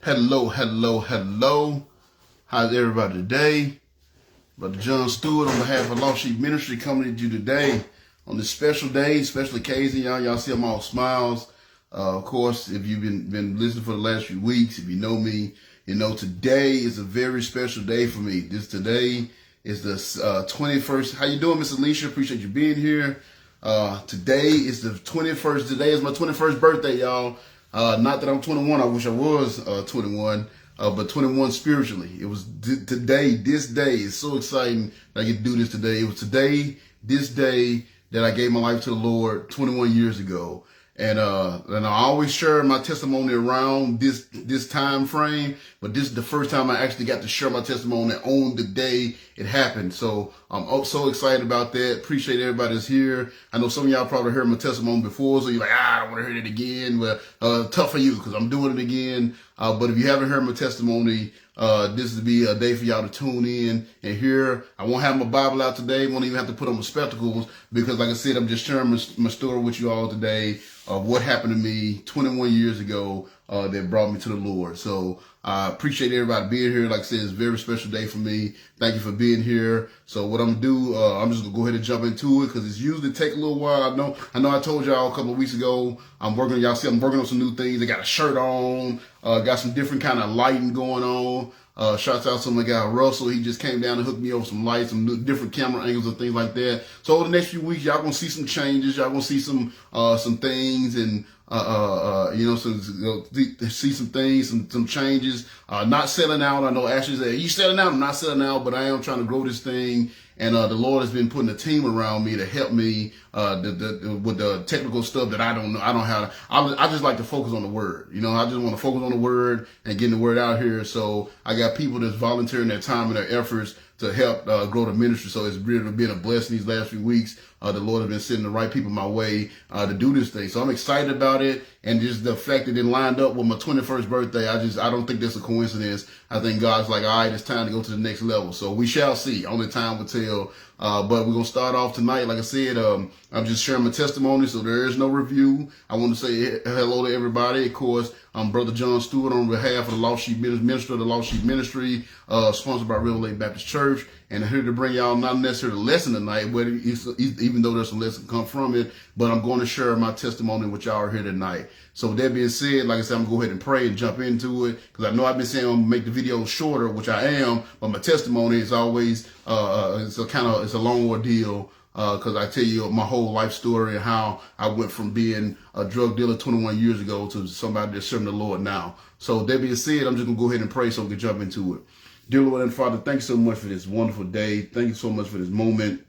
Hello, hello, hello. How's everybody today? Brother John Stewart on behalf of Lost Sheep Ministry coming to you today on this special day, special occasion. Y'all see I'm all smiles. Of course, if you've been listening for the last few weeks, if you know me, you know today is a very special day for me. Today is the 21st. How you doing, Miss Alicia? Appreciate you being here. Today is the 21st. Today is my 21st birthday, y'all. Not that I'm 21. I wish I was 21. But 21 spiritually. It was today, this day. It's so exciting that I get to do this today. It was today, this day, that I gave my life to the Lord 21 years ago. And I always share my testimony around this time frame, but this is the first time I actually got to share my testimony on the day it happened. So I'm so excited about that. Appreciate everybody that's here. I know some of y'all probably heard my testimony before, so you're like, I don't want to hear it again. But tough for you because I'm doing it again. But if you haven't heard my testimony, this will be a day for y'all to tune in and hear. I won't have my Bible out today. Won't even have to put on my spectacles because, like I said, I'm just sharing my story with you all today of what happened to me 21 years ago that brought me to the Lord. So I appreciate everybody being here. Like I said, it's a very special day for me. Thank you for being here. So what I'm going to do, I'm just going to go ahead and jump into it because it's usually take a little while. I know I told y'all a couple of weeks ago, I'm working on some new things. I got a shirt on, got some different kind of lighting going on. Shouts out to my guy Russell. He just came down and hooked me up with some lights, some different camera angles and things like that. So over the next few weeks, y'all gonna see some changes. Y'all gonna see some things and see some things, some changes. Not selling out. I know Ashley said, "You selling out?" I'm not selling out, but I am trying to grow this thing. And the Lord has been putting a team around me to help me with the technical stuff that I don't know. I don't have. I just like to focus on the word. I just want to focus on the word and getting the word out here. So I got people that's volunteering their time and their efforts to help grow the ministry. So it's really been a blessing these last few weeks. The Lord has been sending the right people my way to do this thing. So I'm excited about it. And just the fact that it lined up with my 21st birthday, I don't think that's a coincidence. I think God's like, all right, it's time to go to the next level. So we shall see. Only time will tell. But we're going to start off tonight. Like I said, I'm just sharing my testimony, so there is no review. I want to say hello to everybody. Of course, I'm Brother John Stewart on behalf of the Lost Sheep Ministry, the Lost Sheep Ministry, sponsored by Revelation Baptist Church. And I'm here to bring y'all not necessarily a lesson tonight, but even though there's some lesson come from it, but I'm going to share my testimony with y'all here tonight. So with that being said, like I said, I'm going to go ahead and pray and jump into it because I know I've been saying I'm going to make the video shorter, which I am, but my testimony is always, it's a long ordeal because I tell you my whole life story and how I went from being a drug dealer 21 years ago to somebody that's serving the Lord now. So with that being said, I'm just going to go ahead and pray so we can jump into it. Dear Lord and Father, thank you so much for this wonderful day. Thank you so much for this moment.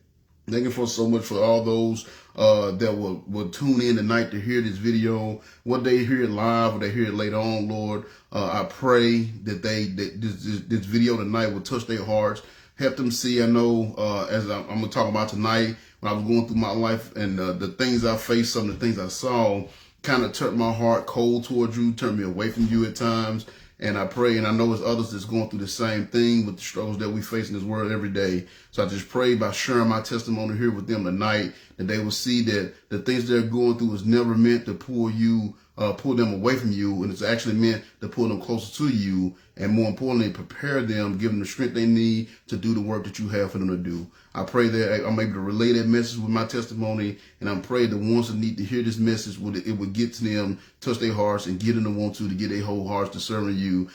Thank you so much for all those that will tune in tonight to hear this video. Whether they hear it live or they hear it later on, Lord, I pray that this video tonight will touch their hearts, help them see. I know as I'm going to talk about tonight, when I was going through my life and the things I faced, some of the things I saw kind of turned my heart cold towards you, turned me away from you at times. And I pray, and I know there's others that's going through the same thing with the struggles that we face in this world every day. So I just pray by sharing my testimony here with them tonight that they will see that the things they're going through is never meant to pull them away from you, and it's actually meant to pull them closer to you, and more importantly, prepare them, give them the strength they need to do the work that you have for them to do. I pray that I'm able to relay that message with my testimony, and I'm praying that ones that need to hear this message, it would get to them, touch their hearts, and get them to want to get their whole hearts to serving you,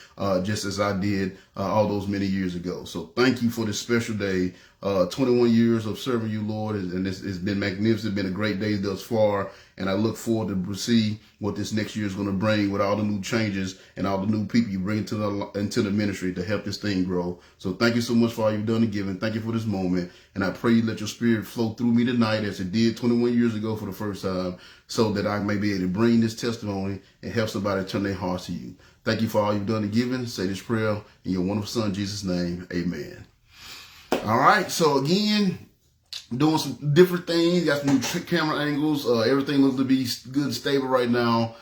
just as I did all those many years ago. So thank you for this special day. 21 years of serving you, Lord, and it's been magnificent. It's been a great day thus far, and I look forward to see what this next year is going to bring with all the new changes and all the new people you bring into the ministry to help this thing grow. So thank you so much for all you've done and given. Thank you for this moment, and I pray you let your spirit flow through me tonight as it did 21 years ago for the first time, so that I may be able to bring this testimony and help somebody turn their hearts to you. Thank you for all you've done and given. Say this prayer in your wonderful Son, Jesus' name. Amen. All right, so again, doing some different things, got some new camera angles. Everything looks to be good and stable right now.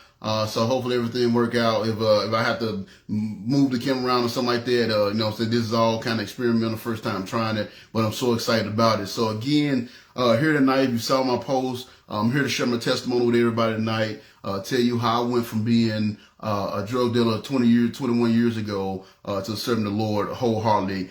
So hopefully everything work out. If I have to move the camera around or something like that, so this is all kind of experimental, first time trying it, but I'm so excited about it. So again, here tonight, if you saw my post, I'm here to share my testimony with everybody tonight. Tell you how I went from being a drug dealer 21 years ago, to serving the Lord wholeheartedly,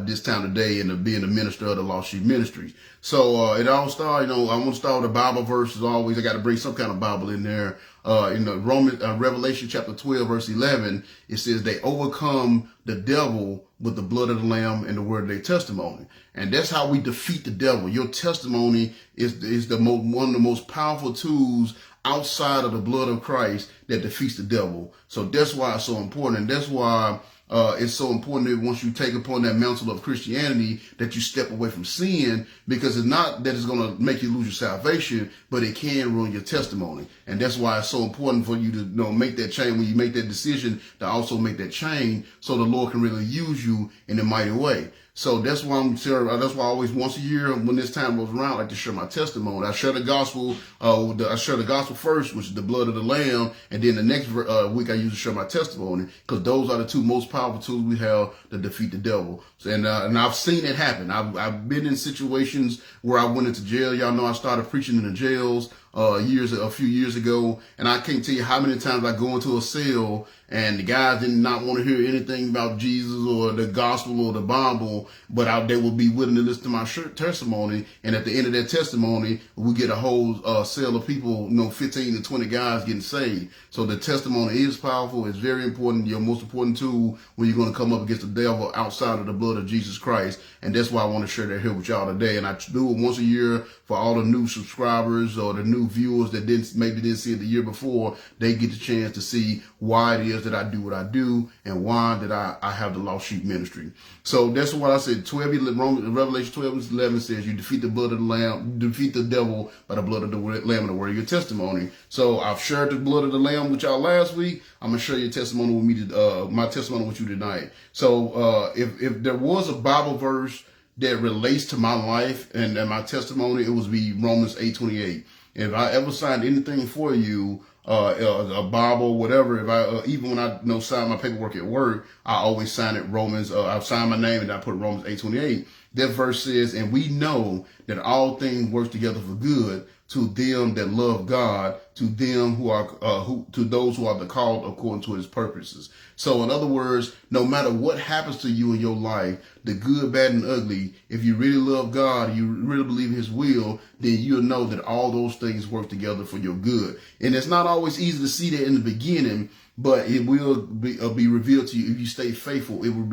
this time today, and being a minister of the Lost Sheep Ministries. So, it all started, I want to start with a Bible verse as always. I got to bring some kind of Bible in there. In the Revelation chapter 12, verse 11, it says they overcome the devil with the blood of the Lamb and the word of their testimony. And that's how we defeat the devil. Your testimony is one of the most powerful tools outside of the blood of Christ that defeats the devil. So that's why it's so important. And that's why it's so important that once you take upon that mantle of Christianity, that you step away from sin, because it's not that it's going to make you lose your salvation, but it can ruin your testimony. And that's why it's so important for you to make that change. When you make that decision, to also make that change, so the Lord can really use you in a mighty way. So that's why that's why I always, once a year, when this time goes around, I like to share my testimony. I share the gospel. I share the gospel first, which is the blood of the Lamb, and then the next week I usually share my testimony, because those are the two most powerful tools we have to defeat the devil. And I've seen it happen. I've been in situations where I went into jail. Y'all know I started preaching in the jails a few years ago, and I can't tell you how many times I go into a cell and the guys did not want to hear anything about Jesus or the gospel or the Bible, but they will be willing to listen to my testimony. And at the end of that testimony, we get a whole cell of people, 15 to 20 guys getting saved. So the testimony is powerful. It's very important. Your most important tool when you're going to come up against the devil outside of the blood of Jesus Christ. And that's why I want to share that here with y'all today. And I do it once a year for all the new subscribers or the new viewers that maybe didn't see it the year before. They get the chance to see why it is that I do what I do, and why that I have the Lost Sheep Ministry. So that's what I said. Revelation 12:11 says you defeat the blood of the Lamb, defeat the devil by the blood of the Lamb and the word of your testimony. So I've shared the blood of the Lamb with y'all last week. I'm gonna share your testimony with me, my testimony with you tonight. So if there was a Bible verse that relates to my life and my testimony, it would be Romans 8:28. If I ever signed anything for you, a Bible, whatever, if I even when I sign my paperwork at work, I always sign it Romans. I sign my name and I put Romans 8:28. That verse says, "And we know that all things work together for good to them that love God, to them to those who are the called according to His purposes." So, in other words, no matter what happens to you in your life, the good, bad, and ugly, if you really love God, you really believe His will, then you'll know that all those things work together for your good. And it's not always easy to see that in the beginning, but it will be revealed to you if you stay faithful. It will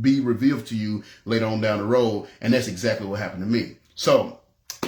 be revealed to you later on down the road, and that's exactly what happened to me. So,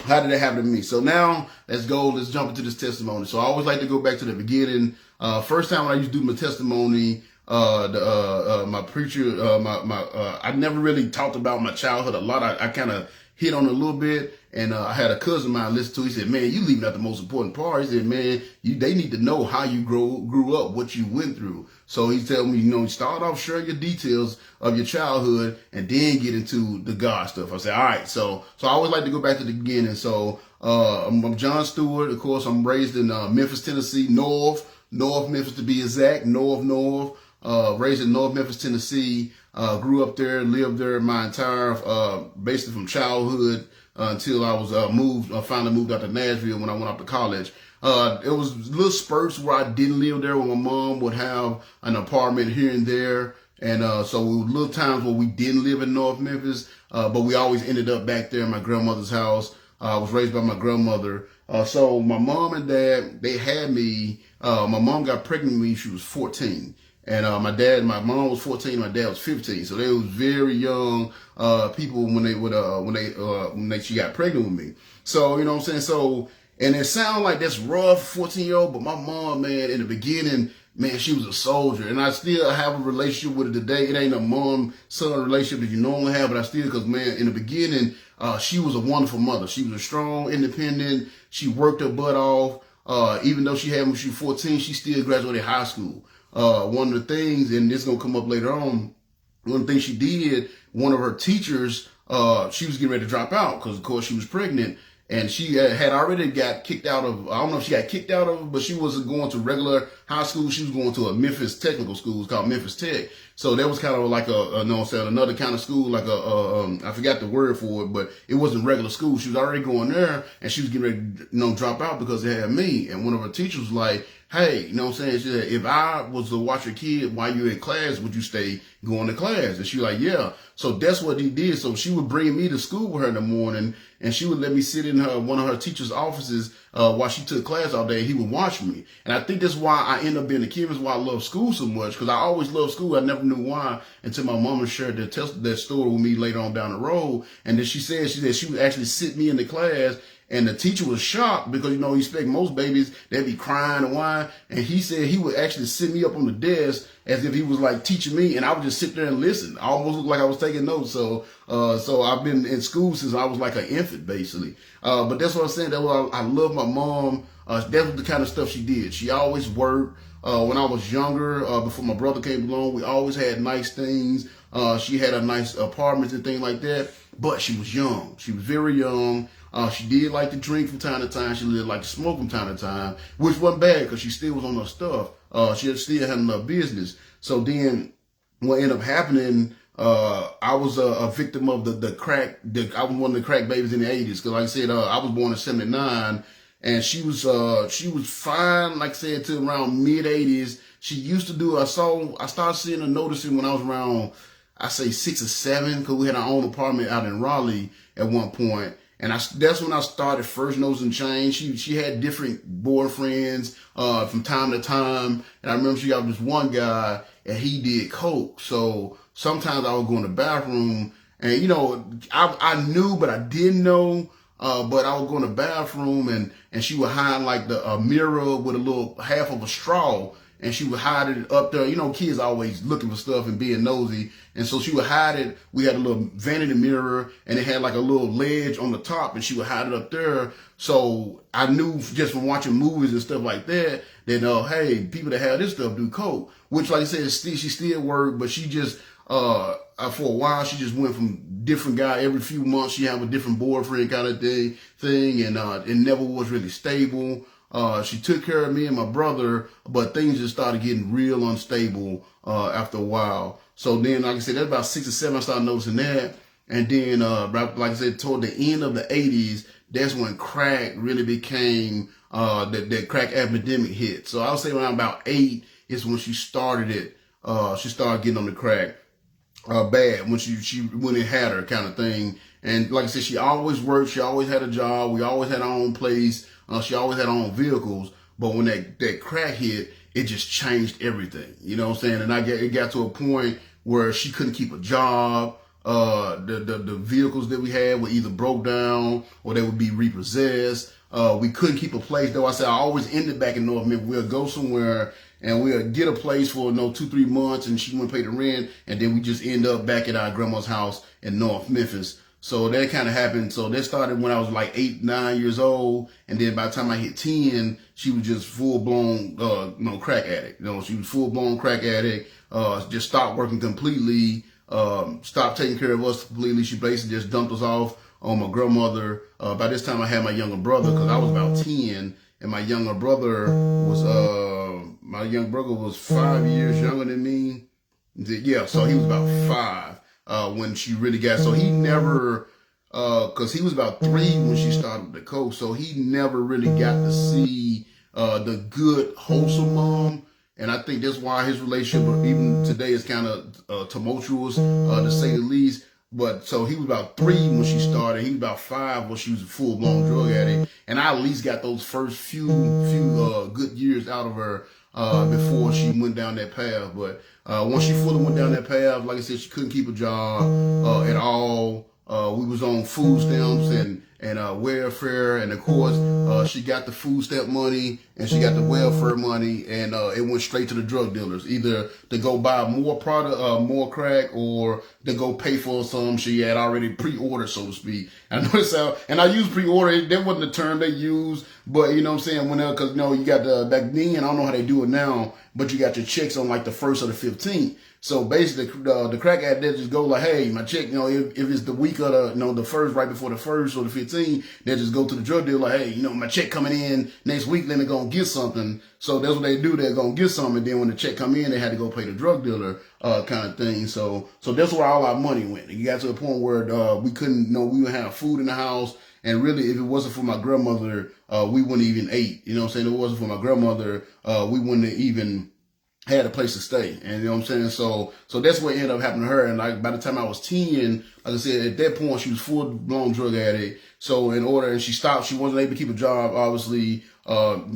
how did it happen to me? So now let's jump into this testimony. So I always like to go back to the beginning. First time when I used to do my testimony, my preacher, I never really talked about my childhood a lot. I kind of hit on it a little bit. And I had a cousin of mine listen to it. He said, "Man, you leaving out the most important part." He said, "Man, they need to know how you grew up, what you went through." So he told me, start off sharing your details of your childhood and then get into the God stuff. I said, all right. So I always like to go back to the beginning. So I'm John Stewart. Of course, I'm raised in Memphis, Tennessee, North Memphis to be exact, North. Raised in North Memphis, Tennessee. Grew up there, lived there my entire, basically from childhood until I was finally moved out to Nashville when I went off to college. It was little spurts where I didn't live there, where my mom would have an apartment here and there. And so little times where we didn't live in North Memphis, but we always ended up back there in my grandmother's house. I was raised by my grandmother. So my mom and dad, they had me, my mom got pregnant with me when she was 14. And my mom was 14, my dad was 15, so they was very young people when she got pregnant with me. So you know what I'm saying. So and it sounds like that's rough, 14-year-old, but my mom, man, in the beginning, man, she was a soldier, and I still have a relationship with her today. It ain't a mom-son relationship that you normally have, but I still, because man, in the beginning, she was a wonderful mother. She was a strong, independent. She worked her butt off. Even though she had when she was 14, she still graduated high school. One of the things, and this is going to come up later on, one of the things she did, one of her teachers, she was getting ready to drop out because, of course, she was pregnant. And she had already got kicked out of, I don't know if she got kicked out of, but she wasn't going to regular high school. She was going to a Memphis technical school. It's called Memphis Tech. So that was kind of like another kind of school, like I forgot the word for it, but it wasn't regular school. She was already going there, and she was getting ready to drop out because they had me. And one of her teachers was like, hey, you know what I'm saying? She said, if I was to watch your kid while you're in class, would you stay going to class? And she like, yeah. So that's what he did. So she would bring me to school with her in the morning, and she would let me sit in one of her teacher's offices while she took class all day. He would watch me. And I think that's why I end up being a kid. That's why I love school so much, because I always loved school. I never knew why until my mama shared that story with me later on down the road. And then she said she would actually sit me in the class. And the teacher was shocked because, you expect most babies, they'd be crying and whining. And he said he would actually sit me up on the desk as if he was like teaching me, and I would just sit there and listen. I almost looked like I was taking notes. So I've been in school since I was like an infant, basically. But that's what I'm saying. That I love my mom. That was the kind of stuff she did. She always worked. When I was younger, before my brother came along, we always had nice things. She had a nice apartment and things like that. But she was young. She was very young. She did like to drink from time to time. She did like to smoke from time to time, which wasn't bad because she still was on her stuff. She still had enough business. So then what ended up happening, I was a victim of the crack. I was one of the crack babies in the 80s. Because like I said, I was born in 79. And she was fine, like I said, till around mid 80s. She used to do, I started seeing her noticing when I was around, I say 6 or 7, because we had our own apartment out in Raleigh at one point. And that's when I started first noticing change. She had different boyfriends from time to time. And I remember she got this one guy, and he did coke. So sometimes I would go in the bathroom, and I knew, but I didn't know. But I would go in the bathroom, and she would hide like a mirror with a little half of a straw, and she would hide it up there. Kids always looking for stuff and being nosy. And so she would hide it. We had a little vanity mirror, and it had like a little ledge on the top, and she would hide it up there. So I knew just from watching movies and stuff like that, hey, people that have this stuff do coke. Which, like I said, she still worked, but she just, for a while, she just went from different guy. Every few months, she had a different boyfriend kind of thing, and it never was really stable. She took care of me and my brother, but things just started getting real unstable after a while. So then, like I said, that's about 6 or 7, I started noticing that. And then, like I said, toward the end of the 80s, that's when crack really became, that crack epidemic hit. So I would say around about 8 is when she started it. She started getting on the crack bad when she went and had her kind of thing. And like I said, she always worked. She always had a job. We always had our own place. She always had her own vehicles. But when that crack hit, it just changed everything. You know what I'm saying? And it got to a point where she couldn't keep a job. The vehicles that we had were either broke down or they would be repossessed. We couldn't keep a place, though. I said I always ended back in North Memphis. We'll go somewhere and we'll get a place for 2-3 months, and she wouldn't pay the rent, and then we just end up back at our grandma's house in North Memphis. So that kind of happened. So that started when I was like 8, 9 years old, and then by the time I hit 10, she was just full blown crack addict. She was full blown crack addict. Just stopped working completely. Stopped taking care of us completely. She basically just dumped us off on my grandmother. By this time I had my younger brother, because I was about 10, and my younger brother was 5 years younger than me. Yeah, so he was about 5 when she really got. So he never, because he was about 3 when she started the coke, so he never really got to see the good, wholesome mom. And I think that's why his relationship, even today, is kind of tumultuous, to say the least. But so he was about 3 when she started. He was about 5 when she was a full-blown drug addict. And I at least got those first few good years out of her before she went down that path. But once she fully went down that path, like I said, she couldn't keep a job at all. We was on food stamps and welfare, and of course she got the food stamp money and she got the welfare money, and it went straight to the drug dealers, either to go buy more product, more crack, or to go pay for some she had already pre-ordered, so to speak. I know it sound, and I use pre-order, that wasn't the term they used, but you know what I'm saying, because you got back then, I don't know how they do it now, but you got your checks on like the 1st or the 15th. So basically, the crack addict just go like, hey, my check, if it's the week of the first, right before the 1st or the 15th, they just go to the drug dealer like, hey, my check coming in next week, then they're going to get something. So that's what they do. They're going to get something. And then when the check come in, they had to go pay the drug dealer, kind of thing. So that's where all our money went. It got to a point where, we couldn't, we would have food in the house, And really, if it wasn't for my grandmother, we wouldn't even eat. You know what I'm saying? If it wasn't for my grandmother, we wouldn't have even had a place to stay. And you know what I'm saying? So that's what ended up happening to her. And like by the time I was 10, like I said, at that point she was full blown drug addict. So and she stopped, she wasn't able to keep a job, obviously,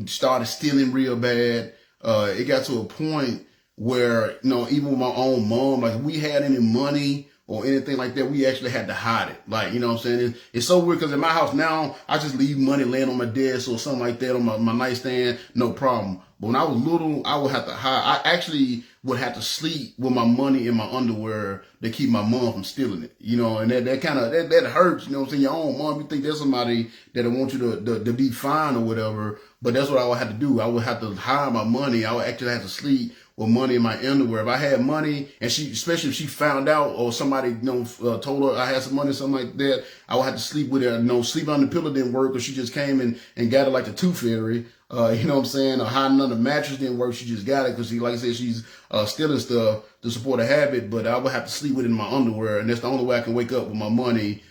started stealing real bad. It got to a point where, you know, even with my own mom, like if we had any money or anything like that, we actually had to hide it. Like, you know what I'm saying? It's so weird because in my house now, I just leave money laying on my desk or something like that on my nightstand, no problem. But when I was little, I would have to hide. I actually would have to sleep with my money in my underwear to keep my mom from stealing it. You know, and that kind of, that hurts, you know what I'm saying? Your own mom, you think there's somebody that want you to be fine or whatever. But that's what I would have to do. I would have to hide my money. I would actually have to sleep with money in my underwear. If I had money and especially if she found out or somebody, told her I had some money or something like that, I would have to sleep with her. Sleeping on the pillow didn't work because she just came and got it like the Tooth Fairy. You know what I'm saying? Or hiding under the mattress didn't work. She just got it because like I said, she's stealing stuff to support a habit. But I would have to sleep with it in my underwear, and that's the only way I can wake up with my money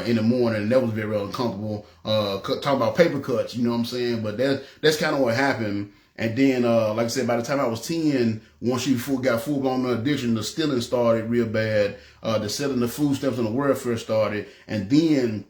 in the morning. And that was very uncomfortable. Talking about paper cuts, you know what I'm saying? But that's kind of what happened. And then, like I said, by the time I was 10, once she got full-blown addiction, the stealing started real bad. The selling the food stamps on the welfare started. And then,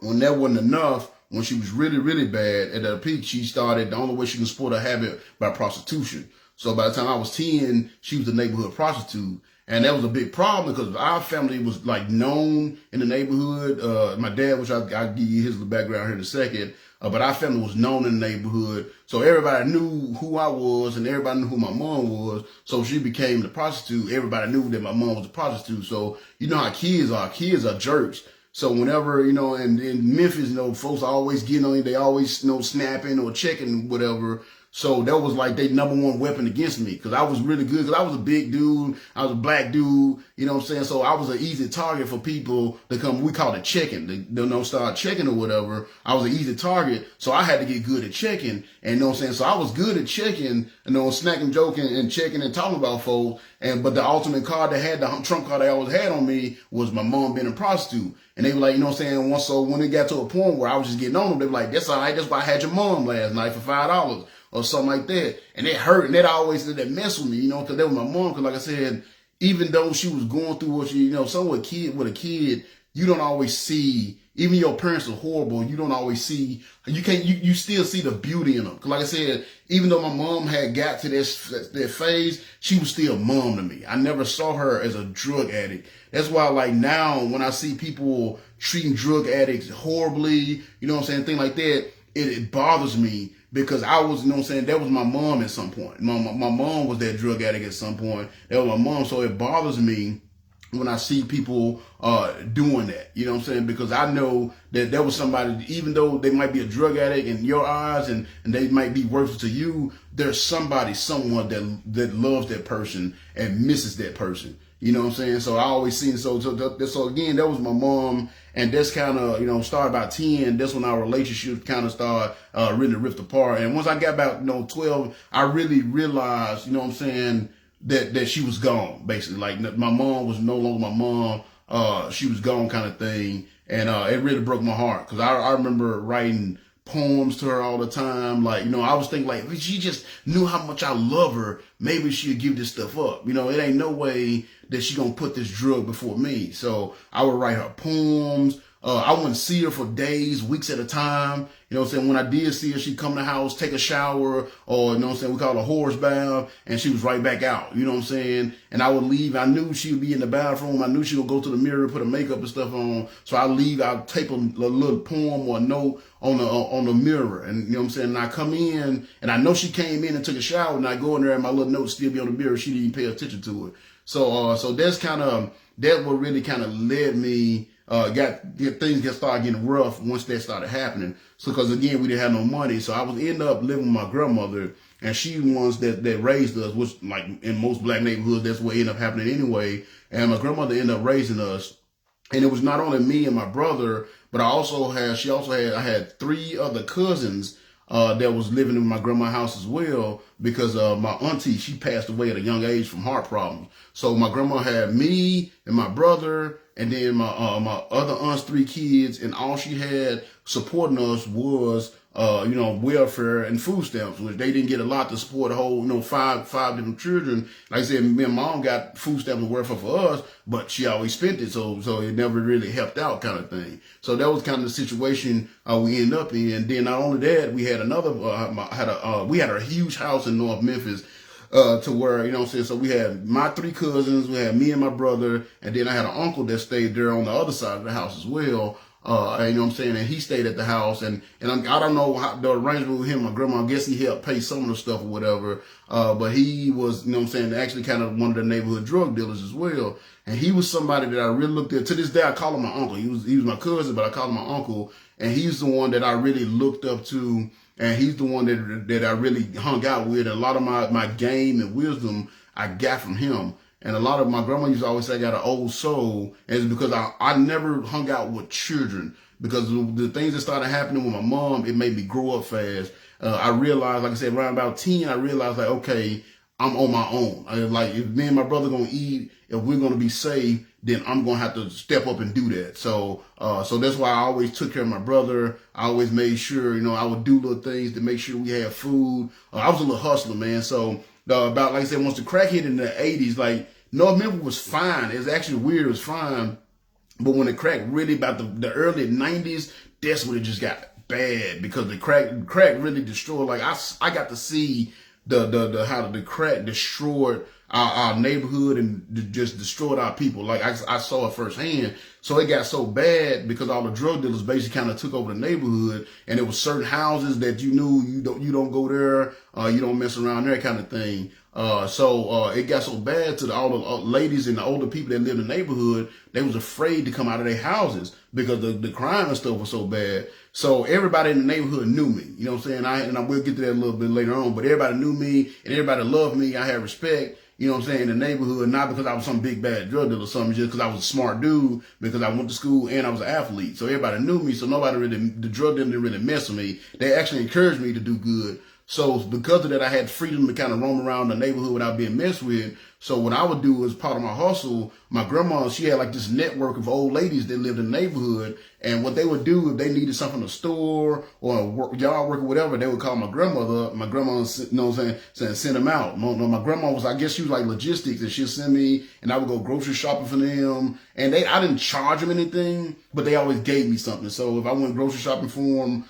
when that wasn't enough, when she was really, really bad at her peak, she started, the only way she can support her habit, by prostitution. So by the time I was 10, she was a neighborhood prostitute. And that was a big problem because our family was like known in the neighborhood. My dad, which I'll give you his background here in a second, but our family was known in the neighborhood. So everybody knew who I was and everybody knew who my mom was. So she became the prostitute. Everybody knew that my mom was a prostitute. So you know how kids are jerks. So whenever, in Memphis, folks are always getting on you. They always, snapping or checking whatever. So that was like their number one weapon against me because I was really good because I was a big dude. I was a black dude, you know what I'm saying? So I was an easy target for people to come, we call it checking. They start checking or whatever. I was an easy target. So I had to get good at checking. And you know what I'm saying? So I was good at checking, snacking, joking and checking and talking about folks. But the ultimate card they had, the trump card they always had on me was my mom being a prostitute. And they were like, you know what I'm saying? So when it got to a point where I was just getting on them, they were like, that's all right. That's why I had your mom last night for $5. Or something like that. And it hurt, and that always did that mess with me, because that was my mom. Because like I said, even though she was going through what she, with a kid, you don't always see, even your parents are horrible, you don't always see, you still see the beauty in them. Because like I said, even though my mom had got to that phase, she was still mom to me. I never saw her as a drug addict. That's why like now when I see people treating drug addicts horribly, things like that, it bothers me. Because I was, that was my mom at some point. My mom was that drug addict at some point. That was my mom. So it bothers me when I see people doing that. You know what I'm saying? Because I know that there was somebody, even though they might be a drug addict in your eyes and they might be worthless to you, there's someone that loves that person and misses that person. You know what I'm saying? So I always seen so again, that was my mom, and that's kind of started about 10. That's when our relationship kind of started really ripped apart. And once I got about 12, I really realized that she was gone basically. Like my mom was no longer my mom. She was gone kind of thing, and it really broke my heart because I remember writing poems to her all the time. Like, I was thinking like, if she just knew how much I love her, maybe she'd give this stuff up. It ain't no way that she gonna put this drug before me. So I would write her poems. I wouldn't see her for days, weeks at a time. When I did see her, she'd come to the house, take a shower, or, we call it a horse bath, and she was right back out, And I would leave. I knew she would be in the bathroom. I knew she would go to the mirror, put her makeup and stuff on. So I'd leave, I'd tape a little poem or a note on the mirror. And, And I come in, and I know she came in and took a shower, and I go in there and my little note still be on the mirror. She didn't even pay attention to it. So that's that what really kind of led me, things started getting rough once that started happening. So, cause again, we didn't have no money. So I was end up living with my grandmother, and she was that raised us, which like in most black neighborhoods, that's what ended up happening anyway. And my grandmother ended up raising us. And it was not only me and my brother, but I had 3 other cousins that was living in my grandma's house as well, because my auntie, she passed away at a young age from heart problems. So my grandma had me and my brother, and then my other aunt's 3 kids, and all she had. supporting us was, welfare and food stamps, which they didn't get a lot to support the whole, five different children. Like I said, me and mom got food stamps and welfare for us, but she always spent it, so it never really helped out, kind of thing. So that was kind of the situation we ended up in. Then not only that, we had we had a huge house in North Memphis. To where, so we had my 3 cousins, we had me and my brother, and then I had an uncle that stayed there on the other side of the house as well. And he stayed at the house, and I don't know how the arrangement with him, my grandma, I guess he helped pay some of the stuff or whatever. But he was, actually kind of one of the neighborhood drug dealers as well. And he was somebody that I really looked at. To this day, I call him my uncle. He was my cousin, but I call him my uncle. And he's the one that I really looked up to. And he's the one that I really hung out with. And a lot of my game and wisdom I got from him. And a lot of my grandma used to always say I got an old soul. And it's because I never hung out with children. Because the things that started happening with my mom, it made me grow up fast. I realized, like I said, around about 10, I realized, like, okay, I'm on my own. Like, if me and my brother going to eat, if we're going to be safe, then I'm going to have to step up and do that. So that's why I always took care of my brother. I always made sure, I would do little things to make sure we had food. I was a little hustler, man. So about, like I said, once the crack hit in the 80s, like, North Memphis was fine. It was actually weird. It was fine. But when the crack really, about the early 90s, that's when it just got bad, because the crack really destroyed. Like, I got to see how the crack destroyed our neighborhood and just destroyed our people. Like, I saw it firsthand. So it got so bad because all the drug dealers basically kind of took over the neighborhood, and there was certain houses that you knew you don't go there, you don't mess around there, kind of thing. So it got so bad to all the ladies and the older people that lived in the neighborhood, they was afraid to come out of their houses because the crime and stuff was so bad. So everybody in the neighborhood knew me, you know what I'm saying? I will get to that a little bit later on, but everybody knew me and everybody loved me. I had respect, you know what I'm saying, in the neighborhood, not because I was some big bad drug dealer or something, just because I was a smart dude, because I went to school and I was an athlete. So everybody knew me, so the drug dealer didn't really mess with me. They actually encouraged me to do good. So because of that, I had freedom to kind of roam around the neighborhood without being messed with. So what I would do as part of my hustle, my grandma, she had like this network of old ladies that lived in the neighborhood. And what they would do if they needed something to store or yard work or whatever, they would call my grandmother. My grandma, you know what I'm saying, send them out. My grandma was, I guess she was like logistics, and she'd send me, and I would go grocery shopping for them. And I didn't charge them anything, but they always gave me something. So if I went grocery shopping for them,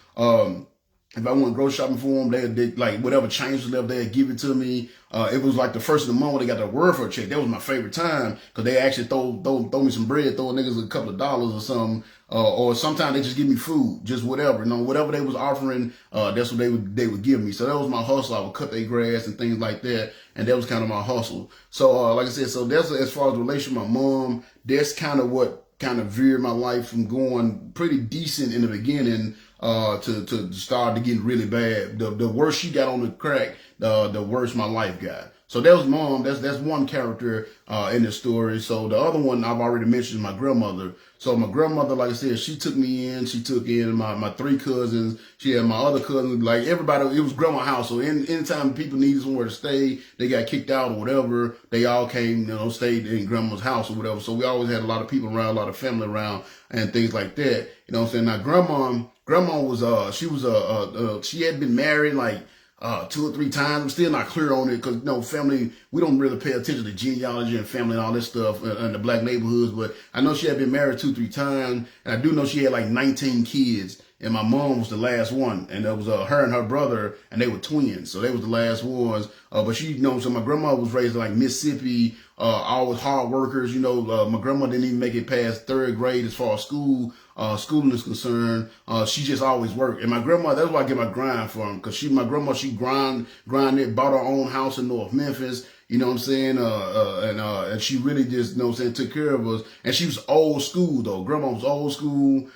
they like whatever change was left, they'd give it to me. It was like the first of the month when they got the welfare check. That was my favorite time, because they actually throw me some bread, throw niggas a couple of dollars or something. Or sometimes they just give me food, just whatever, whatever they was offering, that's what they would give me. So that was my hustle. I would cut their grass and things like that. And that was kind of my hustle. So, like I said, so that's as far as the relation with my mom, that's kind of what kind of veered my life from going pretty decent in the beginning, to start to get really bad. The worse she got on the crack, the worse my life got. So that was mom. That's one character in the story. So the other one I've already mentioned is my grandmother. So my grandmother, like I said, she took me in. She took in my 3 cousins. She had my other cousins. Like everybody, it was grandma's house. So anytime people needed somewhere to stay, they got kicked out or whatever, they all came, stayed in grandma's house or whatever. So we always had a lot of people around, a lot of family around, and things like that. You know what I'm saying? Now grandma was she had been married like 2 or 3 times. I'm still not clear on it, because family, we don't really pay attention to genealogy and family and all this stuff in the black neighborhoods. But I know she had been married 2 or 3 times, and I do know she had like 19 kids. And my mom was the last one, and it was her and her brother, and they were twins, so they was the last ones. But so my grandma was raised in like Mississippi, always hard workers. My grandma didn't even make it past 3rd grade as far as schooling is concerned. She just always worked. And my grandma, that's why I get my grind from, because she grinded, bought her own house in North Memphis. You know what I'm saying? And she really just, took care of us. And she was old school though. Grandma was old school.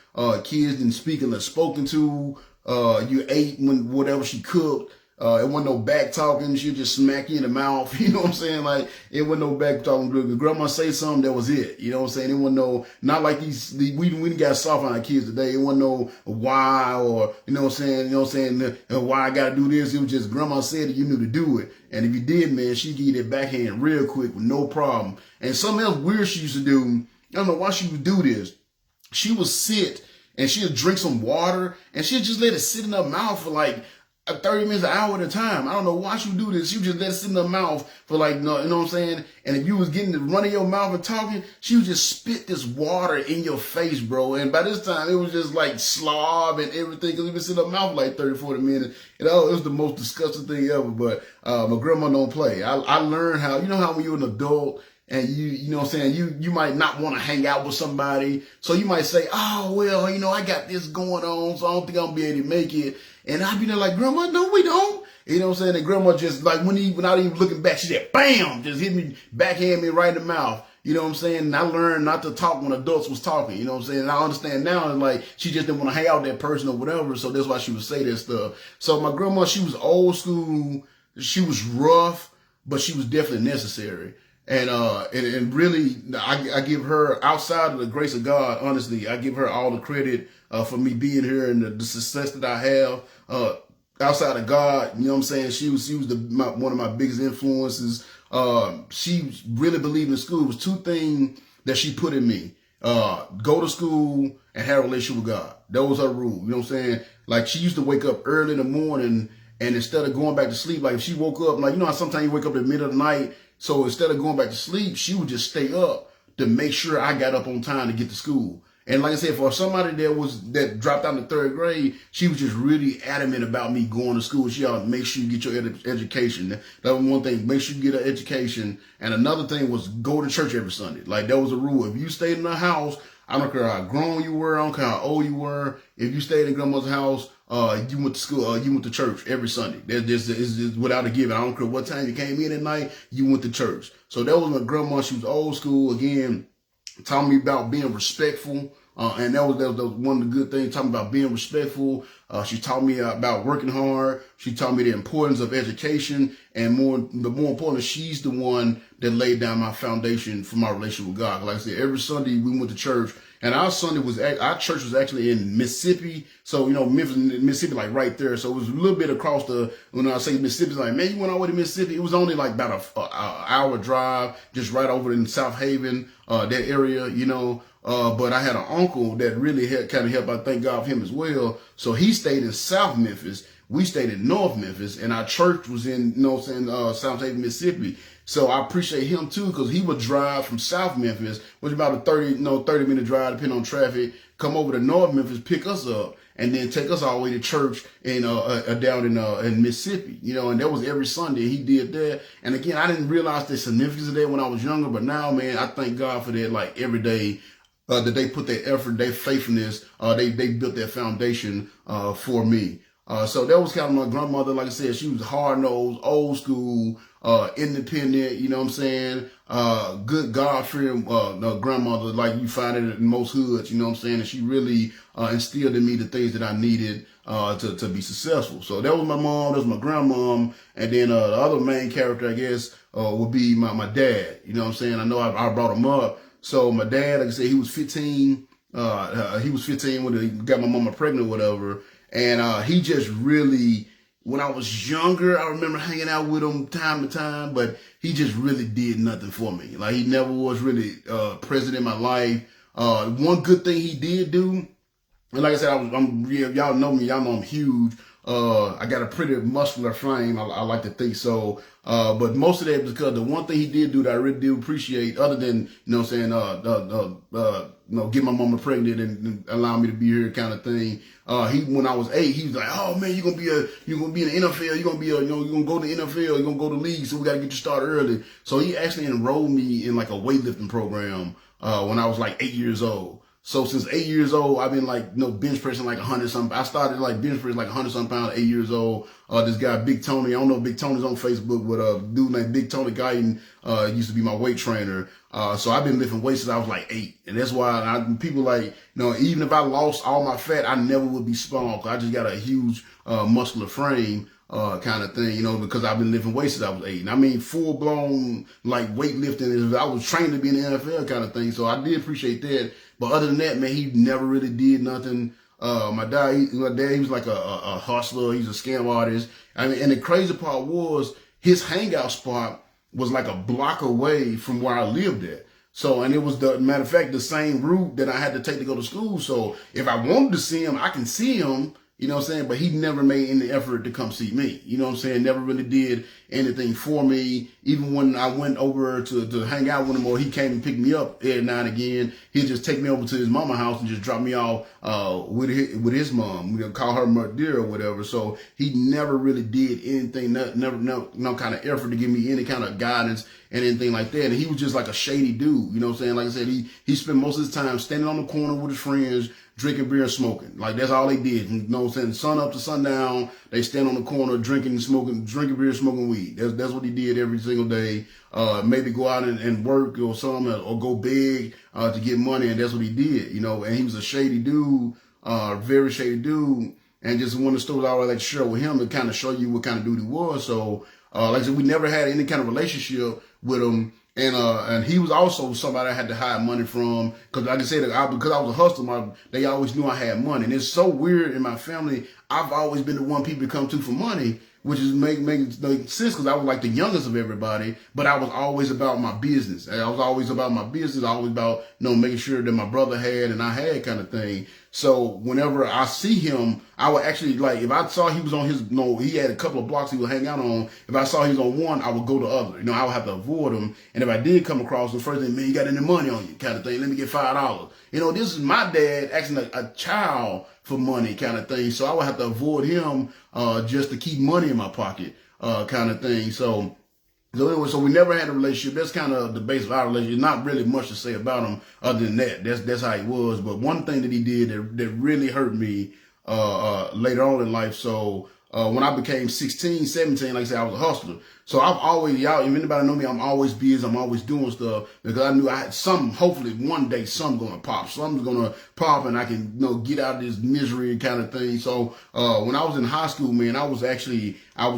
Kids didn't speak unless spoken to. You ate when whatever she cooked. It wasn't no back talking. She'd just smack you in the mouth. You know what I'm saying? Like, it wasn't no back talking. Grandma say something, that was it. You know what I'm saying? It wasn't no, not like we didn't got soft on our kids today. It wasn't no why, or, you know what I'm saying? Why I gotta do this. It was just grandma said it, you knew to do it. And if you did, man, she'd give you that backhand real quick with no problem. And something else weird she used to do, I don't know why she would do this. She would sit and she'll drink some water, and she'll just let it sit in her mouth for like 30 minutes, an hour at a time. I don't know why she would do this. She would just let it sit in her mouth for like, you know what I'm saying? And if you was getting the run of your mouth and talking, she would just spit this water in your face, bro. And by this time, it was just like slob and everything, because it was in her mouth like 30, 40 minutes. You know, it was the most disgusting thing ever. But my grandma don't play. I learned how, you know how when you're an adult, and you know what I'm saying, you might not want to hang out with somebody. So you might say, oh, well, you know, I got this going on, so I don't think I'm going to be able to make it. And I'd be there like, Grandma, no, we don't. You know what I'm saying? And Grandma just, like, without even looking back, she said, bam, just hit me, backhand me right in the mouth. You know what I'm saying? And I learned not to talk when adults was talking. You know what I'm saying? And I understand now, it's like, she just didn't want to hang out with that person or whatever. So that's why she would say that stuff. So my grandma, she was old school. She was rough, but she was definitely necessary. And really, I give her, outside of the grace of God, honestly, I give her all the credit for me being here and the success that I have. Outside of God, you know what I'm saying? She was one of my biggest influences. She really believed in school. It was two things that she put in me. Go to school and have a relationship with God. That was her rule. You know what I'm saying? Like, she used to wake up early in the morning, and instead of going back to sleep, like if she woke up, like, you know how sometimes you wake up in the middle of the night, so instead of going back to sleep, she would just stay up to make sure I got up on time to get to school. And like I said, for somebody that dropped out in the third grade, she was just really adamant about me going to school. She ought to make sure you get your education. That was one thing. Make sure you get an education. And another thing was go to church every Sunday. Like, that was a rule. If you stayed in the house, I don't care how grown you were, I don't care how old you were. If you stayed in grandma's house, you went to school, you went to church every Sunday. It's just without a given. I don't care what time you came in at night, you went to church. So that was my grandma. She was old school. Again, taught me about being respectful. And that was one of the good things, talking about being respectful. She taught me about working hard. She taught me the importance of education, and more importantly, she's the one that laid down my foundation for my relationship with God. Like I said, every Sunday we went to church, and our church was actually in Mississippi. So, you know, Memphis, Mississippi, like right there. So it was a little bit across when I say Mississippi, it's like, man, you went all the way to Mississippi. It was only like about an hour drive, just right over in South Haven, that area, you know. But I had an uncle that really kind of helped. I thank God for him as well. So he stayed in South Memphis. We stayed in North Memphis, and our church was in, you know what I'm saying, South Haven, Mississippi. So I appreciate him too, because he would drive from South Memphis, which is about a 30-minute drive, depending on traffic, come over to North Memphis, pick us up, and then take us all the way to church down in Mississippi, you know. And that was every Sunday he did that. And again, I didn't realize the significance of that when I was younger, but now, man, I thank God for that, like every day. That they put their effort, their faithfulness, they built their foundation for me. So that was kind of my grandmother. Like I said, she was hard-nosed, old school, independent, you know what I'm saying? Good God-fearing grandmother, like you find it in most hoods, you know what I'm saying? And she really instilled in me the things that I needed to be successful. So that was my mom, that was my grandmom, and then the other main character, I guess, would be my dad. You know what I'm saying? I know I brought him up. So my dad, like I said, he was 15. He was 15 when he got my mama pregnant or whatever. And he just really, when I was younger, I remember hanging out with him time to time, but he just really did nothing for me. Like, he never was really present in my life. One good thing he did do, and like I said, y'all know me, y'all know I'm huge. I got a pretty muscular frame, I like to think so. But most of that because the one thing he did do that I really do appreciate, other than, you know what I'm saying, get my mama pregnant and allow me to be here kind of thing. When I was 8, he was like, oh man, you're gonna be in the NFL, you're gonna go to the NFL, you're gonna go to the league, so we gotta get you started early. So he actually enrolled me in like a weightlifting program, when I was like 8 years old. So since 8 years old, I've been like, bench pressing like 100-something. I started like bench pressing like 100-something pounds at 8 years old. This guy, Big Tony, I don't know if Big Tony's on Facebook, but a dude named Big Tony Guyton, used to be my weight trainer. So I've been lifting weights since I was like 8. And that's why people like, even if I lost all my fat, I never would be small, because I just got a huge, muscular frame. Kind of thing, because I've been lifting weights since I was 8. And I mean, full blown, like weightlifting, I was trained to be in the NFL kind of thing. So I did appreciate that. But other than that, man, he never really did nothing. My dad, he was like a hustler. He's a scam artist. I mean, and the crazy part was his hangout spot was like a block away from where I lived at. So, and it was the matter of fact, the same route that I had to take to go to school. So if I wanted to see him, I can see him, you know what I'm saying? But he never made any effort to come see me. You know what I'm saying? Never really did anything for me. Even when I went over to hang out with him, or he came and picked me up every now and again, he'd just take me over to his mama house and just drop me off with his mom. We call her Murder or whatever. So he never really did anything, no kind of effort to give me any kind of guidance and anything like that. And he was just like a shady dude. You know what I'm saying? Like I said, he spent most of his time standing on the corner with his friends, drinking beer and smoking. Like, that's all they did. You know what I'm saying? Sun up to sundown, they stand on the corner drinking beer, smoking weed. That's what he did every single day. Maybe go out and work or something, or go beg to get money, and that's what he did, you know. And he was a shady dude, very shady dude. And just one of the stories I always like to share with him to kind of show you what kind of dude he was. So, like I said, we never had any kind of relationship with him. And he was also somebody I had to hide money from, because like I said, because I was a hustler, they always knew I had money. And it's so weird in my family. I've always been the one people come to for money, which is making sense, because I was like the youngest of everybody, but I was always about my business. I was always about my business. Always about, you know, making sure that my brother had and I had, kind of thing. So whenever I see him, I would actually, like, if I saw he was on his, he had a couple of blocks he would hang out on. If I saw he was on one, I would go to the other. You know, I would have to avoid him. And if I did come across the first thing, man, you got any money on you, kind of thing. Let me get $5. You know, this is my dad asking a child for money, kind of thing. So I would have to avoid him just to keep money in my pocket, kind of thing. So anyway, so we never had a relationship. That's kind of the base of our relationship. Not really much to say about him other than that. That's how he was. But one thing that he did that really hurt me later on in life. So when I became 16, 17, like I said, I was a hustler. So I've always, if anybody know me, I'm always busy. I'm always doing stuff, because I knew I had hopefully one day something's going to pop. Something's going to pop and I can, get out of this misery kind of thing. So when I was in high school, man, I was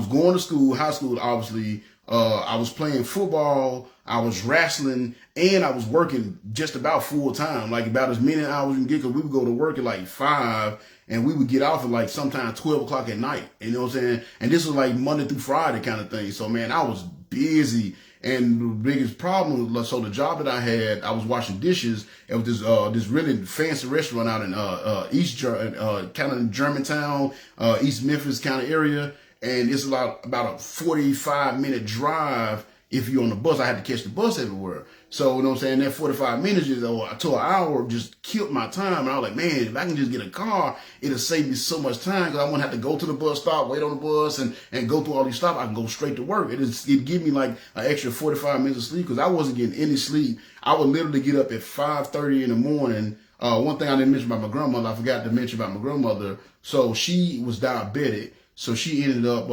going to school, high school, obviously. I was playing football, I was wrestling, and I was working just about full time, like about as many hours as you can get, because we would go to work at like 5 and we would get off at like sometimes 12 o'clock at night. You know what I'm saying? And this was like Monday through Friday kind of thing. So, man, I was busy. And the biggest problem, so the job that I had, I was washing dishes at this really fancy restaurant out in kind of Germantown, East Memphis kind of area. And it's about a 45-minute drive if you're on the bus. I had to catch the bus everywhere. So, you know what I'm saying, that 45 minutes to an hour just killed my time. And I was like, man, if I can just get a car, it'll save me so much time, because I wouldn't have to go to the bus stop, wait on the bus, and go through all these stops. I can go straight to work. It'd give me like an extra 45 minutes of sleep, because I wasn't getting any sleep. I would literally get up at 5:30 in the morning. One thing I didn't mention about my grandmother, I forgot to mention about my grandmother. So she was diabetic. So she ended up,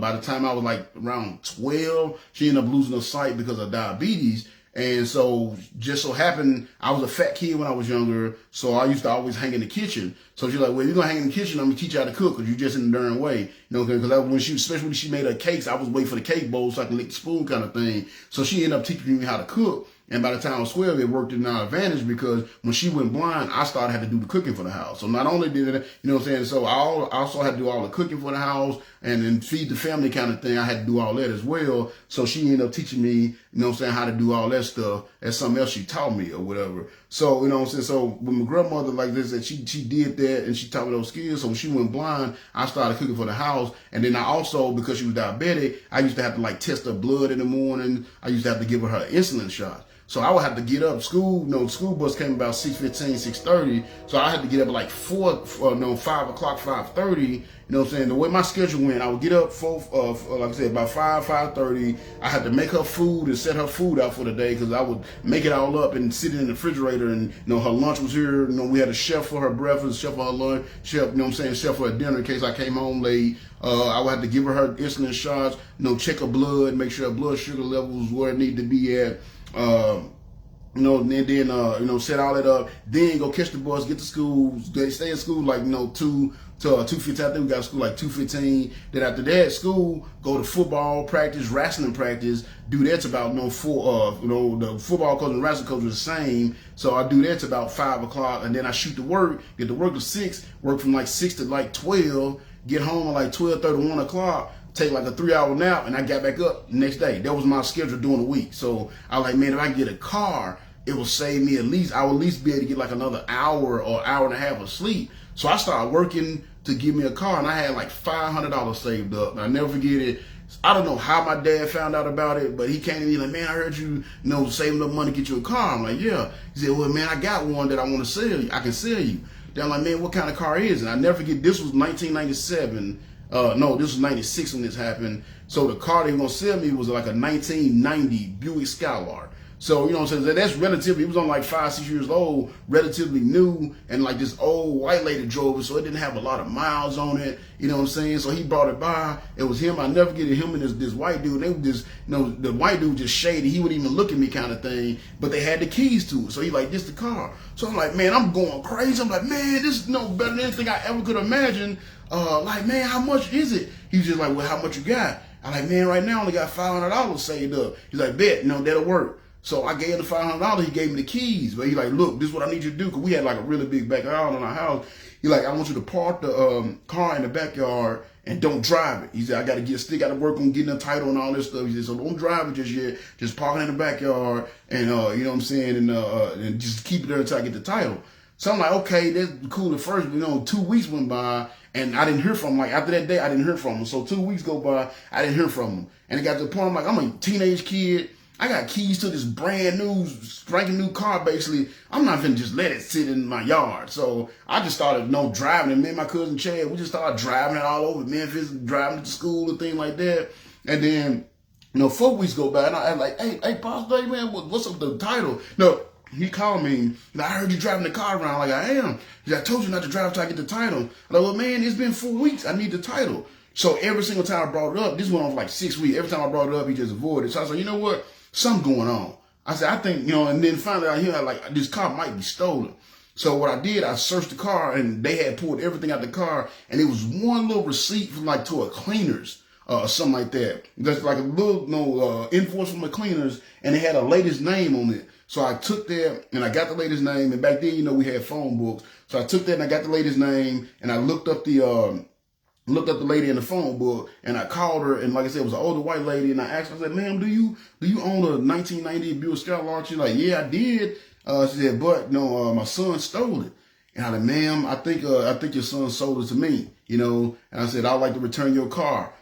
by the time I was like around 12, she ended up losing her sight because of diabetes. And so just so happened, I was a fat kid when I was younger, so I used to always hang in the kitchen. So she's like, well, you're going to hang in the kitchen, I'm going to teach you how to cook, because you're just in the darn way. You know, because especially when she made her cakes, I was waiting for the cake bowl so I can lick the spoon, kind of thing. So she ended up teaching me how to cook. And by the time I was 12, it worked in our advantage, because when she went blind, I started having to do the cooking for the house. So not only did it, you know what I'm saying, so I also had to do all the cooking for the house and then feed the family kind of thing. I had to do all that as well. So she ended up teaching me, you know what I'm saying, how to do all that stuff. That's something else she taught me or whatever. So, you know what I'm saying, so when my grandmother, like this, that she did that and she taught me those skills. So when she went blind, I started cooking for the house. And then I also, because she was diabetic, I used to have to like test her blood in the morning. I used to have to give her insulin shots. So I would have to get up. The school bus came about 6:15, 6:30. So I had to get up at like 5 o'clock, 5:30. You know what I'm saying? The way my schedule went, I would get up like I said, about 5:30. I had to make her food and set her food out for the day, because I would make it all up and sit it in the refrigerator. And, her lunch was here. We had a chef for her breakfast, chef for her lunch, chef, chef for her dinner in case I came home late. I would have to give her insulin shots, check her blood, make sure her blood sugar levels where it needed to be at. And then set all that up, then go catch the bus, get to school, they stay in school like, 2 to 2:15. I think we got to school like 2:15. Then after that, school, go to football practice, wrestling practice, do that to about, the football coach and wrestling coach was the same. So I do that to about 5 o'clock, and then I shoot to work, get to work to 6, work from like 6 to like 12, get home at like 12:30, 1 o'clock, take like a 3-hour nap, and I got back up the next day. That was my schedule during the week. So I was like, man, if I can get a car, it will save me I would at least be able to get like another hour or hour and a half of sleep. So I started working to give me a car, and I had like $500 saved up. And I never forget it. I don't know how my dad found out about it, but he came to me like, man, I heard you, saving up money to get you a car. I'm like, yeah. He said, well, man, I got one that I want to sell you. I can sell you. Then I'm like, man, what kind of car is it? And I never forget, this was 1997. No, this was 96 when this happened. So the car they were going to sell me was like a 1990 Buick Skylark. So, what I'm saying? That's relatively, it was on like 5, 6 years old, relatively new, and like this old white lady drove it, so it didn't have a lot of miles on it, you know what I'm saying? So he brought it by. It was him. I never get it, him and this white dude. They were just, the white dude just shady. He wouldn't even look at me kind of thing, but they had the keys to it. So he like, this the car. So I'm like, man, I'm going crazy. I'm like, man, this is no better than anything I ever could imagine. Like, man, how much is it? He was just like, well, how much you got? I'm like, man, right now I only got $500 saved up. He's like, bet, that'll work. So I gave him the $500. He gave me the keys. But he's like, look, this is what I need you to do. Because we had like a really big backyard in our house. He's like, I want you to park the car in the backyard and don't drive it. He said, I got to still got to work on getting a title and all this stuff. He said, so don't drive it just yet. Just park it in the backyard and, you know what I'm saying, and just keep it there until I get the title. So I'm like, okay, that's cool. At first, 2 weeks went by and I didn't hear from him. Like after that day, I didn't hear from him. So 2 weeks go by, I didn't hear from him. And it got to the point, I'm like, I'm a teenage kid. I got keys to this brand new, spanking new car, basically. I'm not finna just let it sit in my yard. So I just started, driving it. Me and my cousin Chad, we just started driving it all over Memphis, driving it to school and things like that. And then, 4 weeks go by, and I like, hey, Pastor Dave, man, what's up with the title? No, he called me. I heard you driving the car around. Like, I am. He said, I told you not to drive until I get the title. I'm like, well, man, it's been 4 weeks. I need the title. So every single time I brought it up, this went on for like 6 weeks. Every time I brought it up, he just avoided. So I was like, you know what? Something going on. I said, I think, and then finally I hear like this car might be stolen. So what I did, I searched the car and they had pulled everything out the car and it was one little receipt from like to a cleaners or something like that. That's like a little invoice from the cleaners and it had a lady's name on it. So I took that and I got the lady's name, and back then, we had phone books. So I took that and I got the lady's name and I looked up the lady in the phone book and I called her, and like I said, it was an older white lady, and I asked her, I said, ma'am, do you own a 1990 Buick Skylark? She's like, yeah, I did. She said, but my son stole it. And I said, ma'am, I think your son sold it to me, and I said, I'd like to return your car.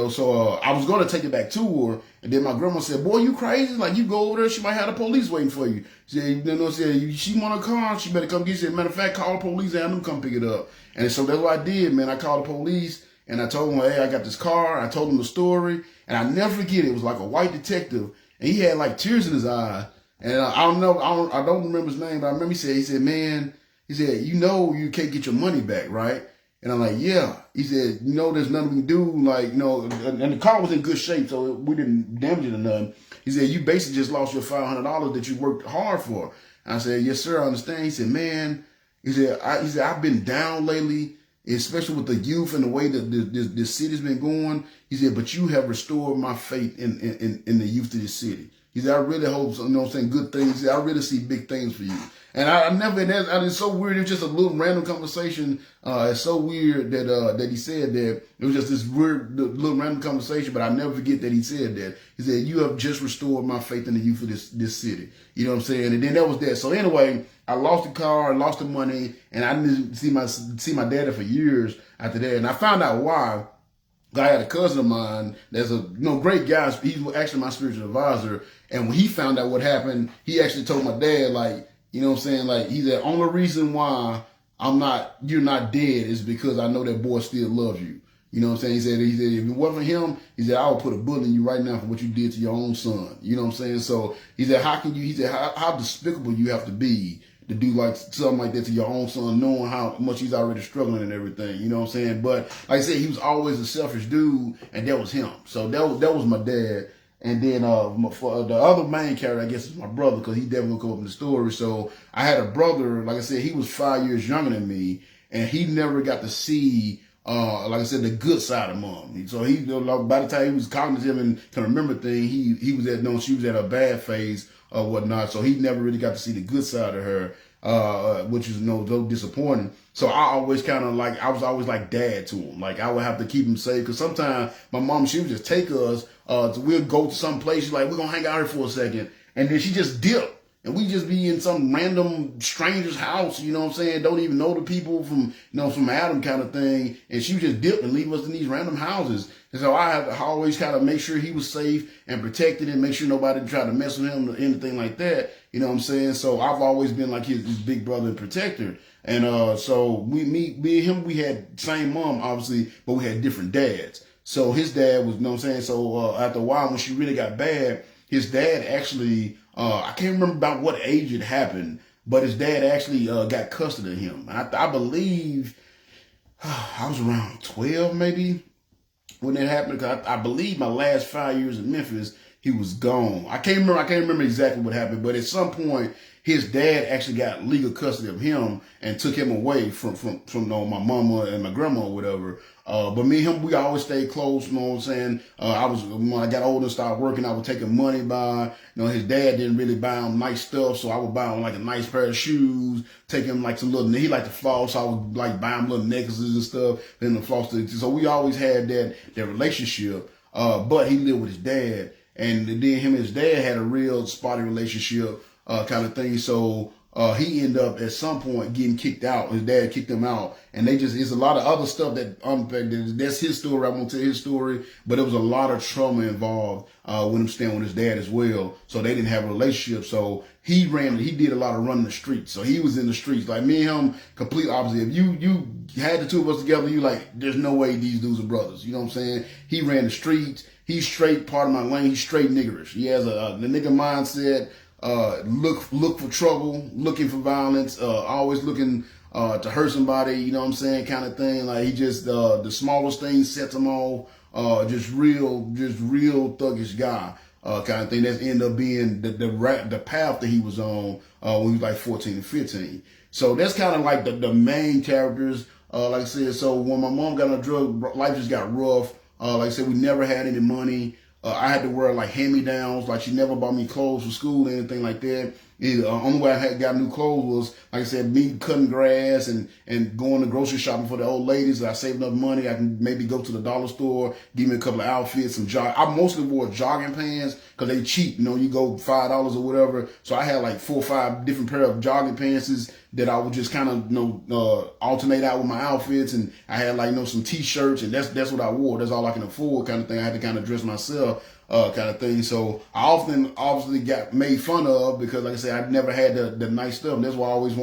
So I was going to take it back to her. And then my grandma said, boy, you crazy? Like, you go over there, she might have the police waiting for you. She said, she want a car, she better come get you. She said, matter of fact, call the police and have them come pick it up. And so that's what I did, man. I called the police and I told them, hey, I got this car. I told them the story. And I never forget, it was like a white detective. And he had like tears in his eyes. And I don't remember his name, but I remember he said, man, you can't get your money back, right? And I'm like, yeah. He said, there's nothing we can do. Like, and the car was in good shape, so we didn't damage it or nothing. He said, you basically just lost your $500 that you worked hard for. And I said, yes, sir, I understand. He said, man, I've been down lately, especially with the youth and the way that this city's been going. He said, but you have restored my faith in the youth of this city. He said, I really hope, good things. He said, I really see big things for you. And it's so weird. It was just a little random conversation. It's so weird that he said that. It was just this weird little random conversation, but I never forget that he said that. He said, you have just restored my faith in the youth of this city. You know what I'm saying? And then that was that. So anyway, I lost the car, I lost the money, and I didn't see my daddy for years after that. And I found out why. I had a cousin of mine that's a great guy. He's actually my spiritual advisor. And when he found out what happened, he actually told my dad, like, you know what I'm saying? Like, he said, only reason why you're not dead is because I know that boy still loves you. You know what I'm saying? He said, if it wasn't him, he said, I would put a bullet in you right now for what you did to your own son. You know what I'm saying? So he said, how despicable you have to be to do like something like that to your own son, knowing how much he's already struggling and everything. You know what I'm saying? But like I said, he was always a selfish dude, and that was him. So that was my dad. And then for the other main character, I guess, is my brother, because he definitely come up in the story. So I had a brother, like I said, he was 5 years younger than me, and he never got to see, like I said, the good side of mom. So he, by the time he was cognitive and can remember things, she was at a bad phase or whatnot. So he never really got to see the good side of her, which is so disappointing. So I was always like dad to him. Like I would have to keep him safe, because sometimes my mom, she would just take us, we'll go to some place, she's like, we're gonna hang out here for a second, and then she just dipped. And we just be in some random stranger's house, you know what I'm saying? Don't even know the people from, from Adam kind of thing. And she would just dip and leave us in these random houses. And so I have to always kind of make sure he was safe and protected and make sure nobody tried to mess with him or anything like that. You know what I'm saying? So I've always been like his big brother and protector. And so me and him, we had same mom, obviously, but we had different dads. So his dad was, you know what I'm saying? So after a while, when she really got bad, his dad actually, I can't remember about what age it happened, but his dad actually got custody of him. I believe I was around 12 maybe when that happened, because I believe my last 5 years in Memphis, he was gone. I can't remember exactly what happened, but at some point, his dad actually got legal custody of him and took him away from my mama and my grandma or whatever. But me and him, we always stayed close, you know what I'm saying? When I got older and started working, I would take him money by, his dad didn't really buy him nice stuff, so I would buy him like a nice pair of shoes, take him like some little, he liked to floss, so I would like buy him little necklaces and stuff, then the floss. So we always had that relationship, but he lived with his dad, and then him and his dad had a real spotty relationship, kind of thing. So he ended up at some point getting kicked out. His dad kicked him out, and it's a lot of other stuff that's his story. I won't tell his story, but there was a lot of trauma involved with him staying with his dad as well. So they didn't have a relationship. So he did a lot of running the streets. So he was in the streets. Like me and him, complete opposite. If you had the two of us together, you like, there's no way these dudes are brothers. You know what I'm saying? He ran the streets. He's straight part of my lane. He's straight niggerish. He has the nigga mindset. Look for trouble, looking for violence, always looking to hurt somebody, you know what I'm saying, kind of thing. Like he just the smallest thing sets him off. Just real thuggish guy, kind of thing. That's ended up being the path that he was on when he was like 14 and 15. So that's kind of like the main characters. Like I said, so when my mom got on drug, life just got rough. Like I said, we never had any money. I had to wear like hand-me-downs. Like she never bought me clothes for school or anything like that. The only way I got new clothes was, like I said, me cutting grass and going to grocery shopping for the old ladies. I saved enough money. I can maybe go to the dollar store, give me a couple of outfits, I mostly wore jogging pants because they cheap. You go $5 or whatever. So I had like 4 or 5 different pair of jogging pants that I would just kind of, alternate out with my outfits. And I had like, some t-shirts, and that's what I wore. That's all I can afford, kind of thing. I had to kind of dress myself. Kind of thing. So I often obviously got made fun of because, like I said, I never had the nice stuff. That's why I always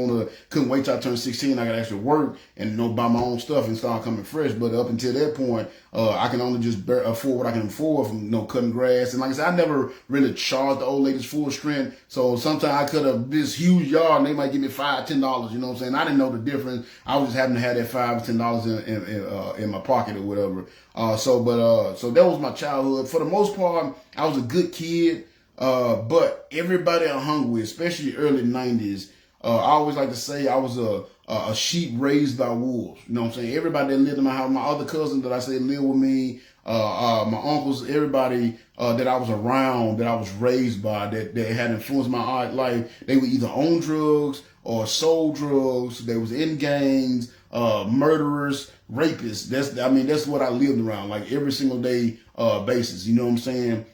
couldn't wait till I turned 16. I got to actually work and buy my own stuff and start coming fresh. But up until that point, I can only just afford what I can afford from cutting grass. And like I said, I never really charged the old ladies full strength. So sometimes I could have this huge yard and they might give me $5, $10. You know what I'm saying? I didn't know the difference. I was just having to have that $5 or $10 in my pocket or whatever. So that was my childhood. For the most part, I was a good kid. But everybody I hung with, especially early 90s, I always like to say I was a sheep raised by wolves. You know what I'm saying? Everybody that lived in my house, my other cousins that I said lived with me, my uncles, everybody that I was around, that I was raised by, that had influenced my life, they were either on drugs or sold drugs. They was in gangs, murderers, rapists. That's what I lived around, like every single day basis. You know what I'm saying?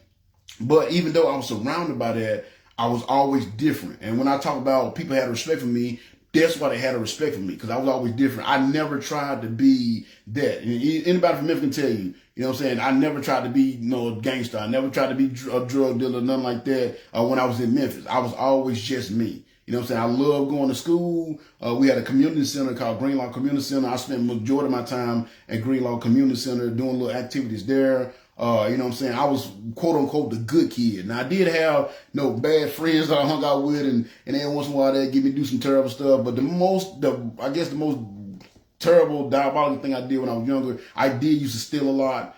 But even though I was surrounded by that, I was always different. And when I talk about people had respect for me, that's why they had a respect for me, because I was always different. I never tried to be that. Anybody from Memphis can tell you, you know what I'm saying? I never tried to be a gangster. I never tried to be a drug dealer, nothing like that when I was in Memphis. I was always just me. You know what I'm saying? I love going to school. We had a community center called Greenlaw Community Center. I spent the majority of my time at Greenlaw Community Center doing little activities there. You know what I'm saying? I was quote unquote the good kid. Now I did have bad friends that I hung out with, and every once in a while they'd get me do some terrible stuff. But the most terrible, diabolical thing I did when I was younger, I did used to steal a lot.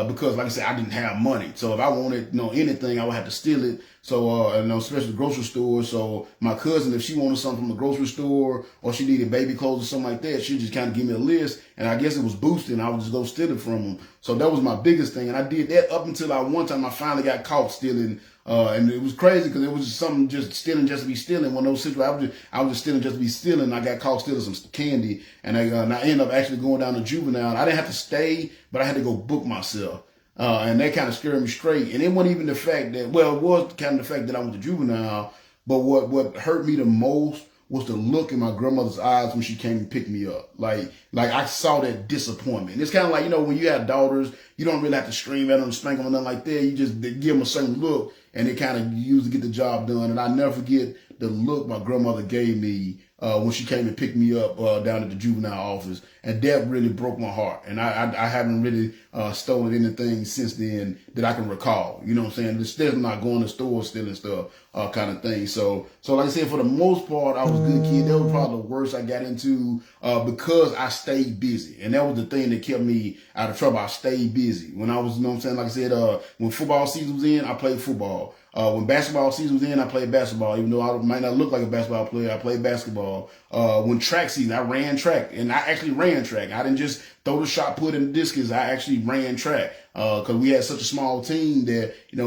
Because like I said, I didn't have money. So if I wanted, anything, I would have to steal it. So, especially the grocery store. So my cousin, if she wanted something from the grocery store or she needed baby clothes or something like that, she'd just kind of give me a list. And I guess it was boosted and I would just go steal it from them. So that was my biggest thing. And I did that up until one time I finally got caught stealing. And it was crazy because it was just something just stealing just to be stealing. One of those situations, I was just stealing just to be stealing. I got caught stealing some candy, and I ended up actually going down to juvenile. I didn't have to stay, but I had to go book myself. And that kind of scared me straight. And it wasn't even the fact that, it was kind of the fact that I went to juvenile, But what hurt me the most was the look in my grandmother's eyes when she came and picked me up. Like I saw that disappointment. And it's kind of like, when you have daughters, you don't really have to scream at them, spank them or nothing like that. You just give them a certain look and they kind of usually get the job done. And I never forget the look my grandmother gave me when she came and picked me up down at the juvenile office. And that really broke my heart. And I haven't really stolen anything since then that I can recall. You know what I'm saying? It's still not going to stores, stealing stuff, kind of thing. So like I said, for the most part, I was a good kid. That was probably the worst I got into because I stayed busy. And that was the thing that kept me out of trouble. I stayed busy. When I was, you know what I'm saying? Like I said, when football season was in, I played football. When basketball season was in, I played basketball. Even though I might not look like a basketball player, I played basketball. When track season, I ran track. And I actually ran track. I didn't just throw the shot put in the discus. I actually ran track. Cause we had such a small team that, a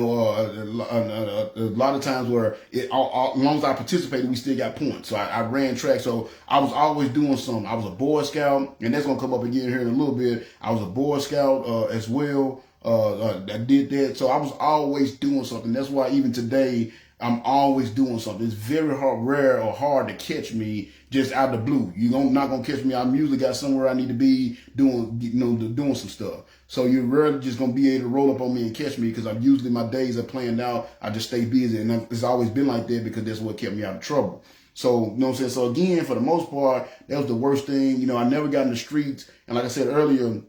lot of times where as long as I participated, we still got points. So I ran track. So I was always doing something. I was a Boy Scout, and that's going to come up again here in a little bit. I was a Boy Scout, as well. I did that. So I was always doing something. That's why even today, I'm always doing something. It's very rare or hard to catch me just out of the blue. You're not going to catch me. I'm usually got somewhere I need to be doing some stuff. So you're rarely just going to be able to roll up on me and catch me because I'm usually, my days are planned out. I just stay busy. And it's always been like that because that's what kept me out of trouble. So, you know what I'm saying? So again, for the most part, that was the worst thing. I never got in the streets. And like I said earlier,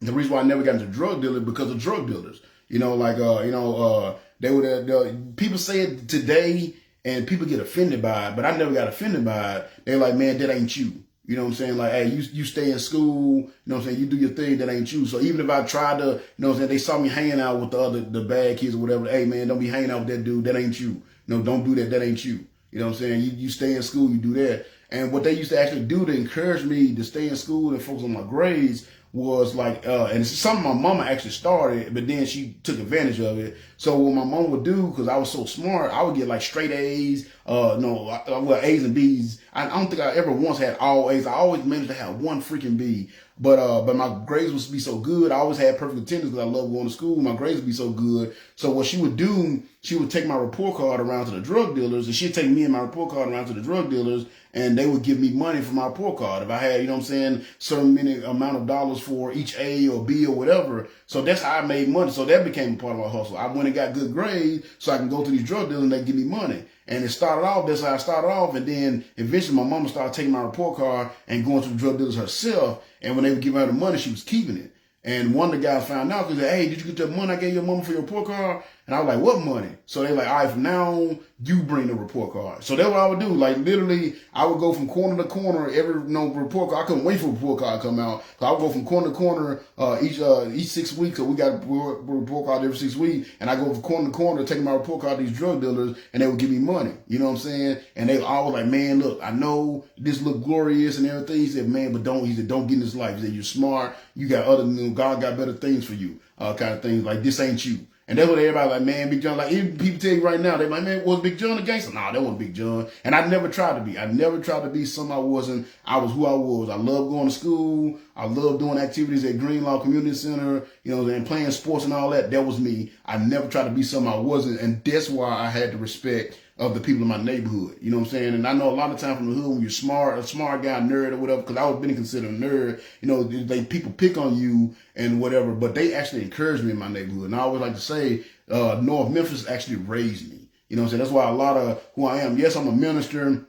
the reason why I never got into drug dealing because of drug dealers. They would, people say it today and people get offended by it, but I never got offended by it. They're like, man, that ain't you. You know what I'm saying? Like, hey, you stay in school, you know what I'm saying? You do your thing, that ain't you. So even if I tried to, you know what I'm saying? They saw me hanging out with the bad kids or whatever. Hey, man, don't be hanging out with that dude. That ain't you. No, don't do that. That ain't you. You know what I'm saying? You stay in school, you do that. And what they used to actually do to encourage me to stay in school and focus on my grades was like, and it's something my mama actually started, but then she took advantage of it. So what my mom would do, because I was so smart, I would get like straight A's, A's and B's. I don't think I ever once had all A's. I always managed to have one freaking B. But my grades would be so good. I always had perfect attendance because I love going to school. My grades would be so good. So what she would do, she would take my report card around to the drug dealers, and she'd take me and my report card around to the drug dealers, and they would give me money for my report card. If I had, you know what I'm saying, certain many amount of dollars for each A or B or whatever. So that's how I made money. So that became a part of my hustle. I went and got good grades so I can go to these drug dealers and they give me money. And it started off, that's how I started off. And then eventually my mama started taking my report card and going to the drug dealers herself. And when they would give her the money, she was keeping it. And one of the guys found out because, hey, did you get that money I gave your mama for your report card? And I was like, what money? So they like, all right, from now on, you bring the report card. So that's what I would do. Like literally, I would go from corner to corner every report card. I couldn't wait for a report card to come out. So I would go from corner to corner each 6 weeks. So we got a report card every 6 weeks. And I go from corner to corner taking my report card to these drug dealers, and they would give me money. You know what I'm saying? And they always like, man, look, I know this look glorious and everything. He said, man, but don't get in this life. He said, you're smart. You got God got better things for you, kind of things. Like, this ain't you. And that's what everybody like, man, Big John, like, even people tell you right now, they're like, man, was Big John a gangster? Nah, that wasn't Big John. And I never tried to be. I never tried to be something I wasn't. I was who I was. I love going to school. I love doing activities at Greenlaw Community Center, and playing sports and all that. That was me. I never tried to be something I wasn't. And that's why I had the respect of the people in my neighborhood. You know what I'm saying? And I know a lot of time from the hood, when you're smart, a smart guy, nerd or whatever, because I was being considered a nerd, people pick on you and whatever, but they actually encouraged me in my neighborhood. And I always like to say, North Memphis actually raised me. You know what I'm saying? That's why a lot of who I am, yes, I'm a minister,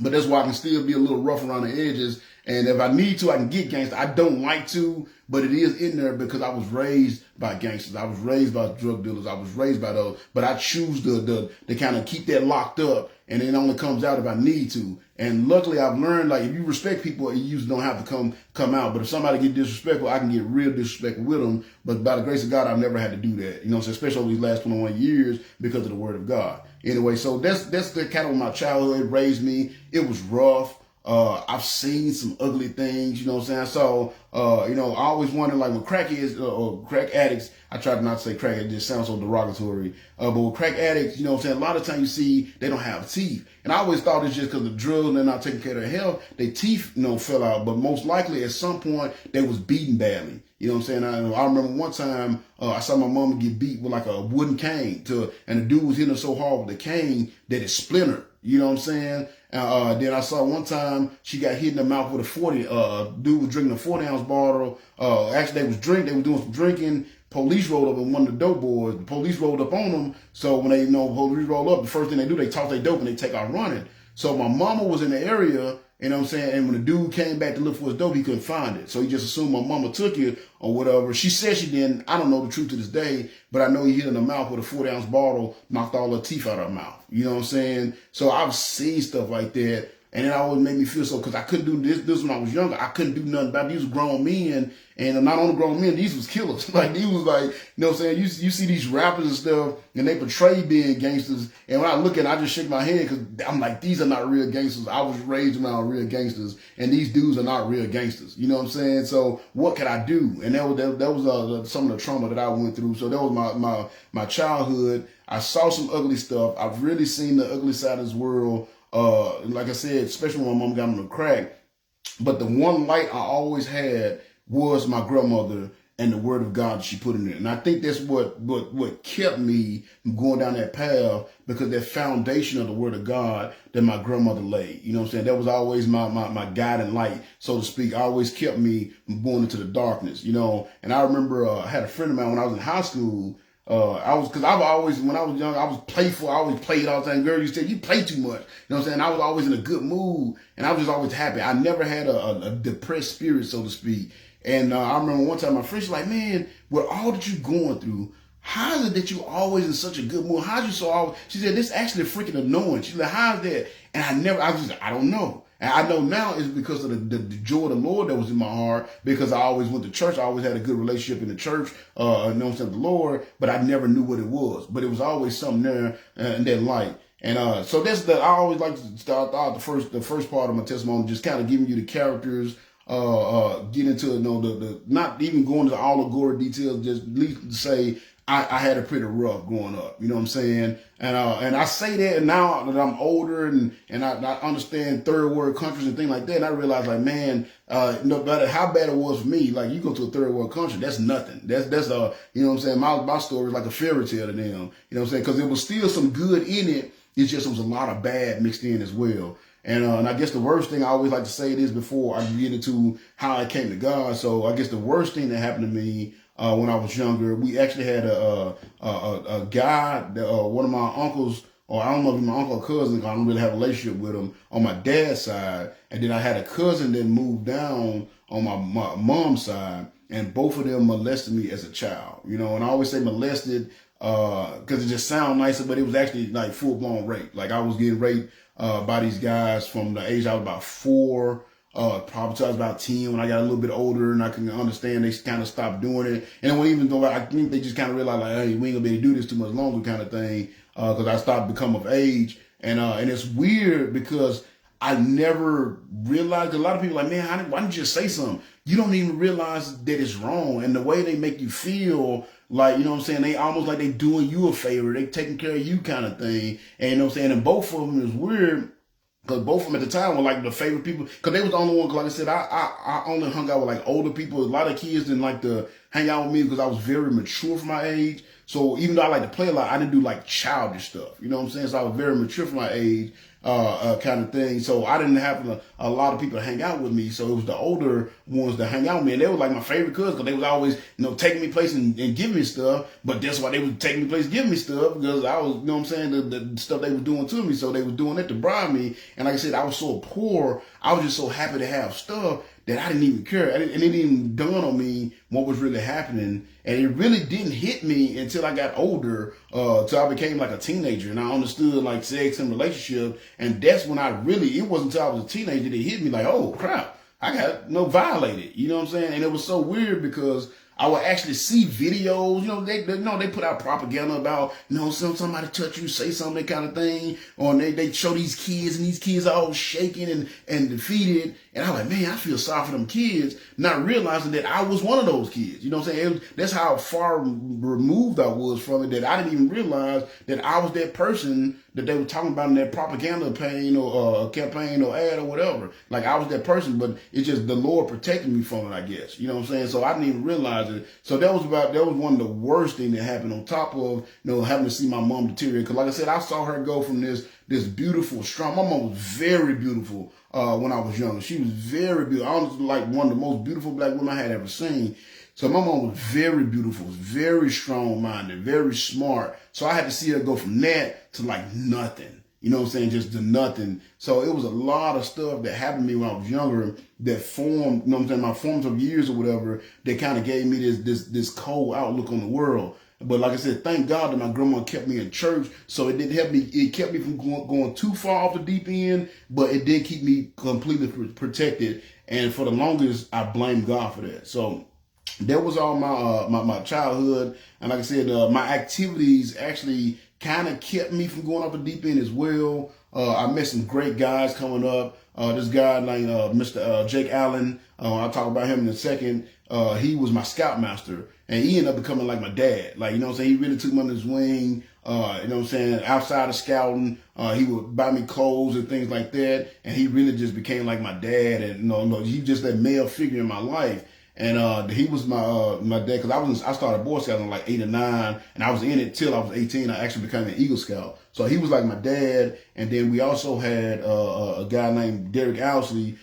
but that's why I can still be a little rough around the edges. And if I need to, I can get gangster. I don't like to, but it is in there because I was raised by gangsters. I was raised by drug dealers. I was raised by those. But I choose to kind of keep that locked up, and it only comes out if I need to. And luckily, I've learned, like, if you respect people, you usually don't have to come out. But if somebody get disrespectful, I can get real disrespectful with them. But by the grace of God, I've never had to do that. You know, so especially over these last 21 years because of the word of God. Anyway, so that's the kind of my childhood raised me. It was rough. I've seen some ugly things, you know what I'm saying? So, I always wonder, like, with crackheads or crack addicts, I try not to say crack, it just sounds so derogatory. But with crack addicts, you know what I'm saying? A lot of times you see they don't have teeth. And I always thought it's just because of drugs and they're not taking care of their health, their teeth, fell out. But most likely at some point they was beaten badly. You know what I'm saying? I remember one time I saw my mama get beat with like a wooden cane and the dude was hitting her so hard with the cane that it splintered. You know what I'm saying? Then I saw one time she got hit in the mouth with a 40. Dude was drinking a 40-ounce bottle. Actually, they were doing some drinking. Police rolled up, and one of the dope boys, the police rolled up on them. So when they police roll up, the first thing they do, they toss their dope and they take out running. So my mama was in the area, you know what I'm saying? And when the dude came back to look for his dope, he couldn't find it. So he just assumed my mama took it or whatever. She said she didn't. I don't know the truth to this day, but I know he hit her in the mouth with a 40-ounce bottle, knocked all her teeth out of her mouth. You know what I'm saying? So I've seen stuff like that. And it always made me feel so, because I couldn't do this when I was younger. I couldn't do nothing about it. These were grown men, and not only grown men, these was killers. Like, these was like, you know what I'm saying? You see these rappers and stuff, and they portray being gangsters. And when I look at it, I just shake my head, because I'm like, these are not real gangsters. I was raised around real gangsters, and these dudes are not real gangsters. You know what I'm saying? So what could I do? And that was some of the trauma that I went through. So that was my childhood. I saw some ugly stuff. I've really seen the ugly side of this world. Like I said, especially when my mom got on the crack. But the one light I always had was my grandmother and the word of God she put in it. And I think that's what kept me from going down that path, because that foundation of the word of God that my grandmother laid. You know what I'm saying? That was always my guiding light, so to speak. Always kept me from going into the darkness, you know. And I remember I had a friend of mine when I was in high school. Because I've always, when I was young, I was playful. I always played all the time. Girl, you said, you play too much. You know what I'm saying? I was always in a good mood, and I was just always happy. I never had a depressed spirit, so to speak. And I remember one time my friend was like, man, with all that you're going through, how is it that you're always in such a good mood? How's you so always? She said, this is actually freaking annoying. She's like, how's that? And I was just like, I don't know. And I know now it's because of the joy of the Lord that was in my heart, because I always went to church. I always had a good relationship in the church, you know what I'm saying, the Lord, but I never knew what it was. But it was always something there in that light. And so I always like to start out the first part of my testimony, just kind of giving you the characters, get into, you know, the not even going into all the gory details, just at least say I had a pretty rough growing up, you know what I'm saying? And I say that now that I'm older and I understand third world countries and things like that, and I realize, like, man, no matter how bad it was for me, like, you go to a third world country, that's nothing. That's you know what I'm saying? My story is like a fairy tale to them, you know what I'm saying? Because there was still some good in it. It's just there was a lot of bad mixed in as well. And I guess the worst thing, I always like to say this before I get into how I came to God. So I guess the worst thing that happened to me when I was younger, we actually had a guy, one of my uncles, or I don't know if he's my uncle or cousin, I don't really have a relationship with him, on my dad's side. And then I had a cousin that moved down on my mom's side, and both of them molested me as a child. You know, and I always say molested because it just sounds nicer, but it was actually like full-blown rape. Like, I was getting raped by these guys from the age I was about 4, probably till I was about 10. When I got a little bit older and I can understand, they kind of stopped doing it. And even though I think they just kind of realized, like, hey, we ain't gonna be able to do this too much longer, kind of thing, because I stopped becoming of age. And it's weird because I never realized, a lot of people like, man, why didn't you just say something? You don't even realize that it's wrong. And the way they make you feel, like, you know what I'm saying, they almost like they doing you a favor, they taking care of you, kind of thing. And you know what I'm saying, and both of them is weird, because both of them at the time were like the favorite people, because they was the only one, like I said, I only hung out with like older people. A lot of kids didn't like to hang out with me because I was very mature for my age. So even though I like to play a lot, I didn't do like childish stuff. You know what I'm saying? So I was very mature for my age, kind of thing. So I didn't have a lot of people to hang out with me. So it was the older ones that hang out with me. And they were like my favorite cousins, because they was always, you know, taking me places and giving me stuff. But that's why they was taking me places, giving me stuff, because I was, you know what I'm saying, the stuff they were doing to me. So they was doing that to bribe me. And like I said, I was so poor. I was just so happy to have stuff that I didn't even care. And it didn't even dawn on me what was really happening. And it really didn't hit me until I got older, till I became like a teenager. And I understood like sex and relationship. And that's when it wasn't until I was a teenager that it hit me like, oh crap, I got violated. You know what I'm saying? And it was so weird because I would actually see videos, you know, they put out propaganda about, you know, somebody touch you, say something, that kind of thing. Or they show these kids, and these kids are all shaking and defeated. And I'm like, man, I feel sorry for them kids, not realizing that I was one of those kids. You know what I'm saying? That's how far removed I was from it, that I didn't even realize that I was that person that they were talking about in that propaganda campaign or campaign or ad or whatever. Like, I was that person, but it's just the Lord protected me from it, I guess. You know what I'm saying? So I didn't even realize supervisor. So that was one of the worst things that happened, on top of, having to see my mom deteriorate. Because like I said, I saw her go from this beautiful, strong. My mom was very beautiful when I was younger. She was very beautiful. I was like one of the most beautiful black women I had ever seen. So my mom was very beautiful, very strong-minded, very smart. So I had to see her go from that to like nothing. You know what I'm saying? Just to nothing. So it was a lot of stuff that happened to me when I was younger that formed, my formative years or whatever, that kind of gave me this cold outlook on the world. But like I said, thank God that my grandma kept me in church. So it didn't help me. It kept me from going too far off the deep end, but it did keep me completely protected. And for the longest, I blamed God for that. So that was all my childhood. And like I said, my activities actually kind of kept me from going off the deep end as well. I met some great guys coming up. This guy named Mr. Jake Allen, I'll talk about him in a second. He was my scoutmaster, and he ended up becoming like my dad. Like, you know what I'm saying? He really took me under his wing. You know what I'm saying? Outside of scouting, he would buy me clothes and things like that. And he really just became like my dad. And he just that male figure in my life. And he was my dad, because I started Boy Scouts when like 8 or 9, and I was in it till I was 18. I actually became an Eagle Scout. So he was like my dad. And then we also had a guy named Derek Owsley.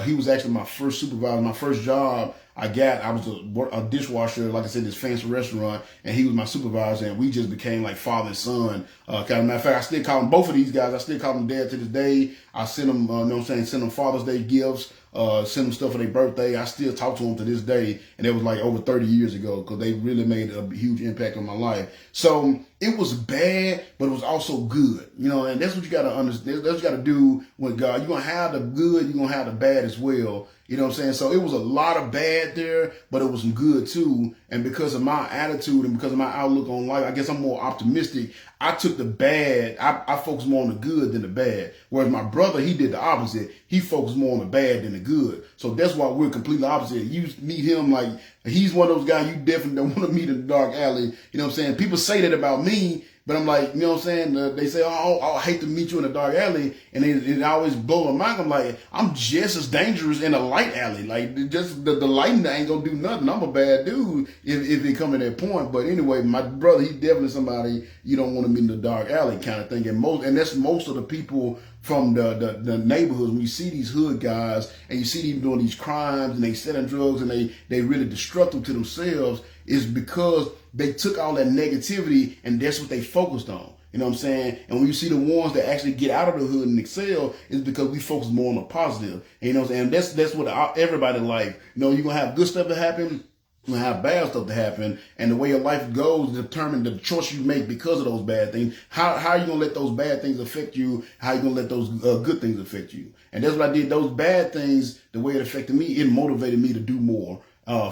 He was actually my first supervisor. My first job I was a dishwasher, like I said, this fancy restaurant, and he was my supervisor, and we just became like father and son. Matter of fact, I still call them, both of these guys, I still call them dad to this day. I send them, send them Father's Day gifts, send them stuff for their birthday. I still talk to them to this day, and it was like over 30 years ago, because they really made a huge impact on my life. So it was bad, but it was also good, and that's what you got to understand. That's what you got to do with God. You're going to have the good, you're going to have the bad as well. You know what I'm saying? So it was a lot of bad there, but it was some good too. And because of my attitude and because of my outlook on life, I guess I'm more optimistic. I took the bad. I focused more on the good than the bad. Whereas my brother, he did the opposite. He focused more on the bad than the good. So that's why we're completely opposite. You meet him like, he's one of those guys you definitely don't want to meet in the dark alley. You know what I'm saying? People say that about me, but I'm like, you know what I'm saying? They say, oh, I hate to meet you in the dark alley. And it always blow my mind. I'm like, I'm just as dangerous in a light alley. Like, just the lighting ain't gonna do nothing. I'm a bad dude if it come to that point. But anyway, my brother, he definitely somebody you don't want to meet in the dark alley kind of thing. And that's most of the people from the neighborhoods. When you see these hood guys and you see them doing these crimes and they selling drugs and they really destructive to themselves, is because they took all that negativity and that's what they focused on. You know what I'm saying? And when you see the ones that actually get out of the hood and excel, it's because we focus more on the positive. And, you know what I'm saying? That's what everybody like. You're going to have good stuff to happen. You're going to have bad stuff to happen. And the way your life goes determine the choice you make because of those bad things. How are you going to let those bad things affect you? How are you going to let those good things affect you? And that's what I did. Those bad things, the way it affected me, it motivated me to do more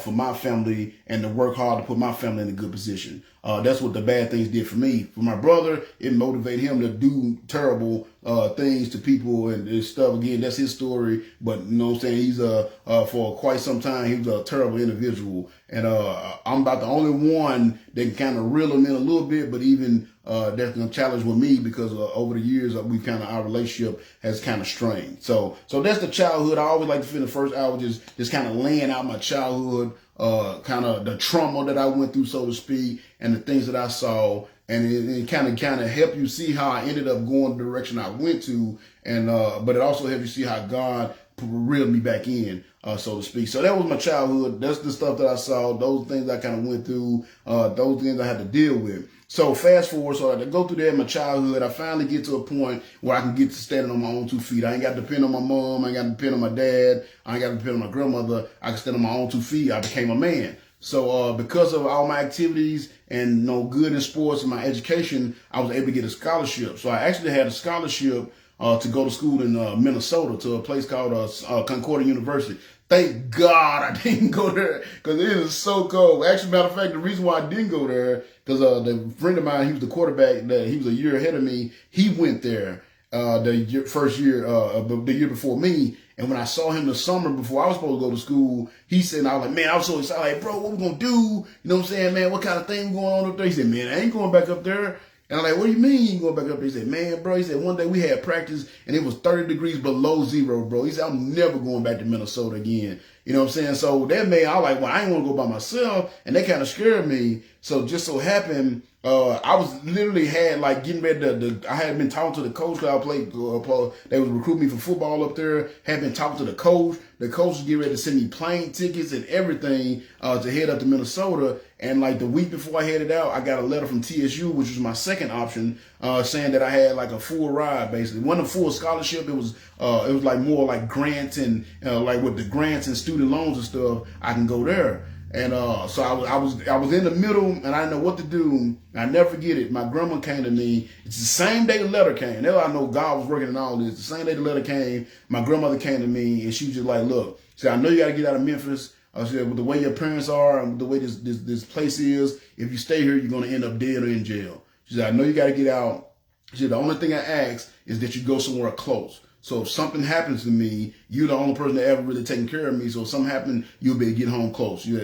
for my family and to work hard to put my family in a good position. That's what the bad things did for me. For my brother, it motivated him to do terrible things to people and stuff. Again, that's his story. But you know what I'm saying? He's for quite some time, he was a terrible individual. And I'm about the only one that can kind of reel him in a little bit, but even that's gonna challenge with me because over the years our relationship has kind of strained. So that's the childhood. I always like to spend the first hour just kind of laying out my childhood, kind of the trauma that I went through, so to speak, and the things that I saw, and it kind of help you see how I ended up going the direction I went to, and but it also helps you see how God reeled me back in, so to speak. So that was my childhood. That's the stuff that I saw. Those things I kind of went through. Those things I had to deal with. So fast forward, so I had to go through that in my childhood. I finally get to a point where I can get to standing on my own 2 feet. I ain't got to depend on my mom. I ain't got to depend on my dad. I ain't got to depend on my grandmother. I can stand on my own 2 feet. I became a man. So because of all my activities and good in sports and my education, I was able to get a scholarship. So I actually had a scholarship to go to school in Minnesota to a place called Concordia University. Thank God I didn't go there because it is so cold. Actually, matter of fact, the reason why I didn't go there, because the friend of mine, he was the quarterback, he was a year ahead of me. He went there the year before me. And when I saw him the summer before I was supposed to go to school, he said, I was like, man, I was so excited. Like, bro, what we going to do? You know what I'm saying, man? What kind of thing going on up there? He said, man, I ain't going back up there. And I'm like, what do you mean you ain't going back up there? He said, man, bro, he said, one day we had practice and it was 30 degrees below zero, bro. He said, I'm never going back to Minnesota again. You know what I'm saying? So that made, I was like, well, I ain't want to go by myself. And that kind of scared me. So just so happened, I was literally had like getting ready I had been talking to the coach because I played, they was recruiting me for football up there. Had been talking to the coach. The coach was getting ready to send me plane tickets and everything to head up to Minnesota. And like the week before I headed out, I got a letter from TSU, which was my second option, saying that I had like a full ride, basically. It wasn't a full scholarship. It was like more like grants and like with the grants and student loans and stuff, I can go there. And so I was in the middle, and I didn't know what to do. I never forget it. My grandma came to me. It's the same day the letter came. Now I know God was working in all this. The same day the letter came, my grandmother came to me, and she was just like, "Look, she said, I know you got to get out of Memphis. I said, with the way your parents are and the way this place is, if you stay here, you're going to end up dead or in jail." She said, "I know you got to get out." She said, "The only thing I ask is that you go somewhere close. So if something happens to me, you're the only person that ever really taken care of me. So if something happened, you'll be able to get home close. You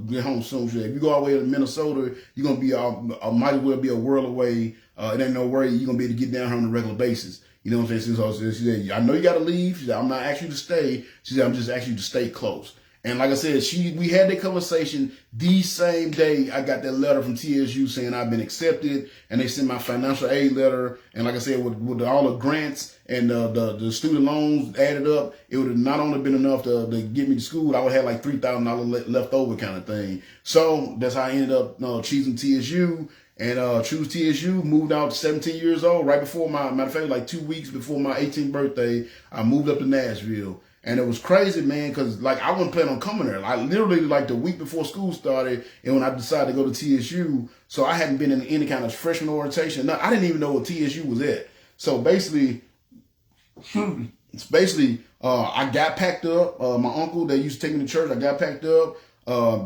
get home soon." She said, "If you go all the way to Minnesota, you're going to be, might as well be a world away. It ain't no worry. You're going to be able to get down here on a regular basis." You know what I'm saying? So she said, "I know you got to leave." She said, "I'm not asking you to stay." She said, "I'm just asking you to stay close." And like I said, we had that conversation the same day I got that letter from TSU saying I've been accepted, and they sent my financial aid letter. And like I said, with all the grants and the student loans added up, it would have not only been enough to get me to school, I would have had like $3,000 left over kind of thing. So that's how I ended up choosing TSU. And choose TSU, moved out 17 years old, right before matter of fact, like 2 weeks before my 18th birthday, I moved up to Nashville. And it was crazy, man, because like I wasn't planning on coming there. I literally like the week before school started, and when I decided to go to TSU, so I hadn't been in any kind of freshman orientation. No, I didn't even know what TSU was at. So basically, I got packed up. My uncle that used to take me to church, I got packed up,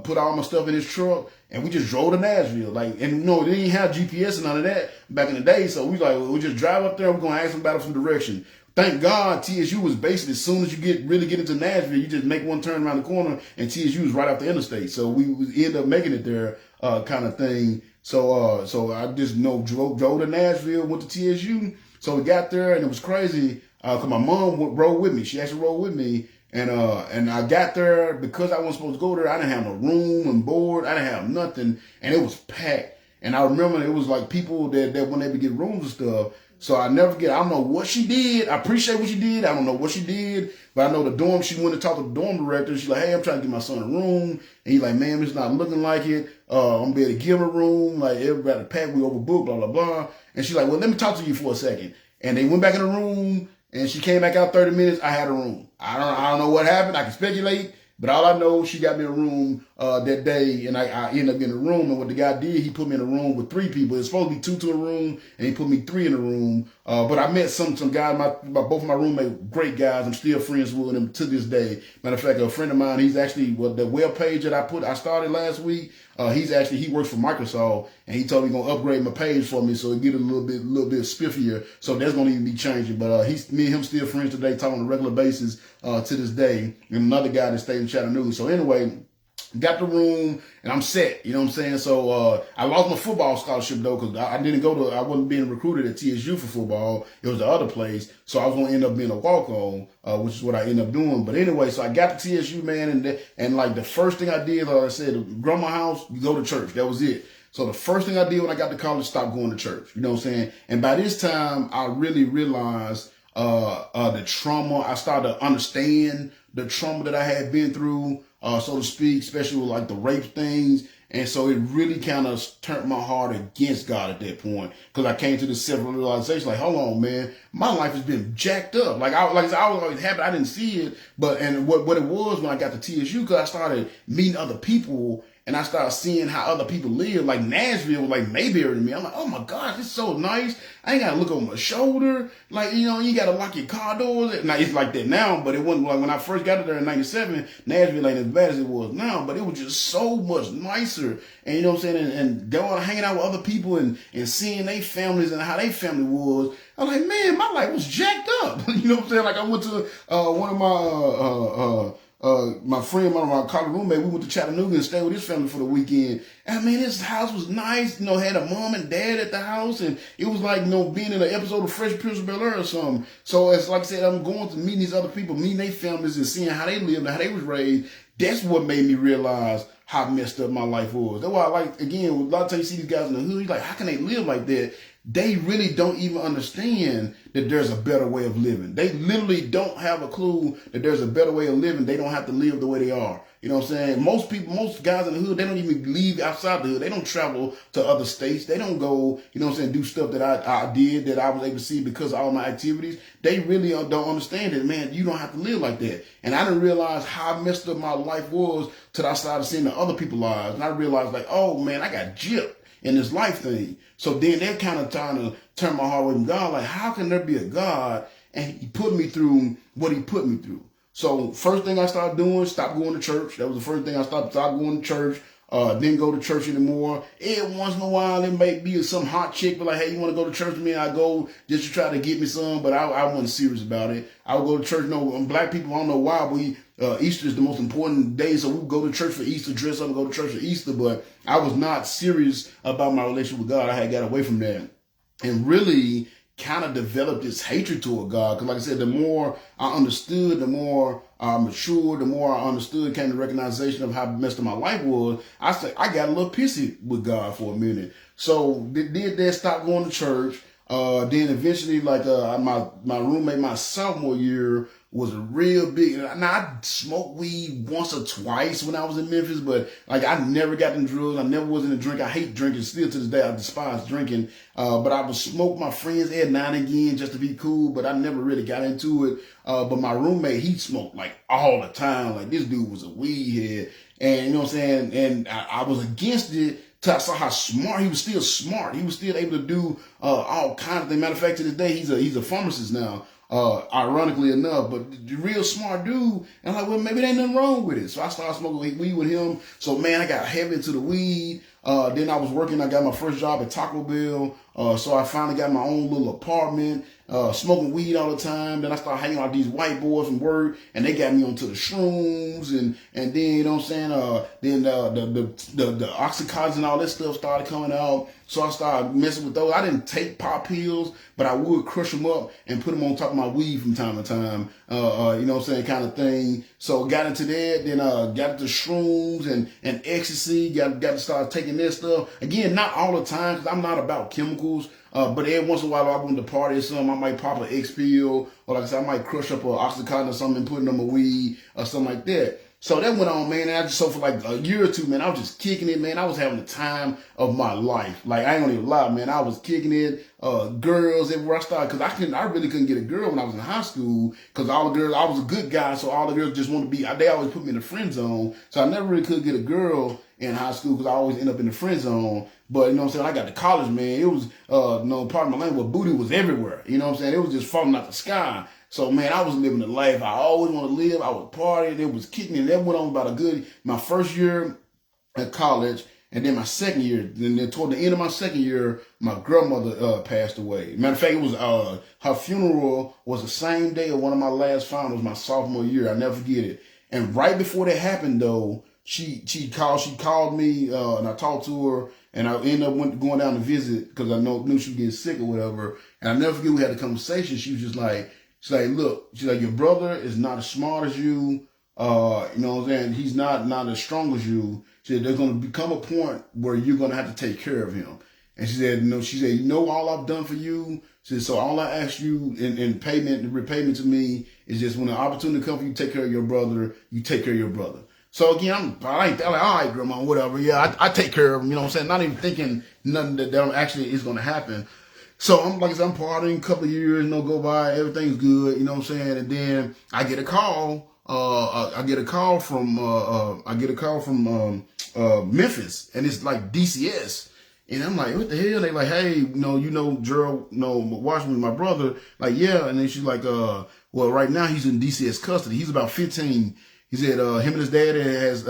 put all my stuff in his truck, and we just drove to Nashville. Like, and you know, they didn't have GPS and none of that back in the day. So we we just drive up there. We're gonna ask them about some direction. Thank God TSU was basically, as soon as you really get into Nashville, you just make one turn around the corner and TSU is right off the interstate. So we end up making it there, kind of thing. So I just drove to Nashville, went to TSU. So we got there and it was crazy. Cause my mom rode with me. She actually rode with me. And I got there because I wasn't supposed to go there. I didn't have no room and board. I didn't have nothing. And it was packed. And I remember it was like people that when they would get rooms and stuff. So I never forget. I don't know what she did. I appreciate what she did. I don't know what she did, but I know the dorm. She went to talk to the dorm director. She's like, "Hey, I'm trying to get my son a room," and he's like, "Man, it's not looking like it. I'm gonna be able to give him a room. Like everybody packed, we overbooked, blah blah blah." And she's like, "Well, let me talk to you for a second." And they went back in the room, and she came back out 30 minutes. I had a room. I don't know what happened. I can speculate. But all I know, she got me a room that day, and I ended up getting a room. And what the guy did, he put me in a room with 3 people. It's supposed to be 2 to a room, and he put me 3 in a room. But I met some guys, both of my roommates, great guys. I'm still friends with them to this day. Matter of fact, a friend of mine, he's actually, the web page that I started last week, he works for Microsoft, and he told me he's gonna upgrade my page for me so it get a little bit spiffier. So that's gonna even be changing. But me and him still friends today, talking on a regular basis to this day. And another guy that stayed in Chattanooga. So anyway, got the room and I'm set. You know what I'm saying? So I lost my football scholarship though, because I wasn't being recruited at TSU for football. It was the other place. So I was gonna end up being a walk-on, which is what I ended up doing. But anyway, so I got to TSU, man, and like the first thing I did, like I said, grandma house, you go to church. That was it. So the first thing I did when I got to college, stop going to church. You know what I'm saying? And by this time, I really realized the trauma. I started to understand the trauma that I had been through, so to speak, especially with like the rape things. And so it really kind of turned my heart against God at that point, because I came to this self-realization, like, hold on, man, my life has been jacked up. Like I was always happy. I didn't see it, but what it was when I got to TSU, because I started meeting other people. And I started seeing how other people live. Like Nashville was like Mayberry to me. I'm like, oh my gosh, it's so nice. I ain't got to look over my shoulder. Like, you know, you got to lock your car doors. Now, it's like that now, but it wasn't like when I first got there in 97, Nashville ain't as bad as it was now, but it was just so much nicer. And you know what I'm saying? And going hanging out with other people and seeing their families and how their family was. I'm like, man, my life was jacked up. You know what I'm saying? Like I went to one of my my friend, one of my college roommate, we went to Chattanooga and stayed with his family for the weekend. And I mean, his house was nice, had a mom and dad at the house, and it was like, being in an episode of Fresh Prince of Bel-Air or something. So it's like I said, I'm going to meeting these other people, meeting their families and seeing how they lived and how they was raised. That's what made me realize how messed up my life was. That's why I like, again, a lot of times you see these guys in the hood, you're like, how can they live like that? They really don't even understand that there's a better way of living. They literally don't have a clue that there's a better way of living. They don't have to live the way they are. You know what I'm saying? Most people, most guys in the hood, they don't even leave outside the hood. They don't travel to other states. They don't go, do stuff that I did, that I was able to see because of all my activities. They really don't understand it, man. You don't have to live like that. And I didn't realize how messed up my life was till I started seeing the other people's lives. And I realized, like, oh, man, I got gypped in this life thing. So then that kind of trying to turn my heart away from God. Like, how can there be a God and he put me through what he put me through? So first thing I started doing, stop going to church. That was the first thing I stopped going to church. Didn't go to church anymore. Every once in a while, it may be some hot chick, but like, hey, you want to go to church with me? I go just to try to get me some, but I wasn't serious about it. I would go to church. Black people, I don't know why, but Easter is the most important day, so we would go to church for Easter, dress up and go to church for Easter, but I was not serious about my relationship with God. I had got away from that and really kind of developed this hatred toward God. Because like I said, the more I understood, the more I matured, the more I understood, came the recognition of how messed up my life was. I got a little pissy with God for a minute. So did that, stop going to church. Then eventually, like my roommate, my sophomore year, was a real big. Now I smoked weed once or twice when I was in Memphis, but like I never got in drugs. I never was in a drink. I hate drinking. Still to this day, I despise drinking. But I would smoke my friends every now and again just to be cool. But I never really got into it. But my roommate, he smoked like all the time. Like this dude was a weed head, and you know what I'm saying. And I was against it. I saw how smart he was. Still smart. He was still able to do all kinds of things. Matter of fact, to this day, he's a pharmacist now. Ironically enough, but the real smart dude. And I'm like, well, maybe there ain't nothing wrong with it. So I started smoking weed with him. So man, I got heavy into the weed. Then I was working. I got my first job at Taco Bell. So I finally got my own little apartment. Smoking weed all the time. Then I started hanging out with these white boys from work, and they got me onto the shrooms, and then you know what I'm saying. Then the oxycontin and all that stuff started coming out. So I started messing with those. I didn't take pop pills, but I would crush them up and put them on top of my weed from time to time. You know what I'm saying, kind of thing. So got into that. Then got into shrooms and ecstasy. Got to start taking that stuff again. Not all the time, because I'm not about chemicals. But every once in a while, I want to party or something, I might pop an X pill, or like I said, I might crush up an Oxycontin or something and put it on my weed or something like that. So that went on, man, and so for like a year or two, man, I was just kicking it, man. I was having the time of my life. Like, I ain't gonna even lie, man. I was kicking it, girls everywhere I started, because I really couldn't get a girl when I was in high school, because all the girls, I was a good guy, so all the girls just want to be, they always put me in the friend zone, so I never really could get a girl in high school, because I always end up in the friend zone. But, you know what I'm saying, I got to college, man, it was, pardon my language, but booty was everywhere, you know what I'm saying, it was just falling out the sky. So, man, I was living the life I always want to live. I was partying. It was kicking. And that went on about my first year at college, and then my second year. And then toward the end of my second year, my grandmother passed away. Matter of fact, it was her funeral was the same day of one of my last finals, my sophomore year. I'll never forget it. And right before that happened, though, she called me, and I talked to her. And I ended up going down to visit because I knew she was getting sick or whatever. And I never forget we had a conversation. She was just like, she's like, look, she's like, your brother is not as smart as you. You know what I'm saying? He's not as strong as you. She said, there's going to become a point where you're going to have to take care of him. And she said, you know all I've done for you? She said, so all I ask you in repayment to me is just when the opportunity comes for you to take care of your brother, you take care of your brother. So again, I'm like, all right, grandma, whatever. Yeah, I take care of him, you know what I'm saying? Not even thinking nothing that actually is going to happen. So I'm like I said, I'm partying, a couple of years, go by, everything's good, you know what I'm saying? And then I get a call. I get a call from Memphis, and it's like DCS. And I'm like, what the hell? They like, hey, Gerald, Washington, my brother. Like, yeah. And then she's like, well, right now he's in DCS custody. He's about 15. He said, him and his daddy has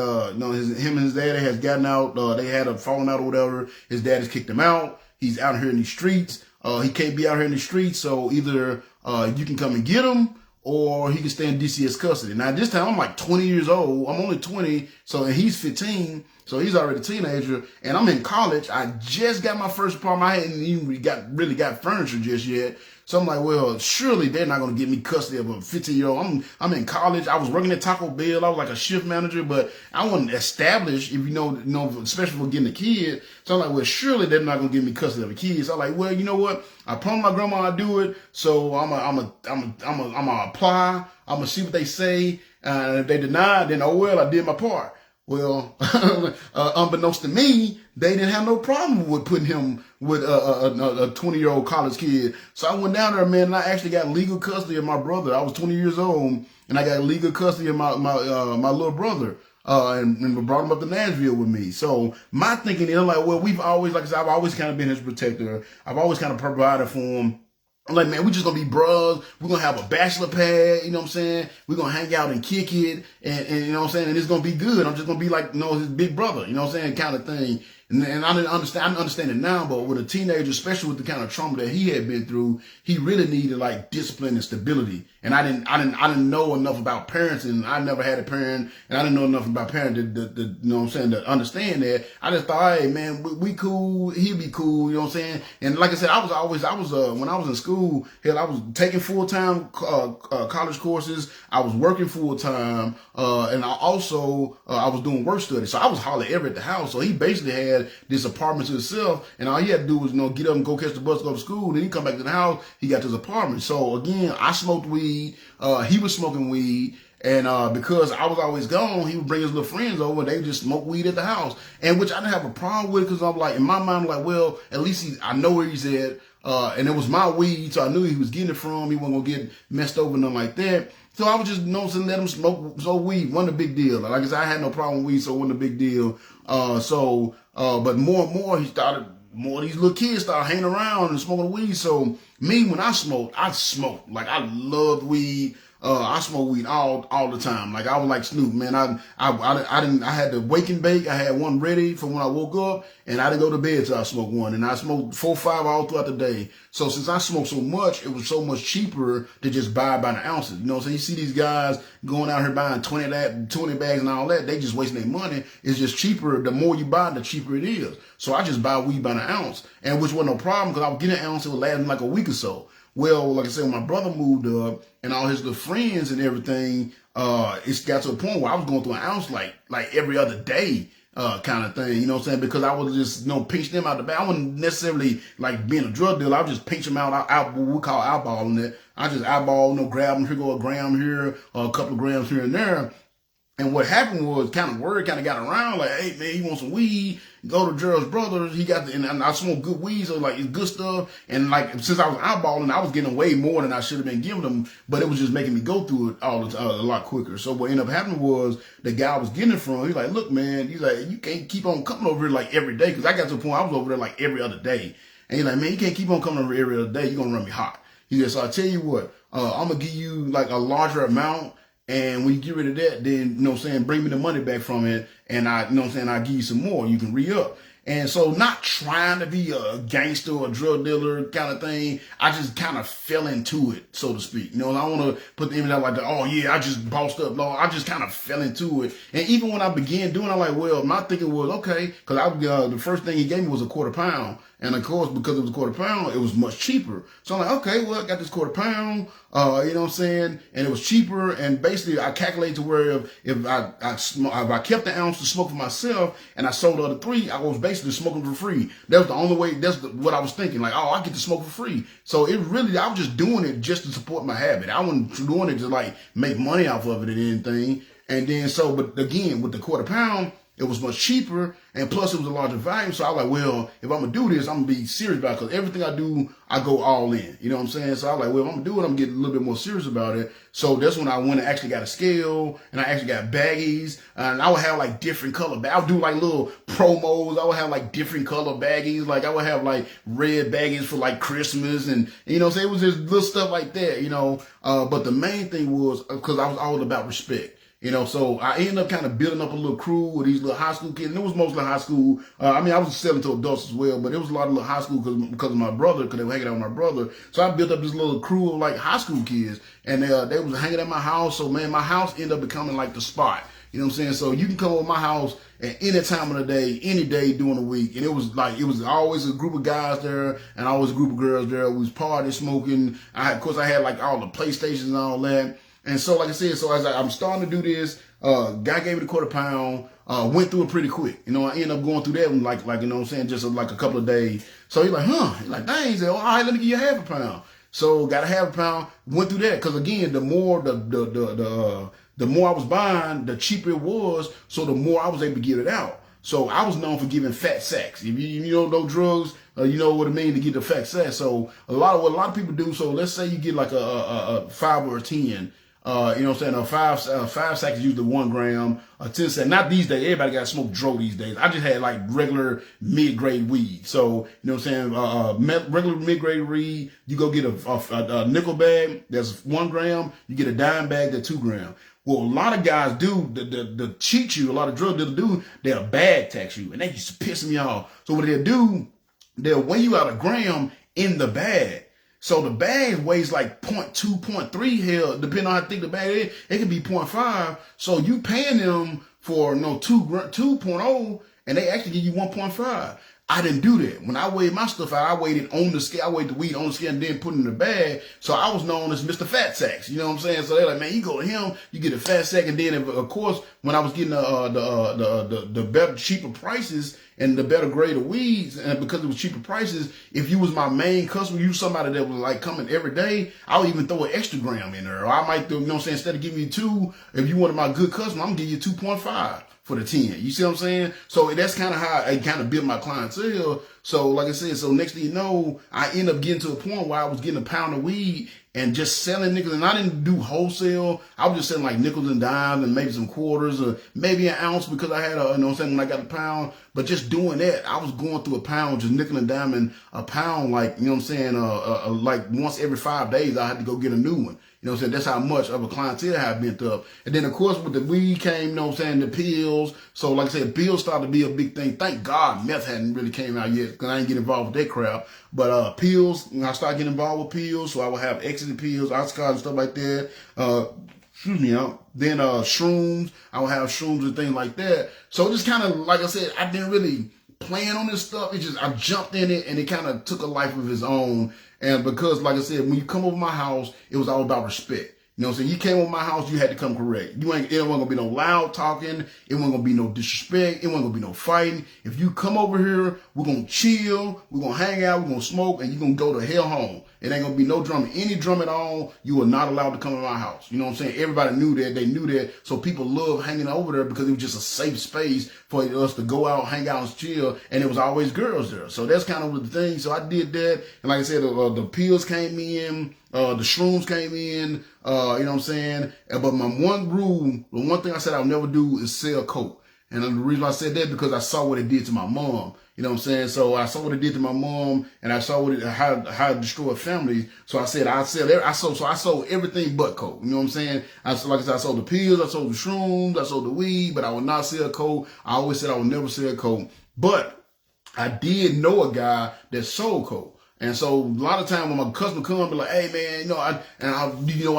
gotten out. They had a falling out or whatever. His dad has kicked him out. He's out here in the streets. He can't be out here in the streets. So either, you can come and get him, or he can stay in DCS custody. Now, this time I'm like 20 years old. I'm only 20, so and he's 15, so he's already a teenager, and I'm in college. I just got my first apartment. I hadn't even really got furniture just yet. So I'm like, well, surely they're not going to give me custody of a 15-year-old. I'm in college. I was working at Taco Bell. I was like a shift manager, but I wasn't established, if you know, especially for getting a kid. So I'm like, well, surely they're not going to give me custody of a kid. So I'm like, well, you know what? I promised my grandma I'd do it. So I'm gonna apply. I'm gonna see what they say. And if they deny, then oh well, I did my part. Well, unbeknownst to me, they didn't have no problem with putting him with a 20-year-old college kid. So I went down there, man, and I actually got legal custody of my brother. I was 20 years old, and I got legal custody of my little brother. And brought him up to Nashville with me. So my thinking is, I'm like, well, we've always, like I said, I've always kind of been his protector. I've always kind of provided for him. I'm like, man, we just gonna be bros. We're gonna have a bachelor pad, you know what I'm saying? We're gonna hang out and kick it, and you know what I'm saying? And it's gonna be good. I'm just gonna be like, you know, his big brother, you know what I'm saying? Kind of thing. And I didn't understand. I didn't understand it now, but with a teenager, especially with the kind of trauma that he had been through, he really needed like discipline and stability. And I didn't know enough about parenting. I never had a parent, and I didn't know enough about parenting to you know what I'm saying, to understand that. I just thought, hey man, we cool. He'd be cool, you know what I'm saying? And like I said, I was when I was in school, hell, I was taking full-time college courses. I was working full-time, and I also I was doing work study. So I was hardly ever at the house. So he basically had this apartment to himself, and all he had to do was, you know, get up and go catch the bus, go to school. Then he come back to the house. He got to his apartment. So again, I smoked weed. He was smoking weed. And because I was always gone, he would bring his little friends over, and they would just smoke weed at the house. And which I didn't have a problem with, because I'm like, in my mind, I'm like, well, at least I know where he's at. And it was my weed, so I knew he was getting it from. He wasn't gonna get messed over, nothing like that. So I was just, you know, let him smoke weed. Wasn't a big deal. Like I said, I had no problem with weed, so it wasn't a big deal. But more and more, more of these little kids started hanging around and smoking weed. So me, when I smoked. Like, I loved weed. I smoked weed all the time. Like, I was like Snoop, man. I had to wake and bake. I had one ready for when I woke up, and I didn't go to bed till I smoked one. And I smoked 4 or 5 all throughout the day. So since I smoked so much, it was so much cheaper to just buy by the ounces. You know what I'm saying? You see these guys going out here buying 20 bags and all that. They just wasting their money. It's just cheaper. The more you buy, the cheaper it is. So I just buy weed by the ounce, and which wasn't no problem, because I was getting an ounce. It would last me like a week or so. Well, like I said, when my brother moved up and all his little friends and everything, it got to a point where I was going through an ounce like every other day, kind of thing. You know what I'm saying? Because I would just, you know, pinch them out the bag. I wasn't necessarily like being a drug dealer. I would just pinch them out what we call eyeballing it. I just eyeball, you know, grab them, here go a gram here, or a couple of grams here and there. And what happened was, word got around, like, hey man, you want some weed? Go to Gerald's Brothers. He got and I smoke good weed, so like, it's good stuff. And like, since I was eyeballing, I was getting way more than I should have been giving them, but it was just making me go through it a lot quicker. So what ended up happening was, the guy I was getting it from, he's like, look man, he's like, you can't keep on coming over here like every day, because I got to the point I was over there like every other day. And he's like, man, you can't keep on coming over every other day. You're gonna run me hot. He said, so I tell you what, I'm gonna give you like a larger amount. And when you get rid of that, then, you know what I'm saying, bring me the money back from it, and I, you know what I'm saying, I'll give you some more. You can re-up. And so, not trying to be a gangster or a drug dealer kind of thing, I just kind of fell into it, so to speak. You know, I want to put the image out like, oh yeah, I just bossed up. No, I just kind of fell into it. And even when I began doing it, I'm like, well, my thinking was, okay, because the first thing he gave me was a £1/4. And of course, because it was a £1/4, it was much cheaper. So I'm like, okay, well, I got this £1/4, you know what I'm saying? And it was cheaper. And basically, I calculated to where if I kept the ounce to smoke for myself and I sold the other 3, I was basically smoking for free. That was the only way. What I was thinking. Like, oh, I get to smoke for free. So I was just doing it just to support my habit. I wasn't doing it to like make money off of it or anything. And then but again, with the £1/4, it was much cheaper, and plus it was a larger volume. So I was like, well, if I'm going to do this, I'm going to be serious about it, because everything I do, I go all in. You know what I'm saying? So I was like, well, if I'm going to do it, I'm going to get a little bit more serious about it. So that's when I went and actually got a scale, and I actually got baggies, and I would have like different color bags. I would do like little promos. I would have like different color baggies. Like I would have like red baggies for like Christmas, and you know what I'm saying? It was just little stuff like that, you know. But the main thing was, because I was all about respect. You know, so I ended up kind of building up a little crew with these little high school kids. And it was mostly high school. I mean, I was selling to adults as well, but it was a lot of little high school because of my brother, because they were hanging out with my brother. So I built up this little crew of like high school kids, and they was hanging at my house. So man, my house ended up becoming like the spot. You know what I'm saying? So you can come over my house at any time of the day, any day during the week. And it was always a group of guys there and always a group of girls there. We was partying, smoking. Of course, I had like all the PlayStations and all that. And so, like I said, so as I'm starting to do this, guy gave me the £quarter, went through it pretty quick. You know, I ended up going through that in like, you know what I'm saying, just like a couple of days. So he's like, He's like, dang, he said, all right, let me give you £half. So got £half, went through that. Cause again, the more I was buying, the cheaper it was. So the more I was able to get it out. So I was known for giving fat sacks. If you don't know drugs, you know what it means to get the fat sack. So what a lot of people do. So let's say you get like a 5 or a 10. You know what I'm saying? A five sacks is usually 1 gram. A 10 sack. Not these days. Everybody got to smoke dro these days. I just had like regular mid-grade weed. So you know what I'm saying? Regular mid-grade weed. You go get a nickel bag. That's 1 gram. You get a dime bag. That's 2 grams. Well, a lot of guys do, the cheat you, a lot of drug dealers do, they'll bag tax you. And that used to piss me off. So what they'll do, they'll weigh you out 1 gram in the bag. So the bag weighs like 0.2, 0.3, hell, depending on how thick the bag is, it could be 0.5. So you paying them for 2.0, and they actually give you 1.5. I didn't do that. When I weighed my stuff out, I weighed it on the scale. I weighed the weed on the scale and then put it in the bag. So I was known as Mr. Fat Sacks. You know what I'm saying? So they're like, man, you go to him, you get a fat sack. And then, of course, when I was getting the better, cheaper prices and the better grade of weeds, and because it was cheaper prices, if you was my main customer, you was somebody that was like coming every day, I would even throw an extra gram in there. Or I might do, you know what I'm saying, instead of giving you 2, if you wanted my good customer, I'm going to give you 2.5. For the 10. You see what I'm saying? So that's kind of how I kind of built my clientele. So like I said, so next thing you know, I end up getting to a point where I was getting a pound of weed and just selling nickels. And I didn't do wholesale. I was just selling like nickels and dimes and maybe some quarters or maybe an ounce because I had you know what I'm saying, when I got a pound. But just doing that, I was going through a pound, just nickel and diming a pound, like, you know what I'm saying, like once every 5 days, I had to go get a new one. You know what I'm saying? That's how much of a clientele I have built up. And then, of course, with the weed came, you know what I'm saying, the pills. So, like I said, pills started to be a big thing. Thank God meth hadn't really came out yet because I didn't get involved with that crap. But pills, I started getting involved with pills. So I would have ecstasy pills, Oxycontin, and stuff like that. Then shrooms. I would have shrooms and things like that. So just kind of, like I said, I didn't really plan on this stuff. It just, I jumped in it and it kind of took a life of its own. And because, like I said, when you come over my house, it was all about respect. You know what I'm saying? You came over my house, you had to come correct. It wasn't gonna be no loud talking. It wasn't gonna be no disrespect. It wasn't gonna be no fighting. If you come over here, we're gonna chill, we're gonna hang out, we're gonna smoke, and you're gonna go to hell home. It ain't gonna be no drumming. Any drum at all, you are not allowed to come to my house. You know what I'm saying? Everybody knew that. They knew that. So people love hanging over there because it was just a safe space for us to go out, hang out, and chill. And it was always girls there. So that's kind of the thing. So I did that. And like I said, the pills came in. The shrooms came in, you know what I'm saying? But my one rule, the one thing I said I'll never do is sell coke. And the reason I said that because I saw what it did to my mom. You know what I'm saying? So I saw what it did to my mom, and I saw how it destroyed families. So I said I sold everything but coke. You know what I'm saying? Like I said, I sold the pills, I sold the shrooms, I sold the weed, but I would not sell coke. I always said I would never sell coke. But I did know a guy that sold coke. And so a lot of time when my customer come, be like, hey man, I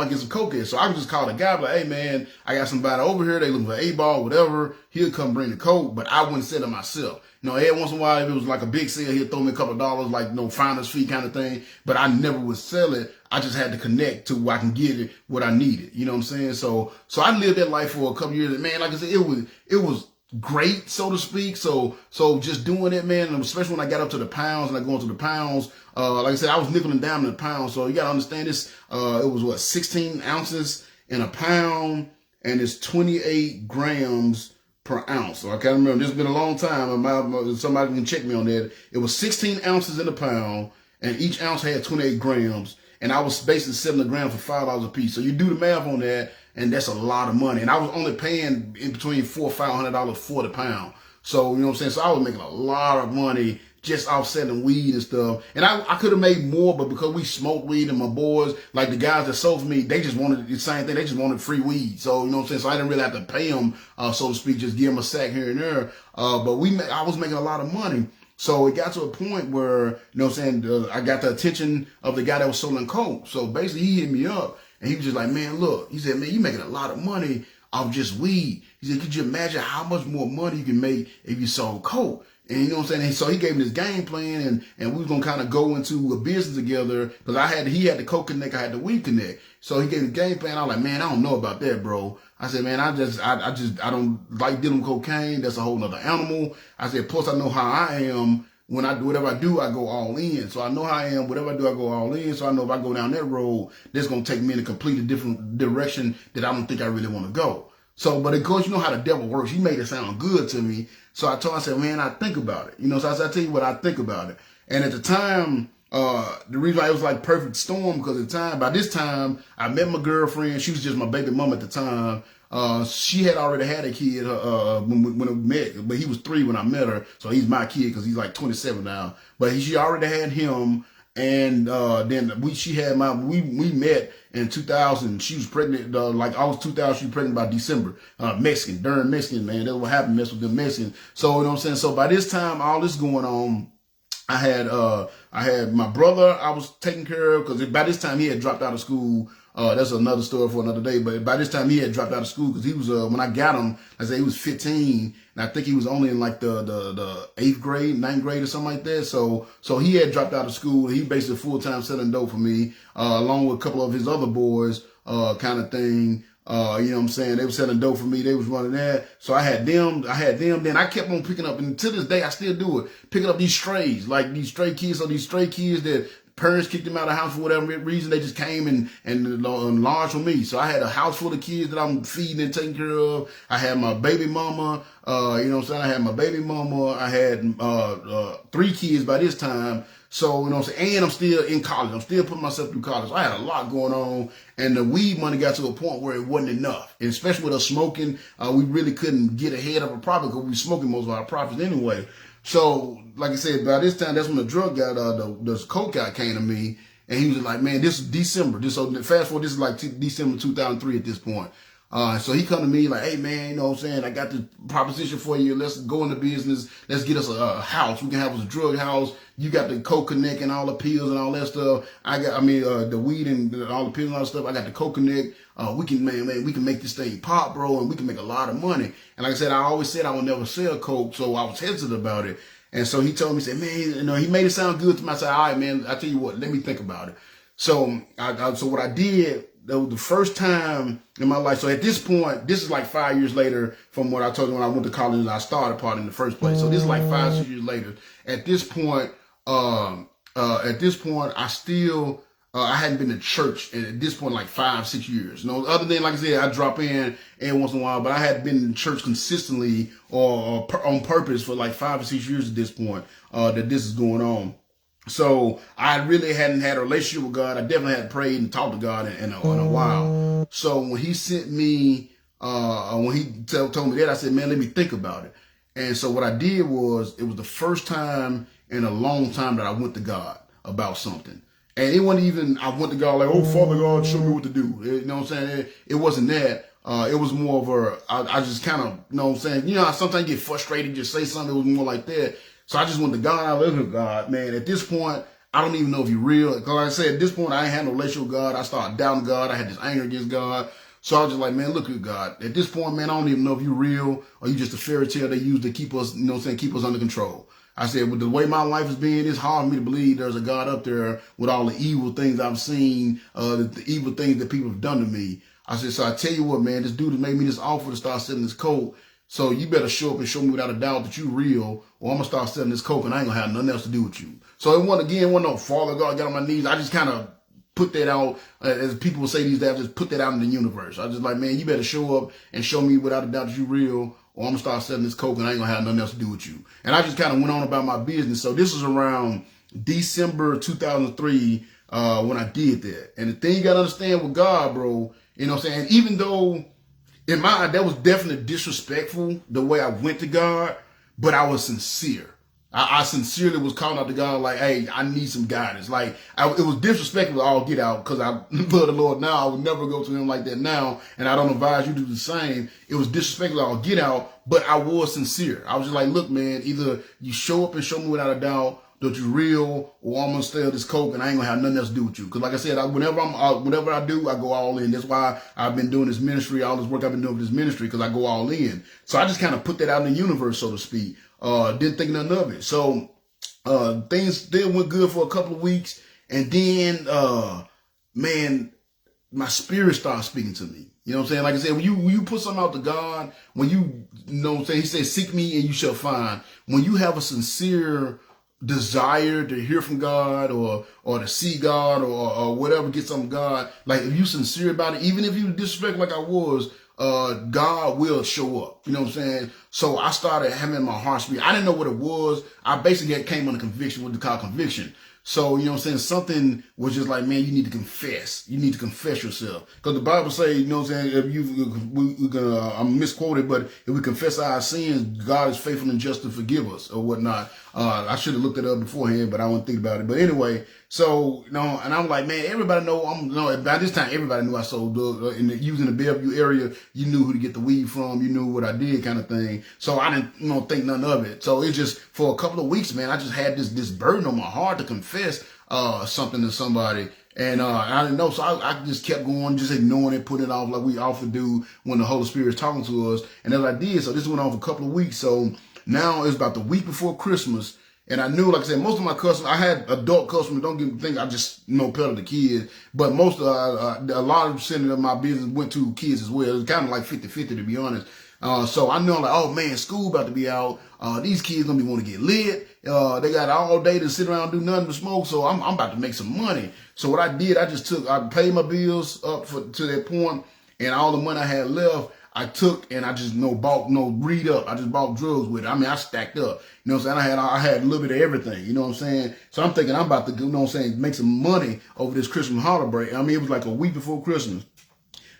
get some coke here. So I can just call the guy, be like, hey man, I got somebody over here. They looking for A-ball, whatever. He'll come bring the coke, but I wouldn't sell it myself. Every once in a while, if it was like a big sale, he'd throw me a couple of dollars, like finder's fee kind of thing. But I never would sell it. I just had to connect to where I can get it, what I needed. You know what I'm saying? So I lived that life for a couple of years. And man, like I said, it was great, so to speak. So just doing it, man, and especially when I got up to the pounds and I go into the pounds, like I said, I was nickel and diming the pound. So you got to understand this. It was 16 ounces in a pound, and it's 28 grams per ounce. So I can't remember. This has been a long time. Somebody can check me on that. It was 16 ounces in a pound, and each ounce had 28 grams. And I was basically selling a gram for $5 a piece. So you do the math on that, and that's a lot of money. And I was only paying in between $400 or $500 for the pound. So, you know what I'm saying? So I was making a lot of money just off selling weed and stuff. And I could have made more, but because we smoked weed and my boys, like the guys that sold for me, they just wanted the same thing. They just wanted free weed. So, you know what I'm saying? So I didn't really have to pay them, so to speak, just give them a sack here and there. But I was making a lot of money. So it got to a point where, you know what I'm saying, I got the attention of the guy that was selling coke. So basically he hit me up and he was just like, man, look, he said, man, you making a lot of money off just weed. He said, could you imagine how much more money you can make if you sold coke? And you know what I'm saying? And so he gave me this game plan and we was going to kind of go into a business together because he had the Coke Connect, I had the Weed Connect. So he gave me the game plan. I was like, man, I don't know about that, bro. I said, man, I don't like dealing with cocaine. That's a whole nother animal. I said, plus I know how I am. When I do whatever I do, I go all in. So I know how I am. Whatever I do, I go all in. So I know if I go down that road, that's going to take me in a completely different direction that I don't think I really want to go. So, but of course, you know how the devil works. He made it sound good to me. So I told him, I said, man, I think about it. You know, so I said, I tell you what, I think about it. And at the time, the reason why it was like perfect storm, because at the time, by this time, I met my girlfriend. She was just my baby mama at the time. She had already had a kid when we met, but he was 3 when I met her. So he's my kid because he's like 27 now. But she already had him. And then we met in 2000. She was pregnant, like August 2000, she was pregnant by December. Mexican, darn Mexican, man. That's what happened, mess with them Mexicans. So, you know what I'm saying? So by this time, all this going on, I had my brother I was taking care of because by this time he had dropped out of school. That's another story for another day. But by this time he had dropped out of school because he was, when I got him, I said he was 15 and I think he was only in like the 8th grade, 9th grade or something like that. So he had dropped out of school. He basically full-time selling dope for me, along with a couple of his other boys, kind of thing. You know what I'm saying? They were selling dope for me. They was running that. So I had them. Then I kept on picking up, and to this day, I still do it. Picking up these strays, like these stray kids or these stray kids that parents kicked them out of the house for whatever reason. They just came and lodged with me. So I had a house full of kids that I'm feeding and taking care of. I had my baby mama. You know what I'm saying? I had my baby mama. I had 3 kids by this time. So, you know what I'm saying? And I'm still in college. I'm still putting myself through college. So I had a lot going on. And the weed money got to a point where it wasn't enough. And especially with us smoking, we really couldn't get ahead of a profit because we were smoking most of our profits anyway. So, like I said, by this time, that's when the drug guy, the coke guy came to me. And he was like, man, this is December. So fast forward, this is like December 2003 at this point. So he come to me like, hey man, you know what I'm saying? I got the proposition for you. Let's go into business. Let's get us a house. We can have us a drug house. You got the Coke Connect and all the pills and all that stuff. The weed and all the pills and all that stuff. I got the Coke Connect. We can make this thing pop, bro, and we can make a lot of money. And like I said, I always said I would never sell Coke, so I was hesitant about it. And so he told me, he said, man, you know, he made it sound good to me. I said, all right, man, I tell you what, let me think about it. So so what I did, that was the first time in my life. So at this point, this is like 5 years later from what I told you when I went to college and I started partying in the first place. So this is like 5-6 years later. At this point, I still, I hadn't been to church at this point like 5-6 years. You know, other than, like I said, I drop in every once in a while, but I hadn't been in church consistently or on purpose for like 5 or 6 years at this point, that this is going on. So I really hadn't had a relationship with God. I definitely hadn't prayed and talked to God in a while. So when he sent me, when he told me that, I said, man, let me think about it. And so what I did was, it was the first time in a long time that I went to God about something. And it wasn't even, I went to God like, oh, Father God, show me what to do. You know what I'm saying? It wasn't that. It was more of I just kind of, you know what I'm saying? You know, I sometimes get frustrated, just say something. It was more like that. So I just went to God. I looked at God, man. At this point, I don't even know if you're real. Because like I said, at this point, I ain't had no relationship with God. I started doubting God. I had this anger against God. So I was just like, man, look at God. At this point, man, I don't even know if you're real or you just a fairy tale they use to keep us, you know what I'm saying, keep us under control. I said, with the way my life is being, it's hard for me to believe there's a God up there with all the evil things I've seen, the evil things that people have done to me. I said, so I tell you what, man, this dude has made me this offer to start selling this coke. So you better show up and show me without a doubt that you real, or I'm going to start selling this coke and I ain't going to have nothing else to do with you. So it wasn't no Father God, got on my knees. I just kind of put that out, as people would say these days, just put that out in the universe. I just like, man, you better show up and show me without a doubt that you real, or I'm going to start selling this coke and I ain't going to have nothing else to do with you. And I just kind of went on about my business. So this was around December 2003 when I did that. And the thing you got to understand with God, bro, you know what I'm saying? Even though in my, that was definitely disrespectful the way I went to God, but I was sincere. I sincerely was calling out to God like, hey, I need some guidance. Like, it was disrespectful to all get out because I love the Lord now. I would never go to him like that now. And I don't advise you to do the same. It was disrespectful to all get out, but I was sincere. I was just like, look, man, either you show up and show me without a doubt that you're real, or I'm going to stay on this coke and I ain't going to have nothing else to do with you. Because like I said, whenever I do, I go all in. That's why I've been doing this ministry, all this work I've been doing with this ministry, because I go all in. So I just kind of put that out in the universe, so to speak. Didn't think nothing of it. So things still went good for a couple of weeks. And then, man, my spirit started speaking to me. You know what I'm saying? Like I said, when you put something out to God, when you know what I'm saying, he said, seek me and you shall find. When you have a sincere desire to hear from God or to see God or whatever, get some God, like if you sincere about it, even if you disrespect like I was, God will show up. You know what I'm saying? So I started having my heart speak. I didn't know what it was. I basically came under conviction, what they call conviction. So, you know what I'm saying? Something was just like, man, you need to confess. You need to confess yourself. Because the Bible says, you know what I'm saying, I'm misquoted, but if we confess our sins, God is faithful and just to forgive us or whatnot. I should have looked it up beforehand, but I won't think about it. But anyway, so, you know, and I'm like, man, everybody know, by this time, everybody knew I sold drugs. Using the Bellevue area, you knew who to get the weed from. You knew what I did kind of thing. So I didn't, think nothing of it. So it's just, for a couple of weeks, man, I just had this burden on my heart to confess something to somebody. And I didn't know, so I just kept going, just ignoring it, putting it off like we often do when the Holy Spirit is talking to us. And as I did, so this went on for a couple of weeks. So now it's about the week before Christmas. And I knew, like I said, most of my customers, I had adult customers, don't get me think I just, peddle the kids, but most of, a lot of percent of my business went to kids as well. It was kind of like 50-50 to be honest. So I know like, oh man, school about to be out. These kids gonna be want to get lit. They got all day to sit around and do nothing but smoke. So I'm about to make some money. So what I did, I paid my bills up to that point, and all the money I had left, I took and I just read up. I just bought drugs with it. I mean, I stacked up. You know what I'm saying? I had a little bit of everything. You know what I'm saying? So I'm thinking I'm about to, you know what I'm saying, make some money over this Christmas holiday break. I mean, it was like a week before Christmas.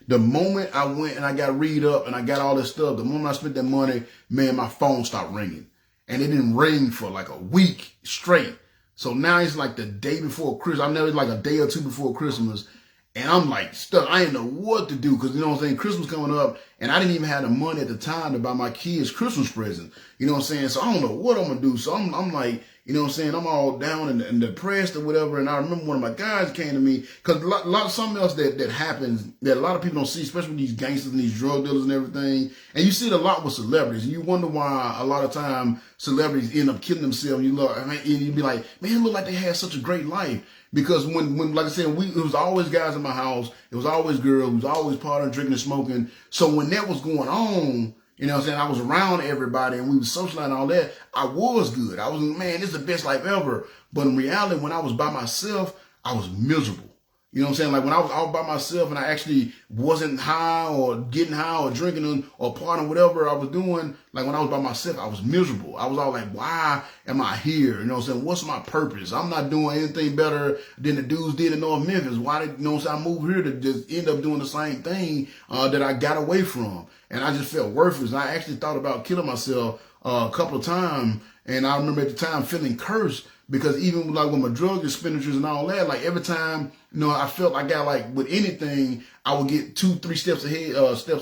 The moment I went and I got read up and I got all this stuff, the moment I spent that money, man, my phone stopped ringing. And it didn't ring for like a week straight. So now it's like the day before Christmas. I know it's like a day or two before Christmas. And I'm like stuck. I didn't know what to do because, you know what I'm saying, Christmas coming up and I didn't even have the money at the time to buy my kids Christmas presents. You know what I'm saying? So I don't know what I'm going to do. So I'm like, you know what I'm saying, I'm all down and depressed or whatever. And I remember one of my guys came to me because a lot of something else that happens that a lot of people don't see, especially with these gangsters and these drug dealers and everything. And you see it a lot with celebrities. And you wonder why a lot of time celebrities end up killing themselves. And you'd be like, man, it look like they had such a great life. Because when like I said, it was always guys in my house. It was always girls. It was always partying, drinking, and smoking. So when that was going on, you know what I'm saying, I was around everybody and we was socializing and all that. I was good. I was, man, this is the best life ever. But in reality, when I was by myself, I was miserable. You know what I'm saying? Like when I was all by myself and I actually wasn't high or getting high or drinking or partying, whatever I was doing, like when I was by myself, I was miserable. I was all like, why am I here? You know what I'm saying? What's my purpose? I'm not doing anything better than the dudes did in North Memphis. Why did, you know what I'm saying, I moved here to just end up doing the same thing that I got away from. And I just felt worthless. And I actually thought about killing myself a couple of times. And I remember at the time feeling cursed because even like with my drug expenditures and all that, like every time, you know, I felt like I got like with anything, I would get 2-3 steps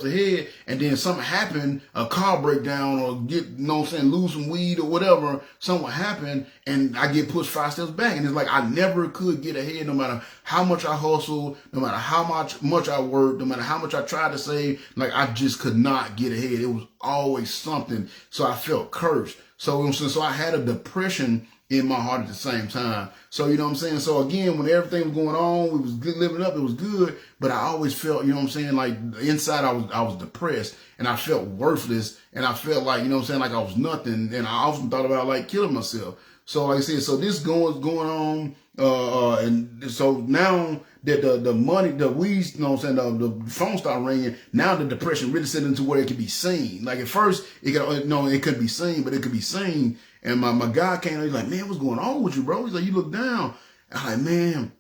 ahead, and then something happened, a car breakdown or get, you know what I'm saying, lose some weed or whatever, something would happen, and I get pushed 5 steps back. And it's like I never could get ahead no matter how much I hustled, no matter how much I worked, no matter how much I tried to save, like I just could not get ahead. It was always something. So I felt cursed. So I had a depression in my heart at the same time. So, you know what I'm saying? So again, when everything was going on, we was living up, it was good, but I always felt, you know what I'm saying, like inside I was depressed and I felt worthless and I felt like, you know what I'm saying, like I was nothing. And I often thought about like killing myself. So like I said, so this going on, and so now that the money, the weeds, you know what I'm saying, the phone started ringing, now the depression really set into where it could be seen. Like at first, it couldn't be seen, but it could be seen. And my guy came and he's like, man, what's going on with you, bro? He's like, you look down. I'm like, man,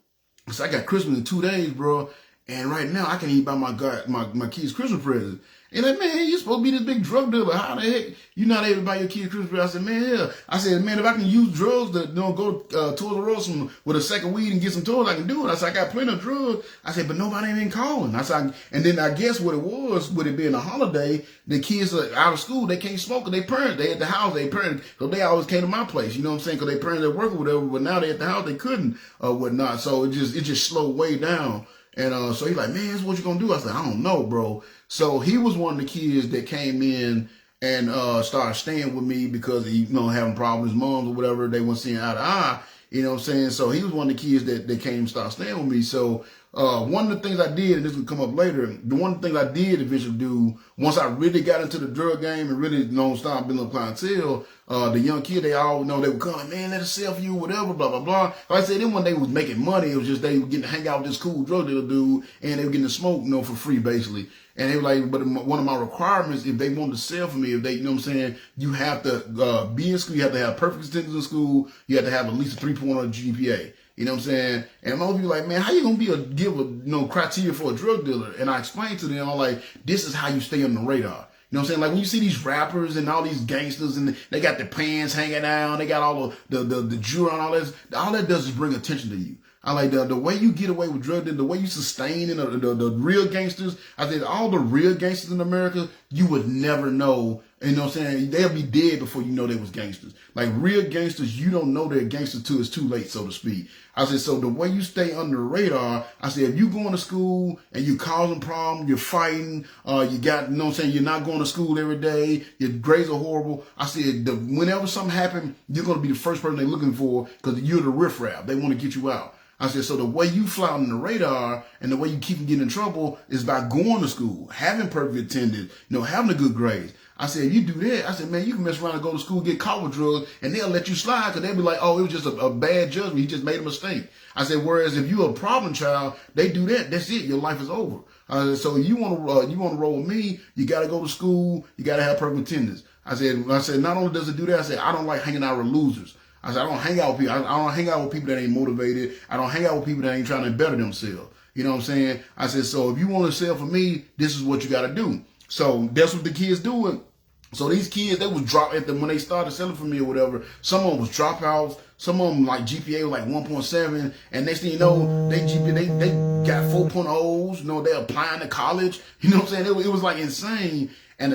so I got Christmas in 2 days, bro. And right now, I can't even buy my kids Christmas present. And like, man, you supposed to be this big drug dealer. How the heck you not able to buy your kids Christmas present? I said, man, yeah. I said, man, if I can use drugs to go Toys R Us with a second weed and get some toys, I can do it. I said, I got plenty of drugs. I said, but nobody ain't been calling. I said, and then I guess what it was, with it being a holiday, the kids are out of school. They can't smoke. They parents, they at the house. They parents, so they always came to my place. You know what I'm saying? Because they parents at work or whatever. But now they at the house, they couldn't whatnot. So it just slowed way down. And so he's like, man, what you gonna do? I said, I don't know, bro. So he was one of the kids that came in and started staying with me because he, having problems with his moms or whatever. They weren't seeing eye to eye. You know what I'm saying? So he was one of the kids that came and started staying with me. So one of the things I did, and this will come up later, one of the things I did eventually do, once I really got into the drug game and really started building up clientele, the young kid, they all they would come, man, let us sell for you, whatever, blah, blah, blah. Like I said, then when they was making money, it was just they were getting to hang out with this cool drug dealer dude, and they were getting to smoke, for free, basically. And they were like, but one of my requirements, if they wanted to sell for me, if they, you have to be in school, you have to have perfect attendance in school, you have to have at least a 3.0 GPA. You know what I'm saying? And most people like, man, how you gonna give a criteria for a drug dealer? And I explained to them, I'm like, this is how you stay on the radar. You know what I'm saying? Like when you see these rappers and all these gangsters and they got their pants hanging down, they got all the jewelry and all that does is bring attention to you. I like the way you get away with drug dealing, the way you sustain in the real gangsters. I think all the real gangsters in America, you would never know. You know what I'm saying? They'll be dead before you know they was gangsters. Like real gangsters, you don't know they're gangsters till it's too late, so to speak. I said, so the way you stay under the radar, I said, if you going to school and you causing problems, you're fighting, you got, you're not going to school every day, your grades are horrible. I said, whenever something happens, you're going to be the first person they're looking for because you're the riffraff. They want to get you out. I said, so the way you fly on the radar and the way you keep from getting in trouble is by going to school, having perfect attendance, having a good grades. I said, if you do that, I said, man, you can mess around and go to school, get caught with drugs, and they'll let you slide because they'll be like, oh, it was just a bad judgment. He just made a mistake. I said, whereas if you're a problem child, they do that. That's it. Your life is over. So you want to roll with me, you got to go to school. You got to have perfect attendance. I said, not only does it do that, I said, I don't like hanging out with losers. I said, I don't hang out with people. I don't hang out with people that ain't motivated. I don't hang out with people that ain't trying to better themselves. You know what I'm saying? I said, so if you want to sell for me, this is what you got to do. So that's what the kids doing. So these kids, they was drop at them when they started selling for me or whatever. Some of them was dropouts. Some of them like GPA was like 1.7, and next thing you know, they got 4.0s. They applying to college. You know what I'm saying? It was like insane. And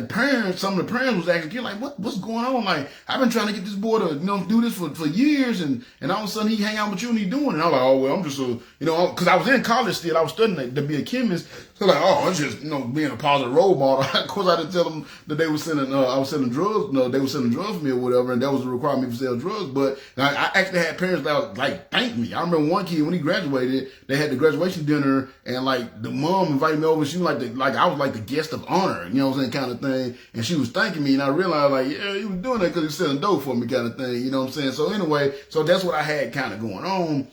some of the parents was actually like, what's going on? Like, I've been trying to get this boy to, do this for years, and all of a sudden he hang out with you and he doing it. And I'm like, oh, well, I'm just because I was in college still, I was studying to be a chemist. So like, oh, it's just, being a positive role model. Of course, I didn't tell them that they were selling, I was selling drugs. They were selling drugs for me or whatever, and that was a requirement for sell drugs. But I actually had parents that like thank me. I remember one kid when he graduated, they had the graduation dinner, and like the mom invited me over. She was like I was like the guest of honor, you know what I'm saying, kind of thing. And she was thanking me, and I realized like, yeah, he was doing that because he was selling dope for me, kind of thing. You know what I'm saying? So anyway, so that's what I had kind of going on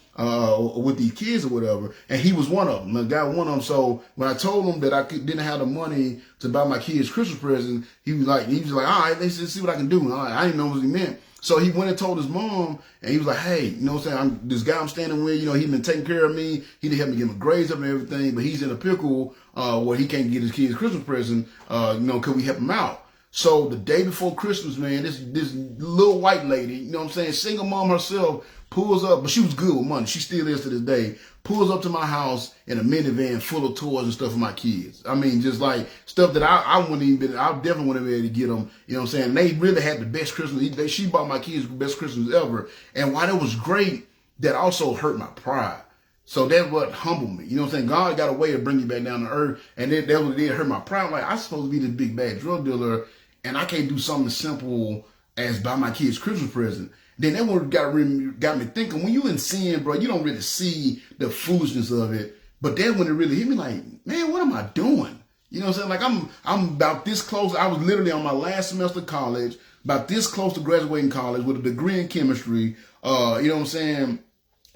with these kids or whatever, and he was one of them. The guy was one of them. So when I told him that I didn't have the money to buy my kids Christmas present, he was like, all right, let's see what I can do. I didn't know what he meant. So he went and told his mom, and he was like, hey, you know what I'm saying? This guy I'm standing with, he's been taking care of me. He didn't help me get my grades up and everything, but he's in a pickle where he can't get his kids Christmas present. Could we help him out? So the day before Christmas, man, this little white lady, you know what I'm saying, single mom herself, pulls up, but she was good with money. She still is to this day. Pulls up to my house in a minivan full of toys and stuff for my kids. I mean, just like stuff that I definitely wouldn't be able to get them. You know what I'm saying? They really had the best Christmas. She bought my kids the best Christmas ever. And while that was great, that also hurt my pride. So that's what humbled me. You know what I'm saying? God got a way to bring you back down to earth. And that what did hurt my pride. Like, I'm supposed to be this big bad drug dealer, and I can't do something as simple as buy my kids Christmas present. Then that one got me thinking, when you in sin, bro, you don't really see the foolishness of it. But then when it really hit me, like, man, what am I doing? You know what I'm saying? Like, I'm about this close. I was literally on my last semester of college, about this close to graduating college with a degree in chemistry. You know what I'm saying?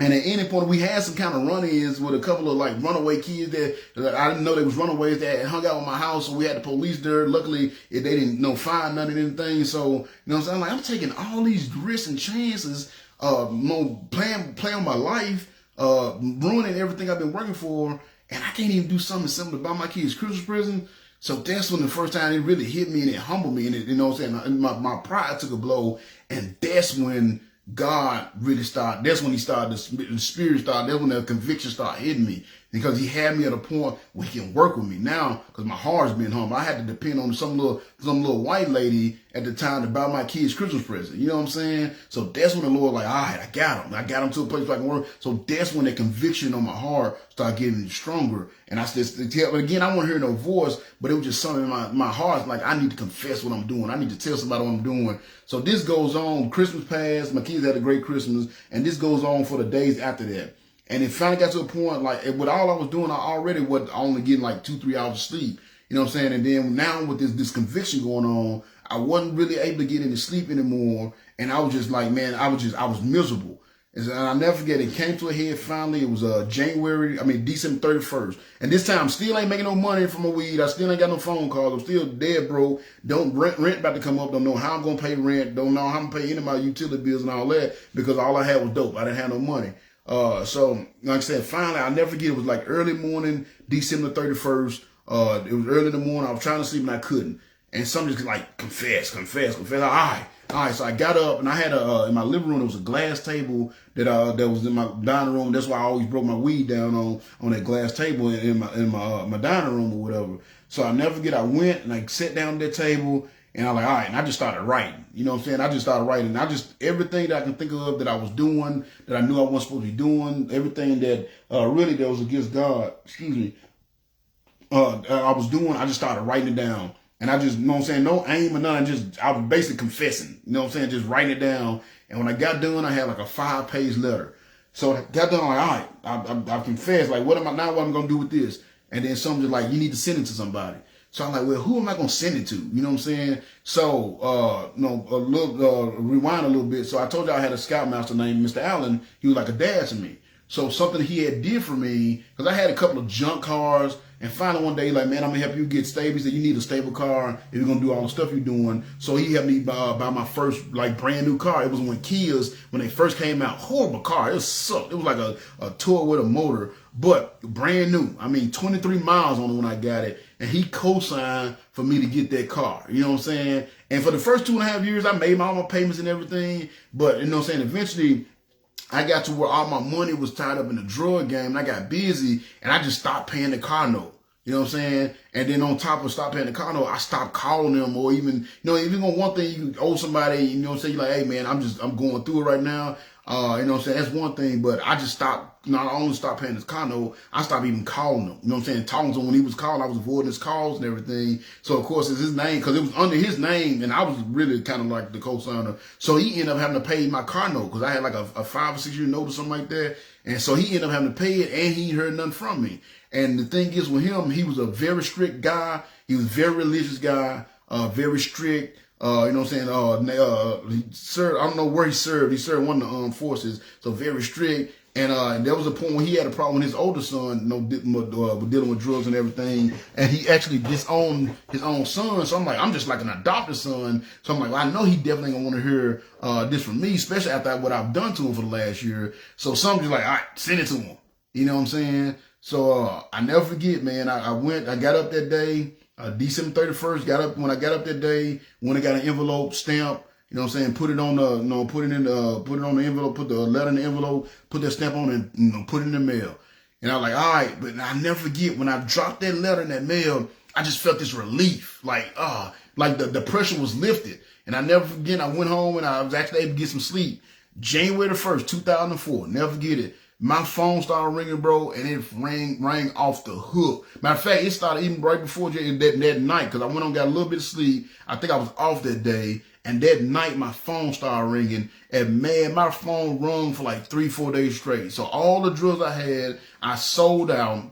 And at any point, we had some kind of run-ins with a couple of like runaway kids that I didn't know they was runaways that hung out with my house. So we had the police there. Luckily, they didn't find none of anything. So, you know what I'm saying? Like, I'm taking all these risks and chances, playing my life, ruining everything I've been working for, and I can't even do something simple to buy my kids Christmas present. So that's when the first time it really hit me and it humbled me, and it, you know what I'm saying? And my pride took a blow, and that's when God really started. That's when he started, the spirit started. That's when the conviction started hitting me, because he had me at a point where he can work with me now, because my heart's been humble. I had to depend on some little white lady at the time to buy my kids Christmas present. You know what I'm saying? So that's when the Lord like, all right, I got him to a place where I can work. So that's when the conviction on my heart started getting stronger. And I just again, I won't hear no voice, but it was just something in my heart. Like, I need to confess what I'm doing. I need to tell somebody what I'm doing. So this goes on. Christmas passed. My kids had a great Christmas, and this goes on for the days after that. And it finally got to a point, like, with all I was doing, I already was only getting like 2-3 hours of sleep. You know what I'm saying? And then now with this conviction going on, I wasn't really able to get into sleep anymore. And I was just like, man, I was miserable. And I'll never forget, it came to a head finally. It was December 31st. And this time, still ain't making no money from my weed. I still ain't got no phone calls. I'm still dead broke. Rent about to come up. Don't know how I'm going to pay rent. Don't know how I'm going to pay any of my utility bills and all that, because all I had was dope. I didn't have no money. So like I said, finally, I'll never forget, it was like early morning, December 31st. It was early in the morning. I was trying to sleep and I couldn't. And something just like, confess. All right. So I got up, and I had in my living room, there was a glass table that was in my dining room. That's why I always broke my weed down on that glass table in my dining room or whatever. So I never forget, I went and I sat down at that table, and I was like, all right, and I just started writing. You know what I'm saying? I just started writing. Everything that I can think of that I was doing, that I knew I wasn't supposed to be doing, everything that really that was against God, I was doing, I just started writing it down. And I just, you know what I'm saying, no aim or nothing, I was basically confessing, you know what I'm saying, just writing it down. And when I got done, I had like a 5-page letter. So I got done, like, all right, I confessed, like, what am I going to do with this? And then something just like, you need to send it to somebody. So I'm like, well, who am I going to send it to? You know what I'm saying? So, rewind a little bit. So I told you I had a scoutmaster named Mr. Allen. He was like a dad to me. So something he had did for me, because I had a couple of junk cars, and finally one day, he's like, man, I'm going to help you get stable. He said, you need a stable car if you're going to do all the stuff you're doing. So he helped me buy my first, like, brand new car. It was when Kias, when they first came out, horrible car. It sucked. It was like a tour with a motor, but brand new. 23 miles on it when I got it. And he co-signed for me to get that car. You know what I'm saying? And for the first 2.5 years, I made all my payments and everything. But, you know what I'm saying, eventually, I got to where all my money was tied up in the drug game, and I got busy, and I just stopped paying the car note. You know what I'm saying? And then on top of stop paying the car note, I stopped calling them, or even, if you're going to one thing, you owe somebody, you know what I'm saying? You're like, hey man, I'm going through it right now. You know what I'm saying? That's one thing, but I just not only stopped paying his car note, I stopped even calling him. You know what I'm saying? Talking to him when he was calling, I was avoiding his calls and everything. So of course it's his name, because it was under his name, and I was really kind of like the co-signer. So he ended up having to pay my car note, because I had like a 5 or 6 year note or something like that. And so he ended up having to pay it, and he heard nothing from me. And the thing is with him, he was a very strict guy. He was a very religious guy, very strict. You know what I'm saying? He served, I don't know where he served. He served one of the armed forces, so very strict. And there was a point when he had a problem with his older son, dealing with drugs and everything. And he actually disowned his own son. So I'm just like an adopted son. So I'm like, well, I know he definitely gonna want to hear this from me, especially after what I've done to him for the last year. So somebody's like, all right, send it to him. You know what I'm saying? So I never forget, man. I got up that day, December 31st. When I got up that day, when I got an envelope stamp. You know what I'm saying? Put it on put it on the envelope, put the letter in the envelope, put that stamp on it, and put it in the mail. And I was like, all right, but I never forget, when I dropped that letter in that mail, I just felt this relief, like the pressure was lifted. And I never forget, I went home and I was actually able to get some sleep. January the 1st, 2004, never forget it. My phone started ringing, bro, and it rang off the hook. Matter of fact, it started even right before that night, because I went on, got a little bit of sleep. I think I was off that day. And that night, my phone started ringing. And man, my phone rung for like 3-4 days straight. So all the drugs I had, I sold out.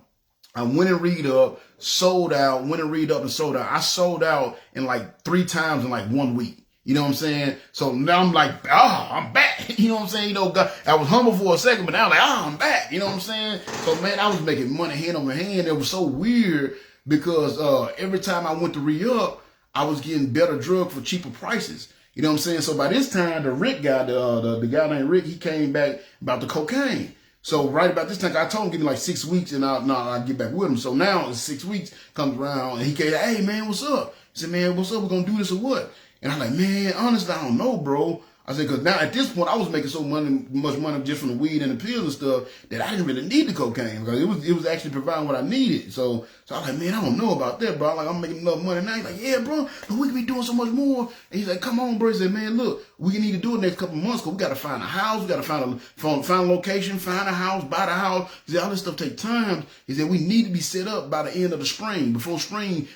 I went and read up, sold out, went and read up and sold out. I sold out in like 3 times in like 1 week. You know what I'm saying? So now I'm like, I'm back. You know what I'm saying? God, I was humble for a second, but now I'm like, I'm back. You know what I'm saying? So man, I was making money hand over hand. It was so weird, because every time I went to re-up, I was getting better drugs for cheaper prices. You know what I'm saying? So by this time, the Rick guy, the guy named Rick, he came back about the cocaine. So right about this time, I told him give me like 6 weeks and I'll get back with him. So now 6 weeks comes around and he came, hey man, what's up? He said, man, what's up? We're gonna do this or what? And I'm like, man, honestly, I don't know, bro. I said, because now at this point, I was making so much money just from the weed and the pills and stuff that I didn't really need the cocaine because it was actually providing what I needed. So I was like, man, I don't know about that, bro. Like, I'm making enough money now. He's like, yeah, bro, but we can be doing so much more. And he's like, come on, bro. He said, man, look, we need to do it next couple of months because we got to find a house. We got to find a location, find a house, buy the house. He said, all this stuff take time. He said, we need to be set up by the end of the spring. Before spring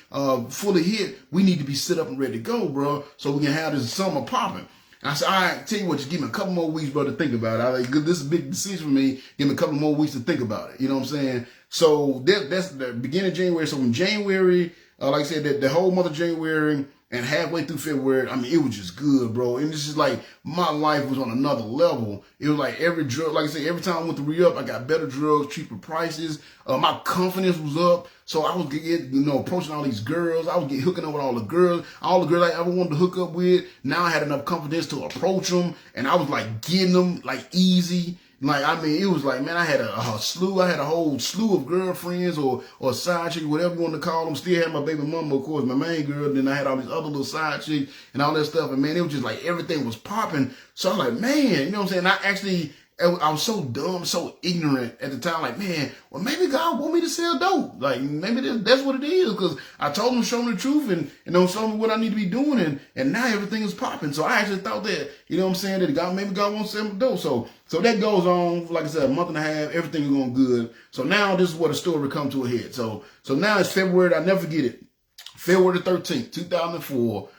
fully hit, we need to be set up and ready to go, bro, so we can have this summer popping. I said, all right, tell you what, just give me a couple more weeks, bro, to think about it. I was like, this is a big decision for me. Give me a couple more weeks to think about it. You know what I'm saying? So that's the beginning of January. So from January, like I said, the whole month of January and halfway through February, I mean, it was just good, bro. And it's just like my life was on another level. It was like every drug, like I said, every time I went to re-up, I got better drugs, cheaper prices. My confidence was up. So I was getting, approaching all these girls. I was hooking up with all the girls I ever wanted to hook up with. Now I had enough confidence to approach them. And I was like getting them like easy. Like, I mean, it was like, man, I had a whole slew of girlfriends or side chicks, whatever you want to call them. Still had my baby mama, of course, my main girl. And then I had all these other little side chicks and all that stuff. And man, it was just like everything was popping. So I was like, man, you know what I'm saying? I was so dumb, so ignorant at the time. Like, man, well, maybe God want me to sell dope. Like, maybe that's what it is. Because I told him, show me the truth and show me what I need to be doing. And now everything is popping. So I actually thought that, you know what I'm saying, that maybe God wants to sell me dope. So that goes on, like I said, a month and a half. Everything is going good. So now this is where the story comes to a head. So now it's February. I'll never forget it. February the 13th, 2004.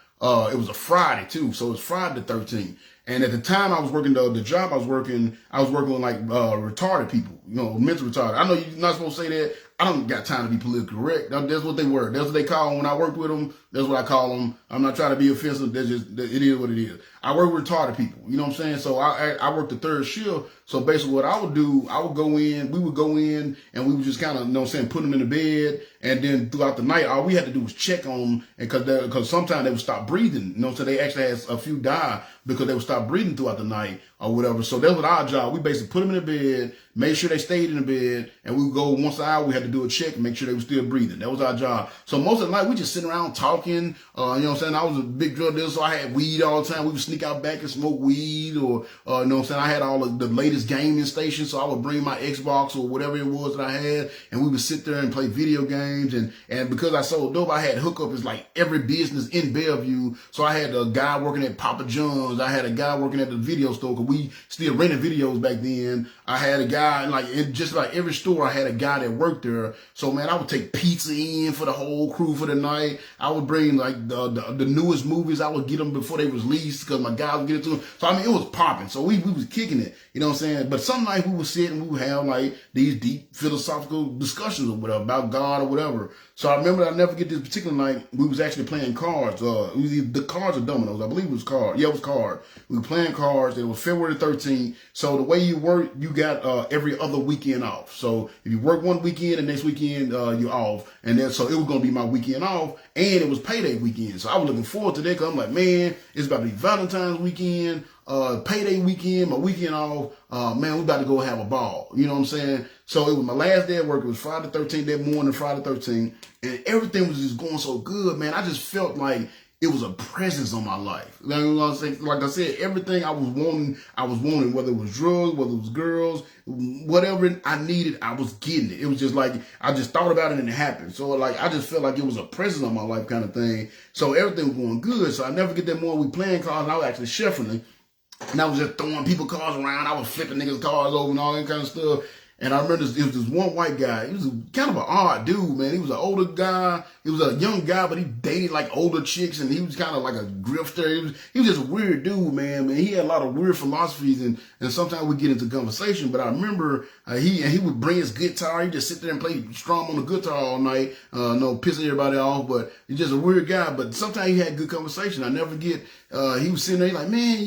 It was a Friday too. So it's Friday the 13th. And at the time I was working, the job I was working with like retarded people, mental retarded. I know you're not supposed to say that. I don't got time to be politically correct. That's what they were. That's what they call them when I worked with them. That's what I call them. I'm not trying to be offensive. It is what it is. I work with retarded people. You know what I'm saying? So I worked the third shift. So basically what I would do, we would go in and we would just kind of, put them in the bed. And then throughout the night, all we had to do was check on them. And cause sometimes they would stop breathing, so they actually had a few die because they would stop breathing throughout the night or whatever. So that was our job. We basically put them in the bed, made sure they stayed in the bed, and we would go once an hour. We had to do a check and make sure they were still breathing. That was our job. So most of the night we just sitting around talking. You know what I'm saying? I was a big drug dealer, so I had weed all the time. We would sneak out back and smoke weed, or you know what I'm saying? I had all of the latest gaming stations, so I would bring my Xbox or whatever it was that I had, and we would sit there and play video games. And because I sold dope, I had hookups like every business in Bellevue. So I had a guy working at Papa John's. I had a guy working at the video store because we still rented videos back then. I had a guy in just like every store. I had a guy that worked there. So man, I would take pizza in for the whole crew for the night. I would bring like the newest movies. I would get them before they was released because my guys would get it to them. So I mean, it was popping. So we was kicking it. You know what I'm saying? But some night we would sit and we would have like these deep philosophical discussions or whatever about God or whatever. So I remember I'll never get this particular night. We was actually playing cards. It was either the cards or dominoes. I believe it was cards. Yeah, it was cards. We were playing cards. It was February 13th. So the way you work, you got every other weekend off. So if you work one weekend, the next weekend you're off. And then so it was gonna be my weekend off, and it was payday weekend. So I was looking forward to that because I'm like, man, it's about to be Valentine's weekend. Payday weekend, my weekend off, man, we about to go have a ball. You know what I'm saying? So it was my last day at work. It was Friday 13th, that morning, Friday 13th. And everything was just going so good, man. I just felt like it was a presence on my life. You know what I'm saying? Like I said, everything I was wanting, whether it was drugs, whether it was girls, whatever I needed, I was getting it. It was just like, I just thought about it and it happened. So like, I just felt like it was a presence on my life kind of thing. So everything was going good. So I never get that morning we playing cards, and I was actually shuffling. And I was just throwing people cars around. I was flipping niggas' cars over and all that kind of stuff. And I remember it was this one white guy. He was kind of an odd dude, man. He was an older guy. He was a young guy, but he dated like older chicks, and he was kind of like a grifter. He was just a weird dude, man. He had a lot of weird philosophies, and sometimes we get into conversation. But I remember he would bring his guitar. He'd just sit there and play strum on the guitar all night, pissing everybody off. But he's just a weird guy. But sometimes he had good conversation. I never get. He was sitting there like, man,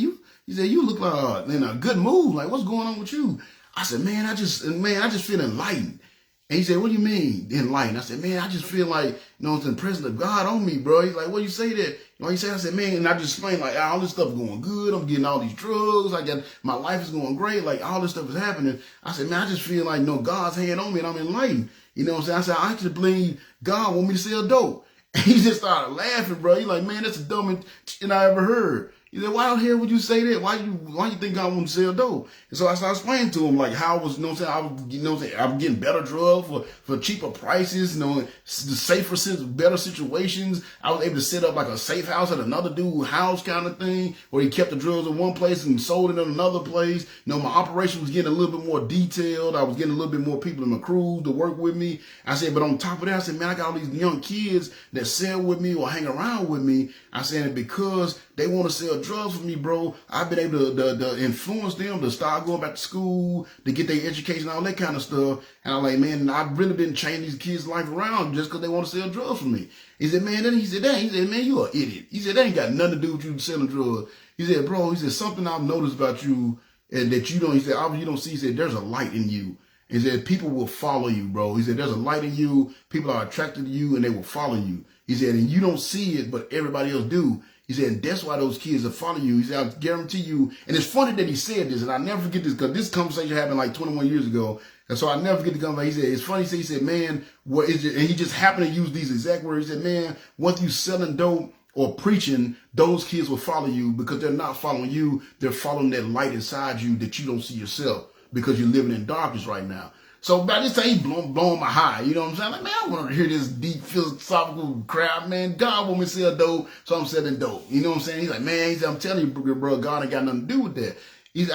he said, you look like in a good mood. Like, what's going on with you? I said, man, I just feel enlightened. And he said, what do you mean enlightened? I said, man, I just feel like, it's in presence of God on me, bro. He's like, what do you say that? He said, I said, man, and I just explained, like, all this stuff going good. I'm getting all these drugs. My life is going great. Like, all this stuff is happening. I said, man, I just feel like, God's hand on me and I'm enlightened. You know what I'm saying? I said, I actually believe God want me to sell dope. And he just started laughing, bro. He's like, man, that's the dumbest shit I ever heard. He said, why the hell would you say that? Why you think God want to sell dope? And so I started explaining to him, like, how I was, I'm getting better drugs for cheaper prices, the safer, better situations. I was able to set up like a safe house at another dude's house kind of thing, where he kept the drugs in one place and sold it in another place. My operation was getting a little bit more detailed. I was getting a little bit more people in my crew to work with me. I said, but on top of that, I said, man, I got all these young kids that sell with me or hang around with me. I said, because they want to sell drugs for me, bro, I've been able to influence them to start going back to school, to get their education, all that kind of stuff. And I'm like, man, I really didn't change these kids' life around just because they want to sell drugs for me. He said, man, man, you're an idiot. He said, that ain't got nothing to do with you selling drugs. He said, bro, something I've noticed about you and that you don't, he said, obviously you don't see, he said, there's a light in you. He said, people will follow you, bro. He said, there's a light in you. People are attracted to you and they will follow you. He said, and you don't see it, but everybody else do. He said, and that's why those kids are following you. He said, I guarantee you. And it's funny that he said this, and I never forget this, because this conversation happened like 21 years ago. And so I never forget the conversation. He said, it's funny. He said, man, what is it? And he just happened to use these exact words. He said, man, once you selling dope or preaching, those kids will follow you because they're not following you. They're following that light inside you that you don't see yourself because you're living in darkness right now. So by this time, he blowing my high. You know what I'm saying? Like, man, I want to hear this deep philosophical crap, man. God want me to sell dope, so I'm selling dope. You know what I'm saying? He's like, man, he said, I'm telling you, bro, God ain't got nothing to do with that.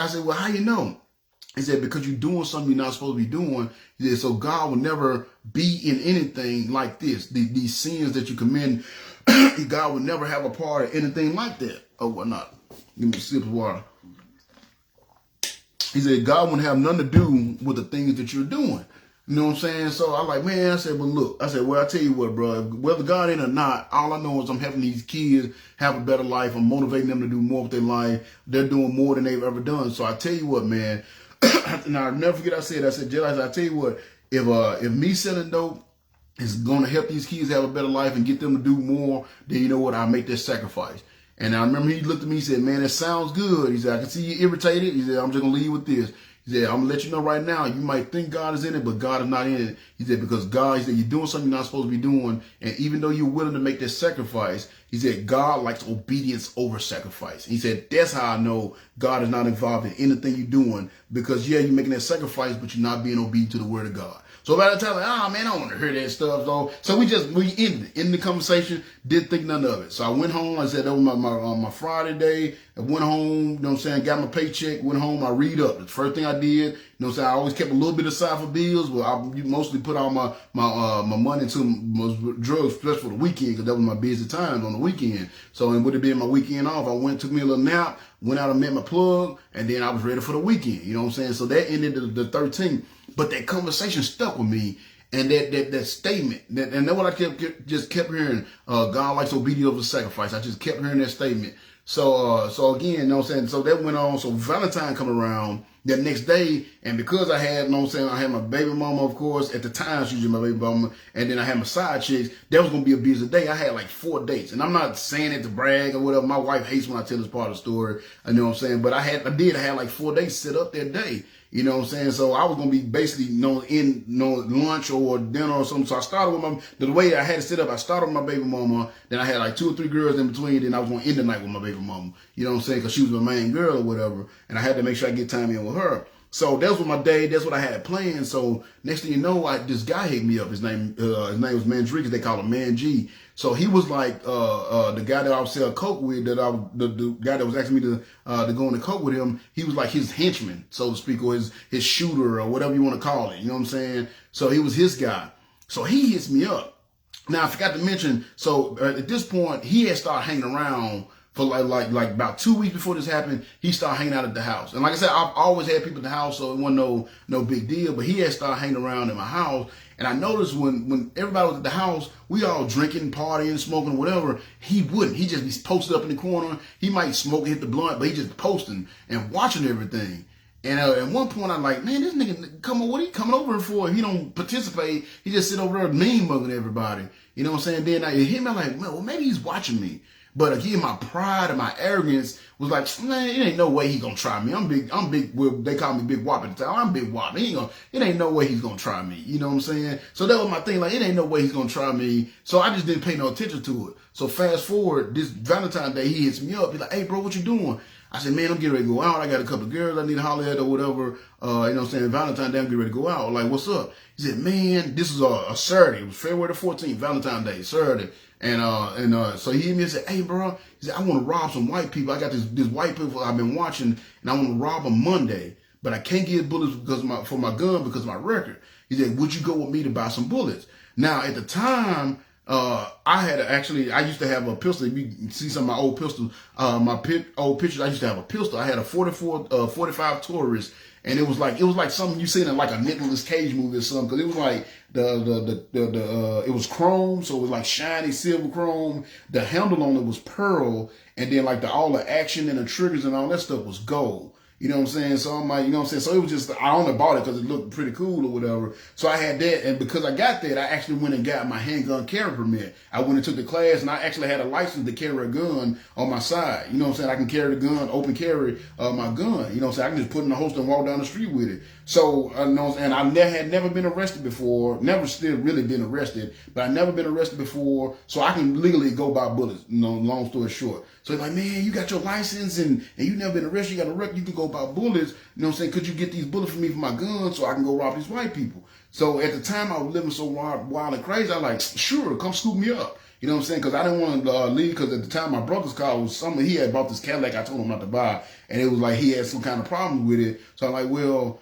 I said, well, how you know? He said, because you're doing something you're not supposed to be doing. He said, so God will never be in anything like this. These sins that you commit, God will never have a part of anything like that. Oh, whatnot. Give me a sip of water. He said, God wouldn't have nothing to do with the things that you're doing. You know what I'm saying? So I like, man, I said, well, look, I said, well, I tell you what, bro, whether God in or not, all I know is I'm helping these kids have a better life. I'm motivating them to do more with their life. They're doing more than they've ever done. So I tell you what, man, and I'll never forget I said, Jelly, I tell you what, if me selling dope is going to help these kids have a better life and get them to do more, then you know what, I'll make that sacrifice. And I remember he looked at me, he said, man, that sounds good. He said, I can see you irritated. He said, I'm just going to leave you with this. He said, I'm going to let you know right now, you might think God is in it, but God is not in it. He said, because God, he said, you're doing something you're not supposed to be doing. And even though you're willing to make that sacrifice, he said, God likes obedience over sacrifice. He said, that's how I know God is not involved in anything you're doing, because yeah, you're making that sacrifice, but you're not being obedient to the word of God. So by the time, like, man, I don't want to hear that stuff. So we ended the conversation, didn't think none of it. So I went home. I said that was my Friday day. I went home, you know what I'm saying, got my paycheck, went home, I read up. The first thing I did, you know what I'm saying, I always kept a little bit aside for bills, but I mostly put all my money into my drugs, especially for the weekend, because that was my busy time on the weekend. So and with it being my weekend off, I took me a little nap, went out and met my plug, and then I was ready for the weekend. You know what I'm saying? So that ended the 13th. But that conversation stuck with me, and that statement, and that's what I kept hearing. God likes obedience over sacrifice. I just kept hearing that statement. So again, you know what I'm saying? So that went on. So Valentine come around that next day, and because I had, you know what I'm saying, I had my baby mama, of course, at the time she was my baby mama, and then I had my side chicks. That was gonna be a busy day. I had like 4 dates, and I'm not saying it to brag or whatever. My wife hates when I tell this part of the story. You know what I'm saying? But I had like 4 dates set up that day. You know what I'm saying? So I was going to be basically, in lunch or dinner or something. So I started with the way I had it set up, I started with my baby mama. Then I had like 2 or 3 girls in between. Then I was going to end the night with my baby mama. You know what I'm saying? Because she was my main girl or whatever. And I had to make sure I get time in with her. So that was my day. That's what I had planned. So next thing you know, this guy hit me up. His name was Mandrikas. They call him Man G. So he was like the guy that I was selling coke with. The guy that was asking me to go on the coke with him. He was like his henchman, so to speak, or his shooter or whatever you want to call it. You know what I'm saying? So he was his guy. So he hits me up. Now I forgot to mention. So at this point, he had started hanging around. For like about 2 weeks before this happened, he started hanging out at the house. And like I said, I've always had people at the house, so it wasn't no big deal. But he had started hanging around in my house. And I noticed when everybody was at the house, we all drinking, partying, smoking, whatever. He wouldn't. He just be posted up in the corner. He might smoke and hit the blunt, but he just posting and watching everything. And at one point, I'm like, man, this nigga, come on, what he coming over here for? If he don't participate, he just sit over there mean mugging everybody. You know what I'm saying? Then I hit me, I'm like, well, maybe he's watching me. But again, my pride and my arrogance was like, man, it ain't no way he gonna try me. I'm big. Well, they call me Big Whop at the time. I'm Big Whop. It ain't no way he's gonna try me. You know what I'm saying? So that was my thing. Like, it ain't no way he's gonna try me. So I just didn't pay no attention to it. So fast forward, this Valentine's Day, he hits me up. He's like, hey, bro, what you doing? I said, man, I'm getting ready to go out. I got a couple of girls I need to holler at or whatever. You know what I'm saying? Valentine's Day, I'm getting ready to go out. Like, what's up? He said, man, this is a Saturday. It was February the 14th, Valentine's Day, Saturday. So he hit me and said, hey, bro, he said, I want to rob some white people. I got this white people I've been watching, and I want to rob them Monday. But I can't get bullets for my gun because of my record. He said, would you go with me to buy some bullets? Now, at the time, I used to have a pistol. If you see some of my old pistols, old pictures, I used to have a pistol. I had a 45 Taurus, and it was like something you seen in like a Nicolas Cage movie or something. Cause it was like it was chrome, so it was like shiny silver chrome. The handle on it was pearl, and then like all the action and the triggers and all that stuff was gold. You know what I'm saying? So I'm like, you know what I'm saying? So it was just, I only bought it because it looked pretty cool or whatever. So I had that. And because I got that, I actually went and got my handgun carry permit. I went and took the class, and I actually had a license to carry a gun on my side. You know what I'm saying? I can carry the gun, open carry my gun. You know what I'm saying? I can just put it in the holster and walk down the street with it. So, and I had never been arrested before, never still really been arrested, but I never been arrested before, so I can legally go buy bullets, long story short. So he's like, man, you got your license and you never been arrested, you got a record, you can go buy bullets, you know what I'm saying? Could you get these bullets for me for my gun so I can go rob these white people? So at the time I was living so wild and crazy, I was like, sure, come scoop me up. You know what I'm saying? Because I didn't want to leave, because at the time my brother's car was something, he had bought this Cadillac I told him not to buy, and it was like he had some kind of problem with it. So I'm like, well,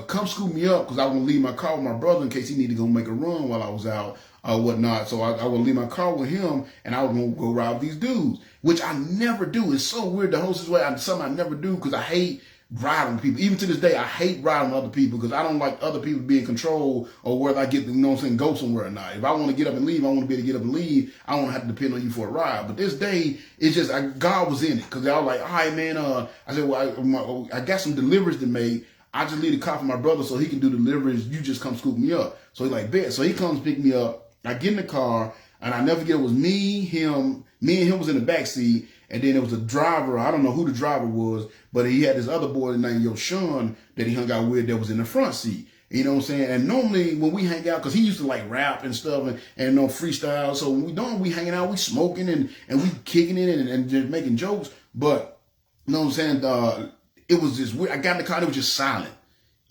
come scoop me up, because I want to leave my car with my brother in case he needed to go make a run while I was out or whatnot. So I would leave my car with him, and I was going to go rob these dudes, which I never do. It's so weird. The hostess way, something I never do, because I hate riding with people. Even to this day, I hate riding with other people because I don't like other people being in control or whether I get to, go somewhere or not. If I want to get up and leave, I want to be able to get up and leave. I don't want to have to depend on you for a ride. But this day, it's just, God was in it, because I was like, all right, man. I said, well, I got some deliveries to make. I just leave the car for my brother so he can do deliveries. You just come scoop me up. So he's like, bet. So he comes pick me up. I get in the car, and I never forget, it was me and him was in the back seat. And then there was a driver. I don't know who the driver was, but he had this other boy named Sean that he hung out with that was in the front seat. You know what I'm saying? And normally when we hang out, because he used to like rap and stuff and freestyle. So when we hanging out, we smoking and we kicking it and just making jokes. But you know what I'm saying? It was just weird. I got in the car, it was just silent.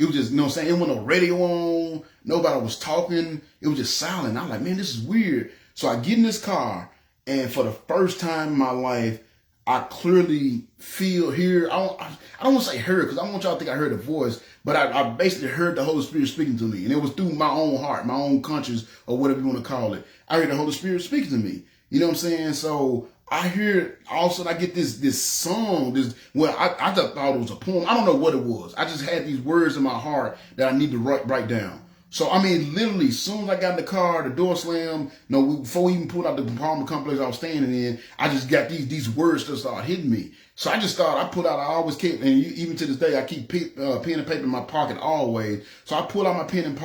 It was just, you know what I'm saying? It wasn't no radio on. Nobody was talking. It was just silent. I'm like, man, this is weird. So I get in this car, and for the first time in my life, I clearly hear, I don't want to say heard, because I don't want y'all to think I heard a voice, but I basically heard the Holy Spirit speaking to me. And it was through my own heart, my own conscience, or whatever you want to call it. I heard the Holy Spirit speaking to me. You know what I'm saying? So I hear, all of a sudden I get this song, I just thought it was a poem. I don't know what it was. I just had these words in my heart that I need to write down. So, I mean, literally, as soon as I got in the car, the door slammed, before we even pulled out the apartment complex I was staying in, I just got these words that started hitting me. So I just started, I always keep, and even to this day, I keep pen and paper in my pocket always. So I pulled out my pen and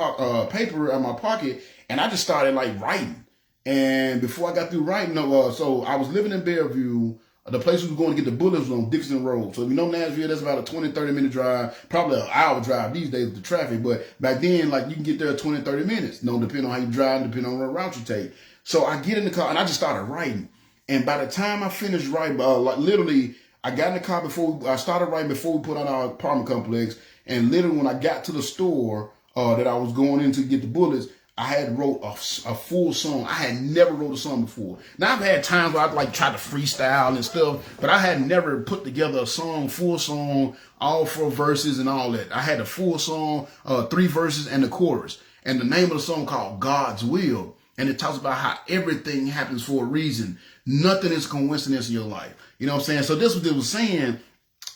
paper out of my pocket, and I just started like writing. And before I got through writing, so I was living in Bellevue. The place we were going to get the bullets was on Dixon Road. So if you know Nashville, that's about a 20, 30-minute drive, probably an hour drive these days with the traffic. But back then, like, you can get there in 20, 30 minutes, depending on how you drive, depending on what route you take. So I get in the car, and I just started writing. And by the time I finished writing, literally, I got in the car I started writing before we put out our apartment complex. And literally, when I got to the store that I was going in to get the bullets, I had wrote a full song. I had never wrote a song before. Now, I've had times where I'd like try to freestyle and stuff, but I had never put together a song, full song, all 4 verses and all that. I had a full song, 3 verses and the chorus. And the name of the song called God's Will. And it talks about how everything happens for a reason. Nothing is coincidence in your life. You know what I'm saying? So this was what it was saying,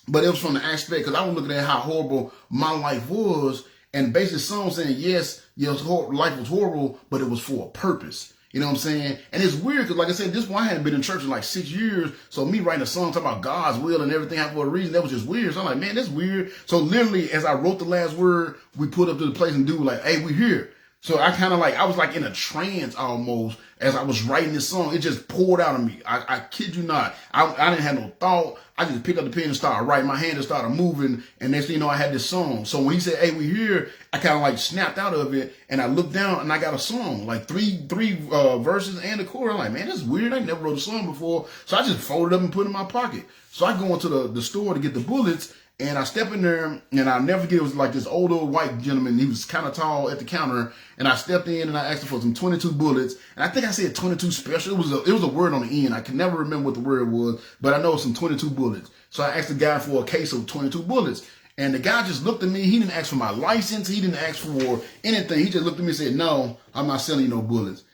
but it was from the aspect, because I was looking at how horrible my life was. And basically, song saying, yes, your life was horrible, but it was for a purpose. You know what I'm saying? And it's weird because, like I said, this one I hadn't been in church in like 6 years. So me writing a song talking about God's will and everything happened for a reason, that was just weird. So I'm like, man, that's weird. So literally, as I wrote the last word, we put up to the place and dude was like, hey, we here. So I kind of like, I was like in a trance almost as I was writing this song. It just poured out of me. I kid you not. I didn't have no thought. I just picked up the pen and started writing. My hand just started moving. And next thing you know, I had this song. So when he said, hey, we here, I kind of like snapped out of it. And I looked down and I got a song, like three verses and a chorus. I'm like, man, that's weird. I never wrote a song before. So I just folded up and put it in my pocket. So I go into the store to get the bullets. And I step in there, and I'll never forget, it was like this older white gentleman. He was kind of tall at the counter. And I stepped in, and I asked him for some 22 bullets. And I think I said 22 special. It was a word on the end. I can never remember what the word was, but I know it's some 22 bullets. So I asked the guy for a case of 22 bullets. And the guy just looked at me. He didn't ask for my license. He didn't ask for anything. He just looked at me and said, no, I'm not selling you no bullets.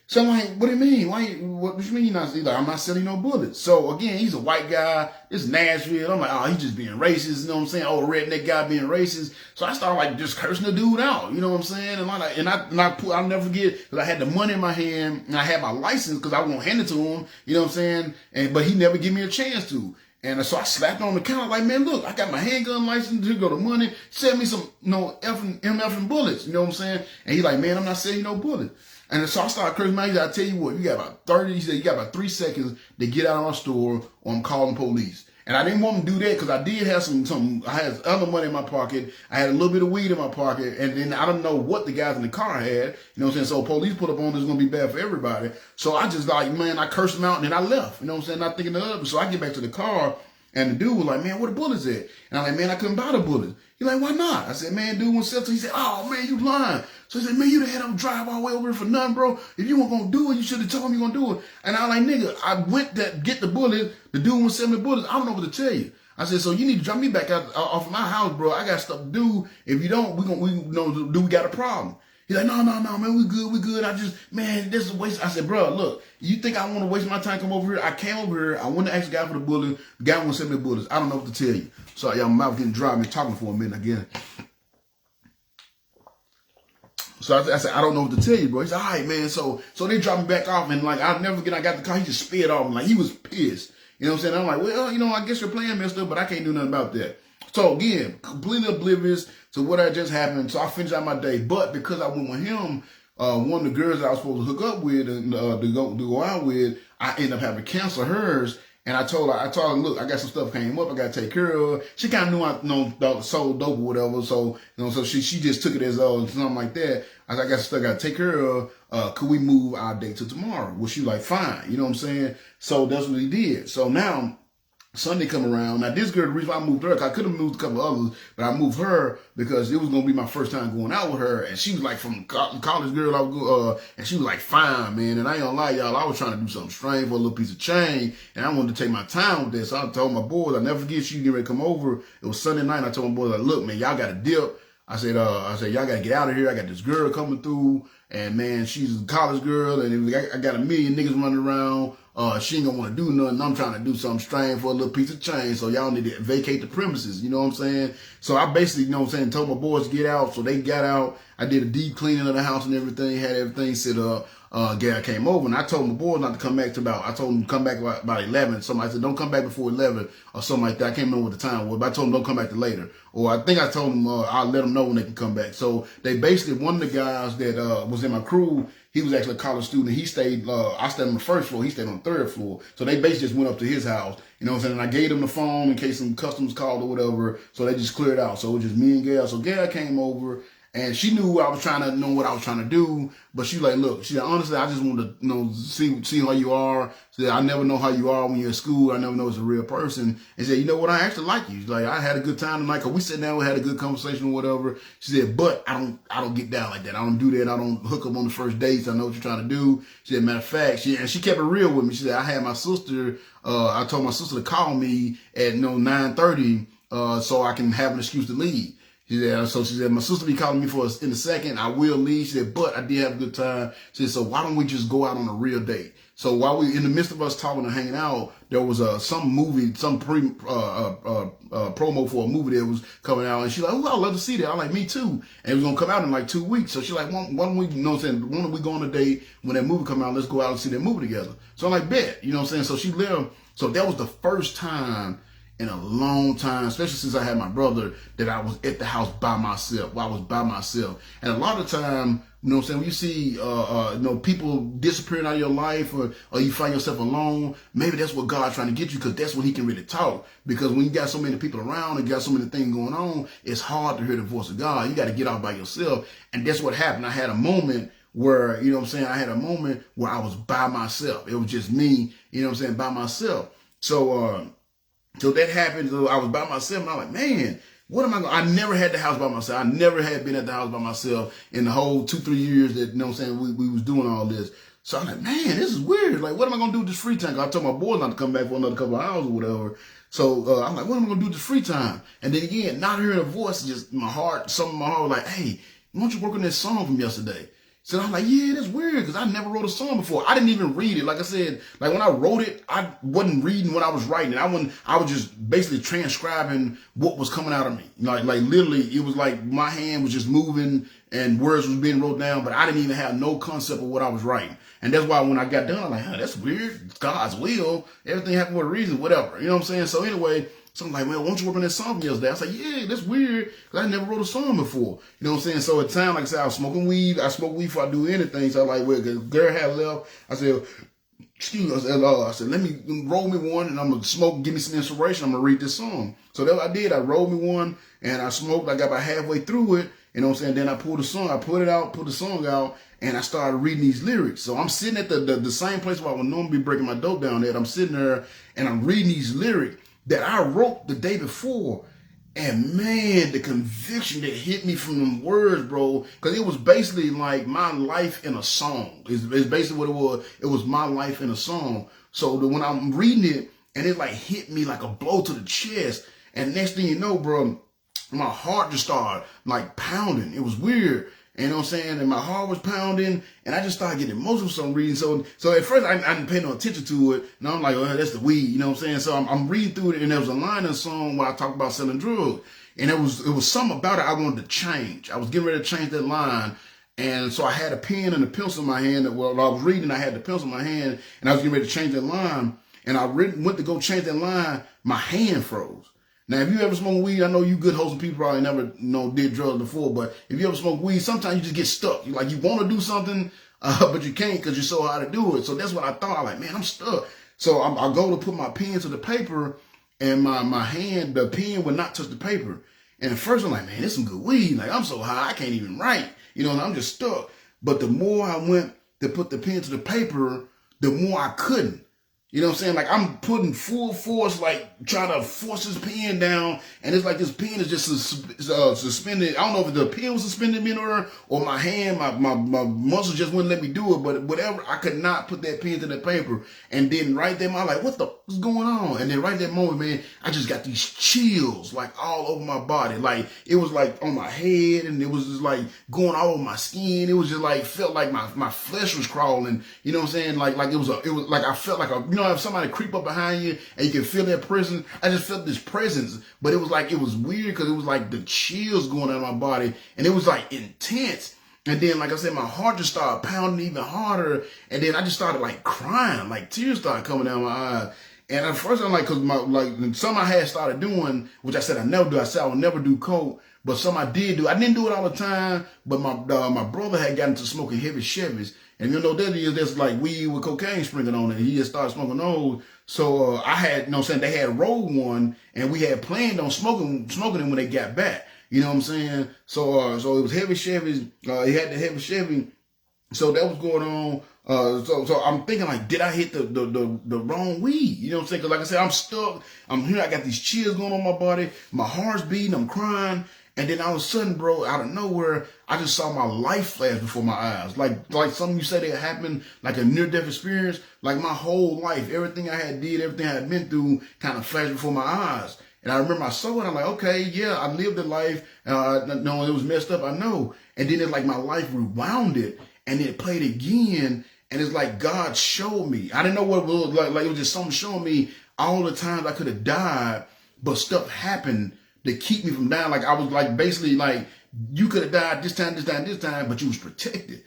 So I'm like, what do you mean? What do you mean you're not? He's like, I'm not selling no bullets. So again, he's a white guy. It's Nashville. I'm like, oh, he's just being racist. You know what I'm saying? Oh, redneck guy being racist. So I started like just cursing the dude out. You know what I'm saying? I'll never forget because I had the money in my hand and I had my license because I was gonna hand it to him. You know what I'm saying? But he never gave me a chance to. And so I slapped on the counter like, man, look, I got my handgun license. Here go the money. Send me some MF bullets. You know what I'm saying? And he's like, man, I'm not selling you no bullets. And so I started cursing him out. I tell you what, you got about 30, he said, you got about 3 seconds to get out of my store or I'm calling police. And I didn't want him to do that because I did have I had other money in my pocket. I had a little bit of weed in my pocket. And then I don't know what the guys in the car had. You know what I'm saying? So police put up on this is going to be bad for everybody. So I just like, man, I cursed him out and then I left. You know what I'm saying? Not thinking of it. So I get back to the car and the dude was like, man, where the bullets at? And I'm like, man, I couldn't buy the bullets. He's like, why not? I said, man, dude won't sell to. He said, oh, man, you lying. So he said, man, you done had him drive all the way over here for nothing, bro. If you weren't going to do it, you should have told him you going to do it. And I was like, nigga, I went to get the bullet. The dude was selling me bullets. I don't know what to tell you. I said, so you need to drop me back out off of my house, bro. I got stuff to do. If you don't, we got a problem. He's like, no, man, we good. I just, man, this is a waste. I said, bro, look, you think I want to waste my time come over here? I came over here. I went to ask the guy for the bullet. The guy won't send me bullets. I don't know what to tell you. So, yeah, my mouth getting dry. I've been talking for a minute again. So I said, I don't know what to tell you, bro. He said, all right, man. So they dropped me back off. And, like, I'll never forget, I got the car. He just sped off. Like, he was pissed. You know what I'm saying? I'm like, well, you know, I guess your plan messed up, but I can't do nothing about that. So, again, completely oblivious to what had just happened. So I finished out my day. But because I went with him, one of the girls that I was supposed to hook up with and to go out with, I ended up having to cancel hers. And I told her, look, I got some stuff came up. I got to take care of her. She kind of knew I sold dope or whatever. So, so she just took it as something like that. I said, I got some stuff I got to take care of. Could we move our date to tomorrow? Well, she was like, fine. You know what I'm saying? So that's what he did. So now Sunday come around. Now this girl, the reason why I moved her, 'cause I could have moved a couple others, but I moved her because it was gonna be my first time going out with her, and she was like from college girl, and she was like fine, man. And I ain't gonna lie, y'all, I was trying to do something strange for a little piece of change, and I wanted to take my time with this. So I told my boys, I never forget she getting ready to come over. It was Sunday night. And I told my boys, like, look, man, y'all got to dip. I said, y'all got to get out of here. I got this girl coming through, and man, she's a college girl, and I got a million niggas running around. She ain't gonna want to do nothing. I'm trying to do something strange for a little piece of change, so y'all need to vacate the premises. You know what I'm saying? So I basically, you know what I'm saying, told my boys to get out, so they got out. I did a deep cleaning of the house and everything, had everything set up. Guy came over, and I told my boys not to come back I told them to come back about 11. Somebody said, don't come back before 11 or something like that. I can't remember what the time was, but I told them don't come back till later. Or I think I told them I'll let them know when they can come back. So they basically, one of the guys that was in my crew, he was actually a college student. He stayed, I stayed on the first floor. He stayed on the third floor. So they basically just went up to his house. You know what I'm saying? And I gave them the phone in case some customers called or whatever. So they just cleared out. So it was just me and Gail. So Gail came over. And she knew I was trying to know what I was trying to do, but she like, look, she said, honestly, I just want to, see how you are. She said, I never know how you are when you're in school. I never know as a real person. And said, you know what? I actually like you. Like, I had a good time tonight. 'Cause we sat down, we had a good conversation or whatever. She said, but I don't get down like that. I don't do that. I don't hook up on the first dates. I know what you're trying to do. She said, matter of fact, she kept it real with me. She said, I had my sister, I told my sister to call me at 9:30, so I can have an excuse to leave. So she said, my sister be calling me for us in a second. I will leave. She said, but I did have a good time. She said, so why don't we just go out on a real date? So while we in the midst of us talking and hanging out, there was some movie, some promo for a movie that was coming out, and she's like, "Oh, I'd love to see that." I'm like, "Me too." And it was gonna come out in like 2 weeks. So she's like, "Why don't we, you know what I'm saying? Why don't we go on a date when that movie come out? Let's go out and see that movie together." So I'm like, "Bet," you know what I'm saying? So she lived. So that was the first time in a long time, especially since I had my brother, that I was at the house by myself. Well, I was by myself, and a lot of time, you know what I'm saying, when you see, you know, people disappearing out of your life, or you find yourself alone, maybe that's what God's trying to get you, because that's when he can really talk. Because when you got so many people around and got so many things going on, it's hard to hear the voice of God. You got to get out by yourself. And that's what happened. I had a moment where, you know what I'm saying, I had a moment where I was by myself. It was just me, you know what I'm saying, by myself. So that happened. So I was by myself, and I was like, man, what am I going to, I never had the house by myself. I never had been at the house by myself in the whole 2-3 years that, you know what I'm saying, we was doing all this. So I'm like, man, this is weird. Like, what am I going to do with this free time? I told my boys not to come back for another couple of hours or whatever. So I'm like, what am I going to do with this free time? And then again, not hearing a voice, just my heart, something in my heart was like, hey, why don't you work on that song from yesterday? So I'm like, yeah, that's weird, because I never wrote a song before. I didn't even read it. Like I said, like when I wrote it, I wasn't reading what I was writing. I was just basically transcribing what was coming out of me. Like literally, it was like my hand was just moving and words was being wrote down, but I didn't even have no concept of what I was writing. And that's why when I got done, I'm like, that's weird. It's God's will. Everything happened for a reason, whatever. You know what I'm saying? So anyway, so I'm like, man, why don't you work on that song from yesterday? I was like, yeah, that's weird, because I never wrote a song before. You know what I'm saying? So at the time, like I said, I was smoking weed. I smoke weed before I do anything. So I was like, well, because girl had left, I said, excuse me, I said, let me roll me one, and I'm going to smoke, give me some inspiration. I'm going to read this song. So that's what I did. I rolled me one, and I smoked. I got about halfway through it. You know what I'm saying? Then I pulled the song. I put it out, put the song out, and I started reading these lyrics. So I'm sitting at the same place where I would normally be breaking my dope down at. I'm sitting there, and I'm reading these lyrics that I wrote the day before. And man, the conviction that hit me from them words, bro, because it was basically like my life in a song. It's basically what it was. It was my life in a song. So when I'm reading it, and it like hit me like a blow to the chest. And next thing you know, bro, my heart just started like pounding. It was weird. You know what I'm saying? And my heart was pounding, and I just started getting emotional for some reason. So at first, I didn't pay no attention to it. And I'm like, oh, that's the weed. You know what I'm saying? So I'm reading through it, and there was a line in the song where I talked about selling drugs. And it was something about it I wanted to change. I was getting ready to change that line. And so I had a pen and a pencil in my hand. While I was reading, I had the pencil in my hand, and I was getting ready to change that line. And I went to go change that line. My hand froze. Now, if you ever smoke weed, I know you good wholesome people probably never did drugs before, but if you ever smoke weed, sometimes you just get stuck. You want to do something, but you can't because you're so hard to do it. So that's what I thought. I'm like, man, I'm stuck. So I go to put my pen to the paper, and my hand, the pen would not touch the paper. And at first I'm like, man, this is some good weed. Like, I'm so high, I can't even write. And I'm just stuck. But the more I went to put the pen to the paper, the more I couldn't. You know what I'm saying? Like, I'm putting full force, like trying to force this pen down, and it's like this pen is just suspended. I don't know if the pen was suspended me or my hand, my muscles just wouldn't let me do it. But whatever, I could not put that pen to the paper. And then right there, I'm like, what's going on? And then right that moment, man, I just got these chills like all over my body. Like, it was like on my head, and it was just like going all over my skin. It was just like, felt like my flesh was crawling. You know what I'm saying? Like it was like I felt like if somebody creep up behind you and you can feel their presence. I just felt this presence, but it was weird because it was like the chills going down my body, and it was like intense. And then, like I said, my heart just started pounding even harder, and then I just started like crying, like tears started coming down my eyes. And at first I'm like, cause some I had started doing, which I said I never do. I said I would never do coke, but some I did do. I didn't do it all the time, but my brother had gotten to smoking heavy Chevys. And you know that is, that's like weed with cocaine sprinkled on it. And he just started smoking those. So I had, they had rolled one, and we had planned on smoking them when they got back. You know what I'm saying? So it was heavy Chevys. He had the heavy Chevy. So that was going on. So I'm thinking, like, did I hit the wrong weed? You know what I'm saying? Because like I said, I'm stuck. I'm here. I got these chills going on my body. My heart's beating. I'm crying. And then all of a sudden, bro, out of nowhere, I just saw my life flash before my eyes. Like something you said that happened, like a near-death experience. Like my whole life, everything I had did, everything I had been through kind of flashed before my eyes. And I remember I saw it. I'm like, okay, yeah, I lived the life. No, it was messed up. I know. And then it's like my life rewounded and it played again. And it's like God showed me. I didn't know what it was like. Like it was just something showing me all the times I could have died, but stuff happened to keep me from dying. Like I was like basically like you could have died this time, but you was protected.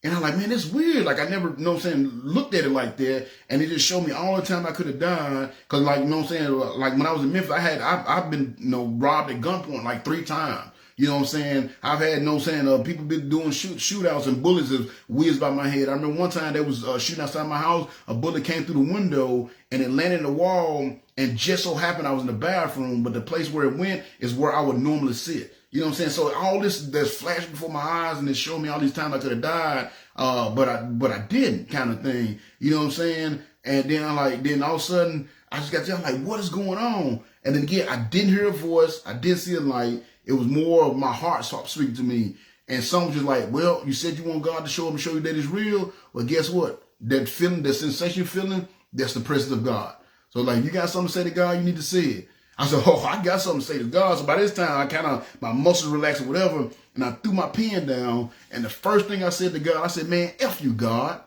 And I'm like, man, that's weird. Like, I never, you know what I'm saying, looked at it like that. And it just showed me all the time I could have died. Cause like, you know what I'm saying? Like when I was in Memphis, I've been, you know, robbed at gunpoint like 3 times. You know what I'm saying? I've had, you know what I'm saying, people been doing shootouts and bullets have whizzed by my head. I remember one time there was shooting outside my house. A bullet came through the window and it landed in the wall. And just so happened I was in the bathroom, but the place where it went is where I would normally sit. You know what I'm saying? So all this that's flashed before my eyes and it showed me all these times I could have died, but I didn't, kind of thing. You know what I'm saying? And then then all of a sudden I just got to, I'm like, what is going on? And then again, I didn't hear a voice. I didn't see a light. It was more of my heart started speaking to me. And someone was just like, well, you said you want God to show you that it's real. Well, guess what? That feeling, that sensation you're feeling, that's the presence of God. So like, you got something to say to God, you need to say it. I said, oh, I got something to say to God. So by this time, my muscles relaxed or whatever, and I threw my pen down. And the first thing I said to God, I said, man, F you, God.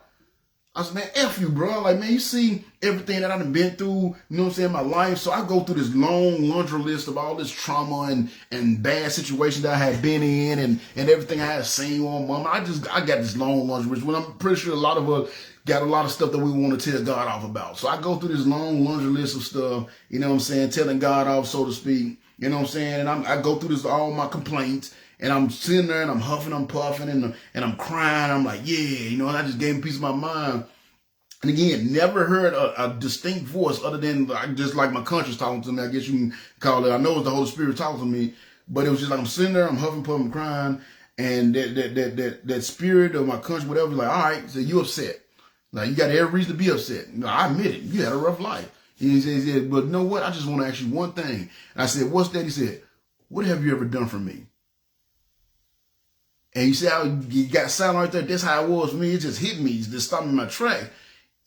I said, man, F you, bro. Like, man, you see everything that I've been through, you know what I'm saying, in my life. So I go through this long laundry list of all this trauma and bad situations that I had been in and everything I had seen on mama. I got this long laundry list. Well, I'm pretty sure a lot of us got a lot of stuff that we want to tell God off about. So I go through this long laundry list of stuff, you know what I'm saying, telling God off, so to speak, you know what I'm saying? And I go through this, all my complaints, and I'm sitting there and I'm huffing, I'm puffing, and I'm crying. I'm like, yeah, you know, and I just gave him a piece of my mind. And again, never heard a distinct voice other than just like my conscience talking to me. I guess you can call it. I know it's the Holy Spirit talking to me, but it was just like I'm sitting there, I'm huffing, puffing, I'm crying, and that spirit of my conscience, whatever, was like, all right, so you upset. Now, you got every reason to be upset. You know, I admit it. You had a rough life. He said, but you know what? I just want to ask you one thing. And I said, what's that? He said, what have you ever done for me? And you see how you got silent right there? That's how it was for me. It just hit me. It just stopped me in my track.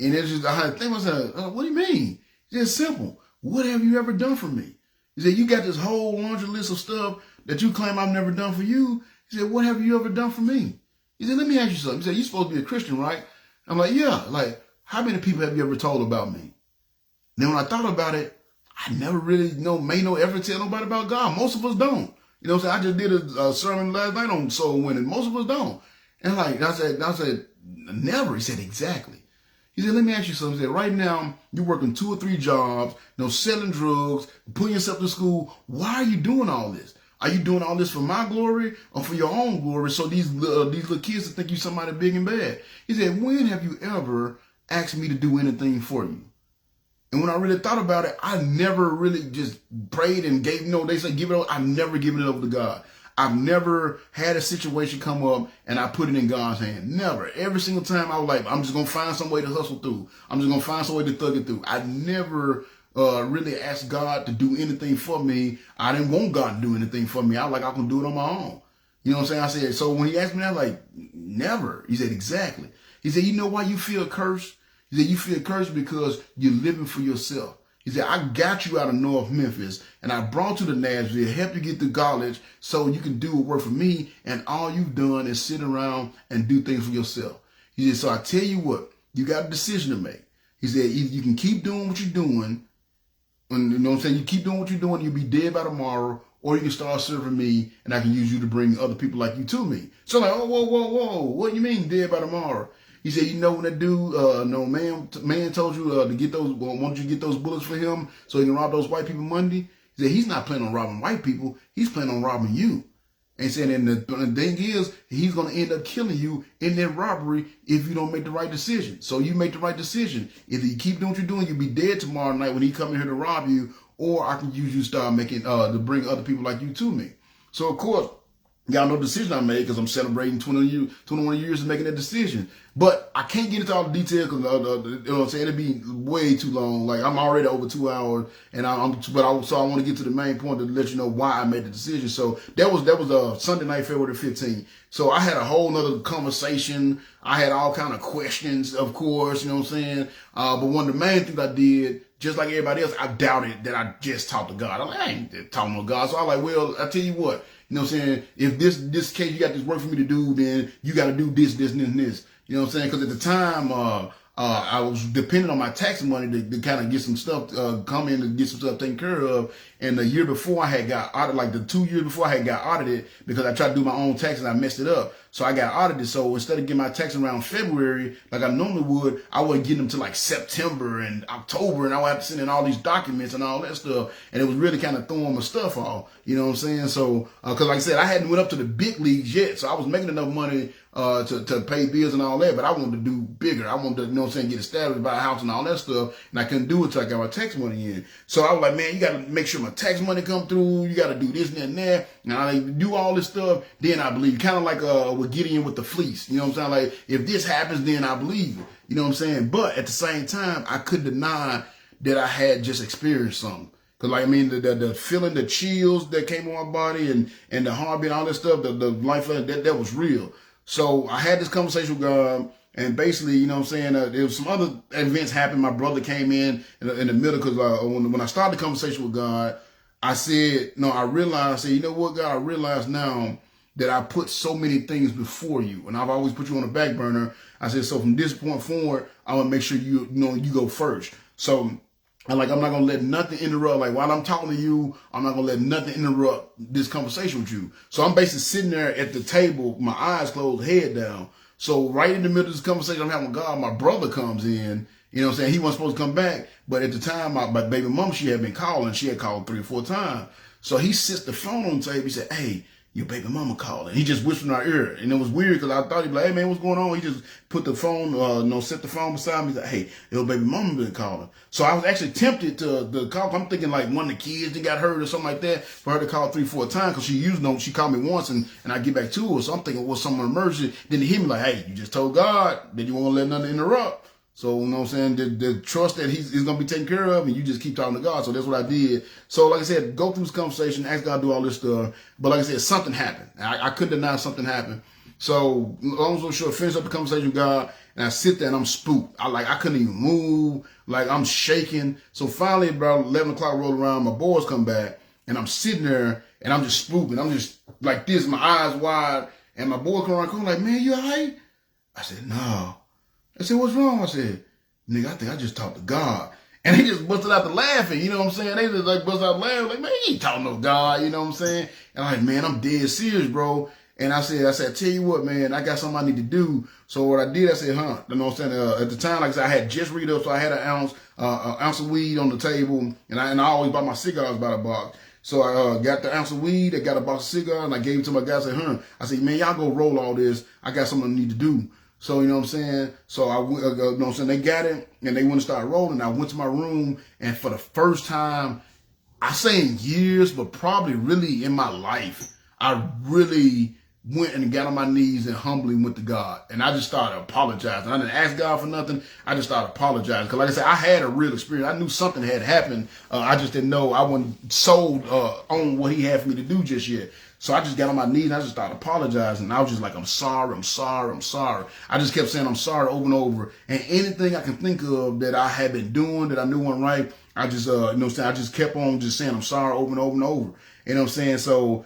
And it's just, I had to think myself, what do you mean? It's just simple. What have you ever done for me? He said, you got this whole laundry list of stuff that you claim I've never done for you. He said, what have you ever done for me? He said, let me ask you something. He said, you're supposed to be a Christian, right? I'm like, yeah. Like, how many people have you ever told about me? Then when I thought about it, I never really made no effort to tell nobody about God. Most of us don't. You know what I'm saying? I just did a sermon last night on soul winning. Most of us don't. And like, I said, never. He said, exactly. He said, let me ask you something. He said, right now, you're working 2 or 3 jobs, selling drugs, putting yourself to school. Why are you doing all this? Are you doing all this for my glory or for your own glory? So these little kids think you somebody big and bad. He said, when have you ever asked me to do anything for you? And when I really thought about it, I never really just prayed and gave, they say give it over. I've never given it over to God. I've never had a situation come up and I put it in God's hand. Never. Every single time I was like, I'm just going to find some way to hustle through. I'm just going to find some way to thug it through. I never really asked God to do anything for me. I didn't want God to do anything for me. I was like, I can do it on my own. You know what I'm saying? I said, so when he asked me that, I was like, never. He said, exactly. He said, you know why you feel cursed? He said, you feel cursed because you're living for yourself. He said, I got you out of North Memphis and I brought you to Nashville, helped you get through college so you can do work for me. And all you've done is sit around and do things for yourself. He said, so I tell you what, you got a decision to make. He said, either you can keep doing what you're doing, and you know what I'm saying? You keep doing what you're doing, you'll be dead by tomorrow, or you can start serving me and I can use you to bring other people like you to me. So I'm like, oh, whoa. What do you mean dead by tomorrow? He said, you know when that dude, man told you to get those, wanted you to get those bullets for him so he can rob those white people Monday? He said, he's not planning on robbing white people. He's planning on robbing you. And saying, and the thing is, he's going to end up killing you in that robbery if you don't make the right decision. So you make the right decision. If you keep doing what you're doing, you'll be dead tomorrow night when he come in here to rob you, or I can use you to start making, to bring other people like you to me. So of course, y'all know the decision I made because I'm celebrating 21 years of making that decision. But I can't get into all the details because, you know what I'm saying, it'd be way too long. Like, I'm already over 2 hours, and so I want to get to the main point to let you know why I made the decision. So that was Sunday night, February 15th. So I had a whole nother conversation. I had all kind of questions, of course, you know what I'm saying. But one of the main things I did, just like everybody else, I doubted that I just talked to God. I'm like, I ain't talking to God. So I'm like, well, I tell you what, you know what I'm saying? If this case, you got this work for me to do, then you got to do this, this, and this. You know what I'm saying? Because at the time, I was dependent on my tax money to kind of get some stuff, come in and get some stuff taken care of. And the year before I had got audited, like the 2 years before I had got audited, because I tried to do my own taxes and I messed it up. So I got audited. So instead of getting my tax around February, like I normally would, I wasn't getting them to like September and October, and I would have to send in all these documents and all that stuff. And it was really kind of throwing my stuff off. You know what I'm saying? So, cause like I said, I hadn't went up to the big leagues yet. So I was making enough money to pay bills and all that, but I wanted to do bigger. I wanted to, you know what I'm saying, get established, buy a house and all that stuff, and I couldn't do it till I got my tax money in. So I was like, man, you got to make sure my tax money come through. You got to do this and that and that. And I do all this stuff, then I believe. Kind of like with Gideon with the fleece. You know what I'm saying? Like, if this happens, then I believe it. You know what I'm saying? But at the same time, I couldn't deny that I had just experienced something. Cause like, I mean, the feeling, the chills that came on my body and the heartbeat, all that stuff, the life, that was real. So I had this conversation with God, and basically, you know what I'm saying, there was some other events happened. My brother came in the middle, because when I started the conversation with God, I said, no, I said, you know what, God, I realize now that I put so many things before you, and I've always put you on the back burner. I said, so from this point forward, I want to make sure you go first. So I'm not going to let nothing interrupt. Like, while I'm talking to you, I'm not going to let nothing interrupt this conversation with you. So I'm basically sitting there at the table, my eyes closed, head down. So right in the middle of this conversation I'm having with God, my brother comes in. You know what I'm saying? He wasn't supposed to come back. But at the time, my baby mom, she had been calling. She had called 3 or 4 times. So he sits the phone on the table. He said, hey, your baby mama calling. He just whispered in our ear. And it was weird, because I thought he'd be like, hey, man, what's going on? He just put the phone, set the phone beside me. He's like, hey, your baby mama been calling. So I was actually tempted to call. I'm thinking like one of the kids that got hurt or something like that, for her to call 3 or 4 times, because she called me once and I get back to her. So I'm thinking, well, some emergency. Then he hit me like, hey, you just told God that you won't let nothing interrupt. So, you know what I'm saying, the trust that he's going to be taken care of, and you just keep talking to God. So that's what I did. So, like I said, go through this conversation, ask God to do all this stuff. But like I said, something happened. I couldn't deny something happened. So, long story short, finish up the conversation with God, and I sit there and I'm spooked. I couldn't even move. Like, I'm shaking. So finally, about 11 o'clock rolled around, my boys come back, and I'm sitting there, and I'm just spooked. I'm just like this, my eyes wide, and my boy come around, like, man, you all right? I said, no. I said, what's wrong? I said, nigga, I think I just talked to God. And he just busted out the laughing, you know what I'm saying? They just like busted out laughing, like, man, you ain't talking to God, you know what I'm saying? And I'm like, man, I'm dead serious, bro. And I said, tell you what, man, I got something I need to do. So what I did, I said, you know what I'm saying? At the time, like I said, I had just read up, so I had an ounce of weed on the table, and I always buy my cigars by the box. So I got the ounce of weed, I got a box of cigars, and I gave it to my guy. I said, I said, man, y'all go roll all this. I got something I need to do. So, you know what I'm saying? So, you know what I'm saying? They got it, and they went to start rolling. I went to my room, and for the first time, I say in years, but probably really in my life, I really went and got on my knees and humbly went to God. And I just started apologizing. I didn't ask God for nothing. I just started apologizing. Because like I said, I had a real experience. I knew something had happened. I just didn't know. I wasn't sold on what he had for me to do just yet. So I just got on my knees and I just started apologizing. I was just like, I'm sorry, I'm sorry, I'm sorry. I just kept saying I'm sorry over and over. And anything I can think of that I had been doing that I knew wasn't right, I just, you know what I'm saying, I just kept on just saying I'm sorry over and over and over. You know what I'm saying? So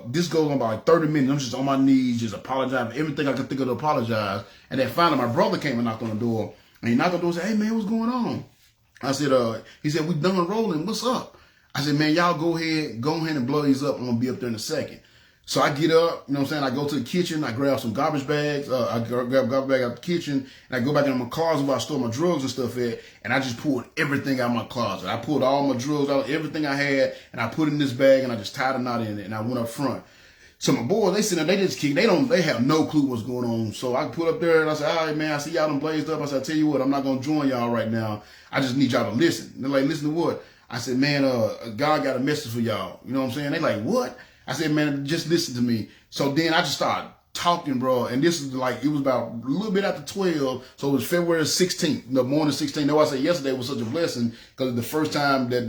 this goes on about like 30 minutes. I'm just on my knees, just apologizing for everything I could think of to apologize. And then finally my brother came and knocked on the door. And he knocked on the door and said, hey man, what's going on? I said, he said, we done rolling. What's up? I said, man, y'all go ahead and blow these up. I'm going to be up there in a second. So I get up, you know what I'm saying? I go to the kitchen, I grab some garbage bags, I grab a garbage bag out the kitchen, and I go back in my closet where I store my drugs and stuff at, and I just pulled everything out of my closet. I pulled all my drugs out, everything I had, and I put it in this bag, and I just tied a knot in it, and I went up front. So my boys, they sitting there, they just kick, they have no clue what's going on. So I put up there, and I said, all right, man, I see y'all done blazed up. I said, I tell you what, I'm not going to join y'all right now. I just need y'all to listen. And they're like, listen to what? I said, man, God got a message for y'all. You know what I'm saying? They like, what? I said, man, just listen to me. So then I just started talking, bro. And this is like, it was about a little bit after 12. So it was February 16th, the morning 16th. That's why I said yesterday was such a blessing, because the first time that,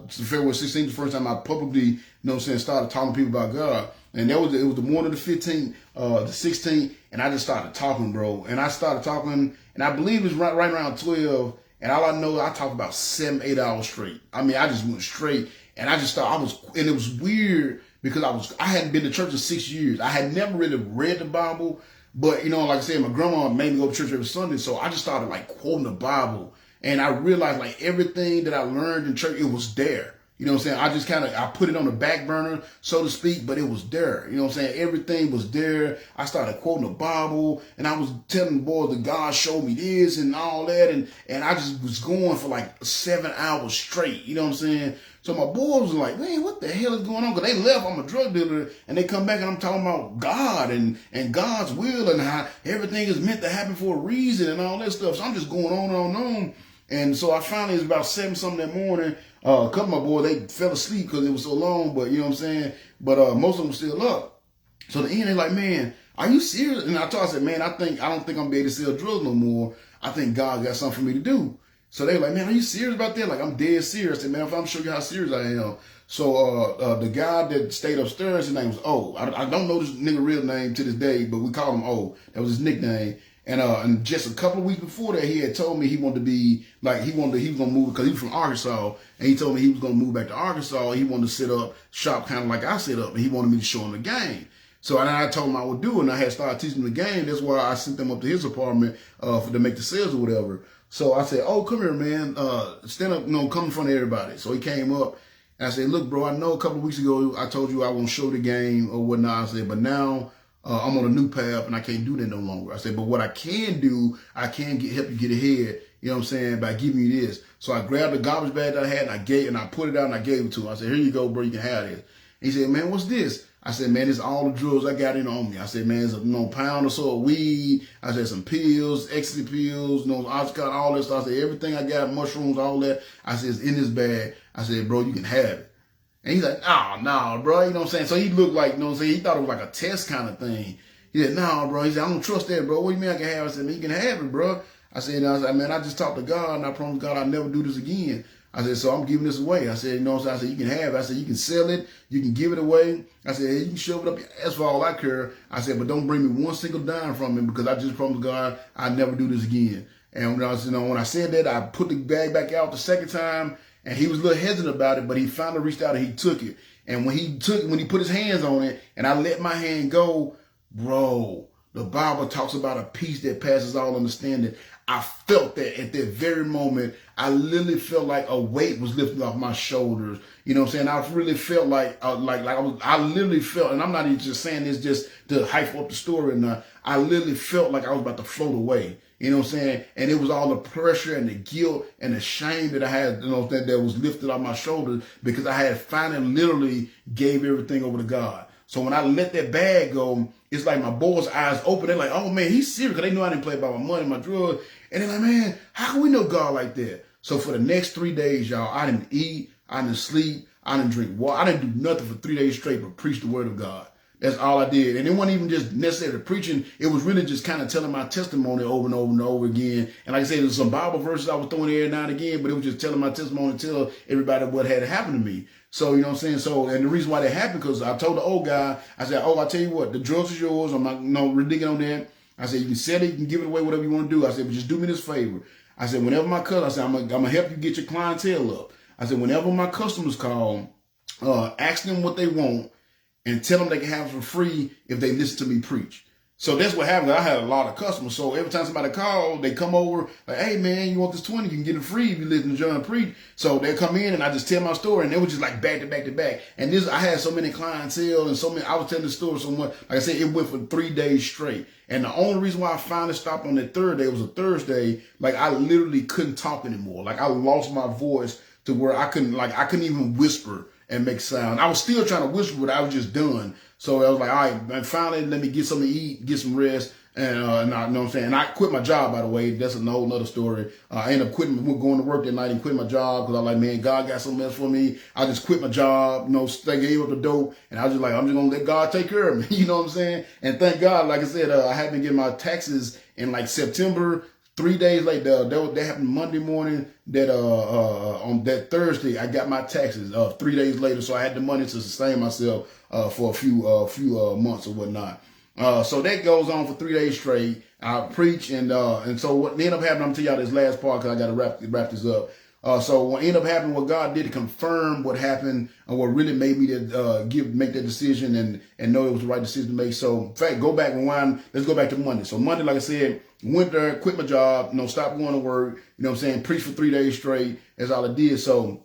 February 16th, the first time I publicly, you know what I'm saying, started talking to people about God. And it was the morning of the 15th, the 16th. And I just started talking, bro. And I started talking, and I believe it was right around 12. And all I know, I talked about 7, 8 hours straight. I mean, I just went straight, and I just thought and it was weird because I hadn't been to church in 6 years. I had never really read the Bible, but like I said, my grandma made me go to church every Sunday, so I just started like quoting the Bible, and I realized like everything that I learned in church, it was there. You know what I'm saying? I put it on the back burner, so to speak, but it was there. You know what I'm saying? Everything was there. I started quoting the Bible, and I was telling the boys that God showed me this and all that, and I just was going for like 7 hours straight. You know what I'm saying? So my boys was like, man, what the hell is going on? Because they left, I'm a drug dealer, and they come back and I'm talking about God and God's will and how everything is meant to happen for a reason and all that stuff. So I'm just going on and on. And so I finally, it was about 7 something that morning. A couple of my boys, they fell asleep because it was so long, but you know what I'm saying? But most of them were still up. So at the end, they're like, man, are you serious? And I said, man, I don't think I'm going to be able to sell drugs no more. I think God got something for me to do. So they were like, man, are you serious about that? Like, I'm dead serious. I said, man, if I'm show you how serious I am. So the guy that stayed upstairs, his name was O. I don't know this nigga real name to this day, but we call him O. That was his nickname. And just a couple of weeks before that, he had told me he wanted to be like, he was going to move because he was from Arkansas, and he told me he was going to move back to Arkansas. He wanted to set up shop kind of like I set up, and he wanted me to show him the game. So I told him I would do it, and I had started teaching him the game. That's why I sent them up to his apartment to make the sales or whatever. So I said, oh, come here, man, stand up, come in front of everybody. So he came up, and I said, look, bro, I know a couple of weeks ago I told you I won't show the game or whatnot. I said, but now I'm on a new path and I can't do that no longer. I said, but what I can do, I can help you get ahead, you know what I'm saying, by giving you this. So I grabbed the garbage bag that I had and I put it out and I gave it to him. I said, here you go, bro, you can have this. And he said, man, what's this? I said, man, it's all the drugs I got in on me. I said, man, it's a pound or so of weed. I said, some pills, ecstasy pills, Oxycontin, all that stuff. I said, everything I got, mushrooms, all that. I said, it's in this bag. I said, bro, you can have it. And he's like, no, bro. You know what I'm saying? So he looked like, you know what I'm saying? He thought it was like a test kind of thing. He said, no, bro. He said, I don't trust that, bro. What do you mean I can have it? I said, man, you can have it, bro. I said, man, I just talked to God and I promised God I'll never do this again. I said, so I'm giving this away. I said, you know what I'm saying? I said, you can have it. I said, you can sell it. You can give it away. I said, hey, you can shove it up your ass for all I care. I said, but don't bring me one single dime from it because I just promised God I'll never do this again. And when I said that, I put the bag back out the second time and he was a little hesitant about it, but he finally reached out and he took it. And when he put his hands on it and I let my hand go, bro, the Bible talks about a peace that passes all understanding. I felt that at that very moment. I literally felt like a weight was lifted off my shoulders. You know what I'm saying? I really felt like I literally felt, and I'm not even just saying this just to hype up the story. And I literally felt like I was about to float away. You know what I'm saying? And it was all the pressure and the guilt and the shame that I had, that was lifted off my shoulders because I had finally literally gave everything over to God. So when I let that bag go, it's like my boys' eyes open. They're like, oh, man, he's serious because they knew I didn't play about my money, my drugs. And they're like, man, how can we know God like that? So for the next 3 days, y'all, I didn't eat, I didn't sleep, I didn't drink water. I didn't do nothing for 3 days straight but preach the word of God. That's all I did. And it wasn't even just necessarily preaching. It was really just kind of telling my testimony over and over and over again. And like I said, there's some Bible verses I was throwing there now and again, but it was just telling my testimony to tell everybody what had happened to me. So, you know what I'm saying? So, and the reason why that happened, because I told the old guy, I said, oh, I tell you what, the drugs is yours. I'm not, ridiculous on that. I said, you can sell it, you can give it away, whatever you want to do. I said, but just do me this favor. I said, whenever my cousin, I said, I'm going to help you get your clientele up. I said, whenever my customers call, ask them what they want and tell them they can have it for free if they listen to me preach. So that's what happened. I had a lot of customers. So every time somebody called, they come over like, hey, man, you want this 20? You can get it free if you listen to John preach. So they come in and I just tell my story. And it was just like back to back to back. And I had so many clientele and I was telling the story so much. Like I said, it went for 3 days straight. And the only reason why I finally stopped on that third day, it was a Thursday, like I literally couldn't talk anymore. Like I lost my voice to where I couldn't even whisper and make sound. I was still trying to whisper, but I was just done. So I was like, all right, man, finally let me get something to eat, get some rest. And I, you know what I'm saying? And I quit my job, by the way. That's a whole nother story. I ended up going to work that night and quit my job because I was like, man, God got something else for me. I just quit my job, they gave up the dope. And I was just like, I'm just going to let God take care of me. You know what I'm saying? And thank God, like I said, I had been getting my taxes in like September. 3 days later, that happened Monday morning. That on that Thursday, I got my taxes. 3 days later, so I had the money to sustain myself for a few months or whatnot. So that goes on for 3 days straight. I preach, and so what ended up happening, I'm telling y'all this last part because I got to wrap this up. So what ended up happening, what God did to confirm what happened and what really made me to make that decision and know it was the right decision to make. So in fact, let's go back to Monday. So Monday, like I said, went there, quit my job, stopped going to work, you know what I'm saying, preached for 3 days straight. That's all I did. So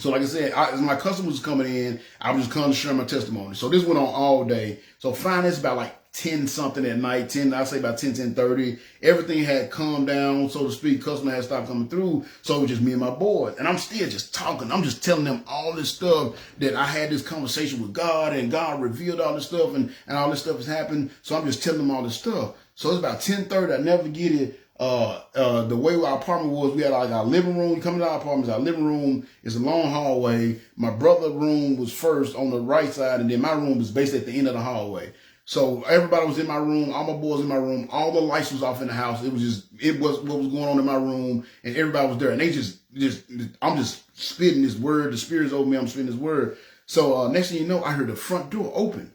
like I said, as my customers coming in, I was just coming to share my testimony. So this went on all day. So finally, it's about like 10 something at night, I'd say about 10:30. Everything had calmed down, so to speak. Customer had stopped coming through. So it was just me and my boys. And I'm still just talking. I'm just telling them all this stuff that I had this conversation with God and God revealed all this stuff and all this stuff has happened. So I'm just telling them all this stuff. So it's about 10:30. I never forget it. The way our apartment was, we had like our living room. Coming to our apartment, our living room is a long hallway. My brother's room was first on the right side, and then my room was basically at the end of the hallway. So everybody was in my room, all my boys in my room, all the lights was off in the house. It was what was going on in my room, and everybody was there. And they I'm just spitting this word. The Spirit's over me. I'm spitting this word. So next thing you know, I heard the front door open.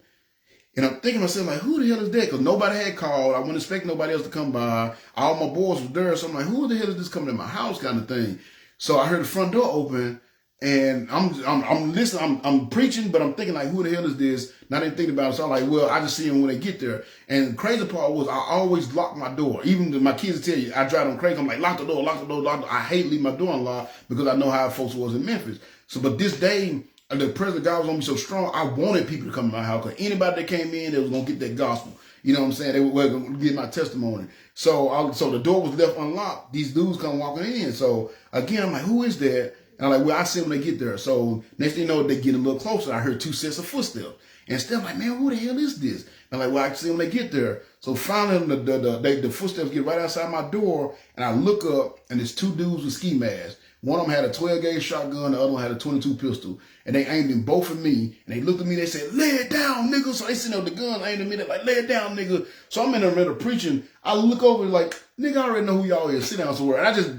And I'm thinking to myself, like, who the hell is that? Because nobody had called. I wouldn't expect nobody else to come by. All my boys were there. So I'm like, who the hell is this coming in my house kind of thing? So I heard the front door open. And I'm listening, I'm preaching, but I'm thinking like, who the hell is this? And I didn't think about it. So I'm like, well, I just see them when they get there. And the crazy part was I always lock my door. Even my kids tell you, I drive them crazy. I'm like, lock the door, lock the door, lock the door. I hate leaving my door unlocked because I know how folks was in Memphis. So, but this day, the presence of God was on me so strong, I wanted people to come to my house. Because anybody that came in, they was going to get that gospel. You know what I'm saying? They were going to get my testimony. So the door was left unlocked. These dudes come walking in. So again, I'm like, who is that? And I'm like, well, I see them when they get there. So next thing you know, they get a little closer. I heard 2 sets of footsteps. And still, I'm like, man, who the hell is this? And I'm like, well, I see them when they get there. So finally, the footsteps get right outside my door. And I look up, and there's 2 dudes with ski masks. One of them had a 12-gauge shotgun. The other one had a 22 pistol. And they aimed them both at me. And they looked at me. They said, lay it down, nigga. So they sitting up the gun, aimed at me. They're like, lay it down, nigga. So I'm in the middle of preaching. I look over like, nigga, I already know who y'all is. Sit down somewhere. And I just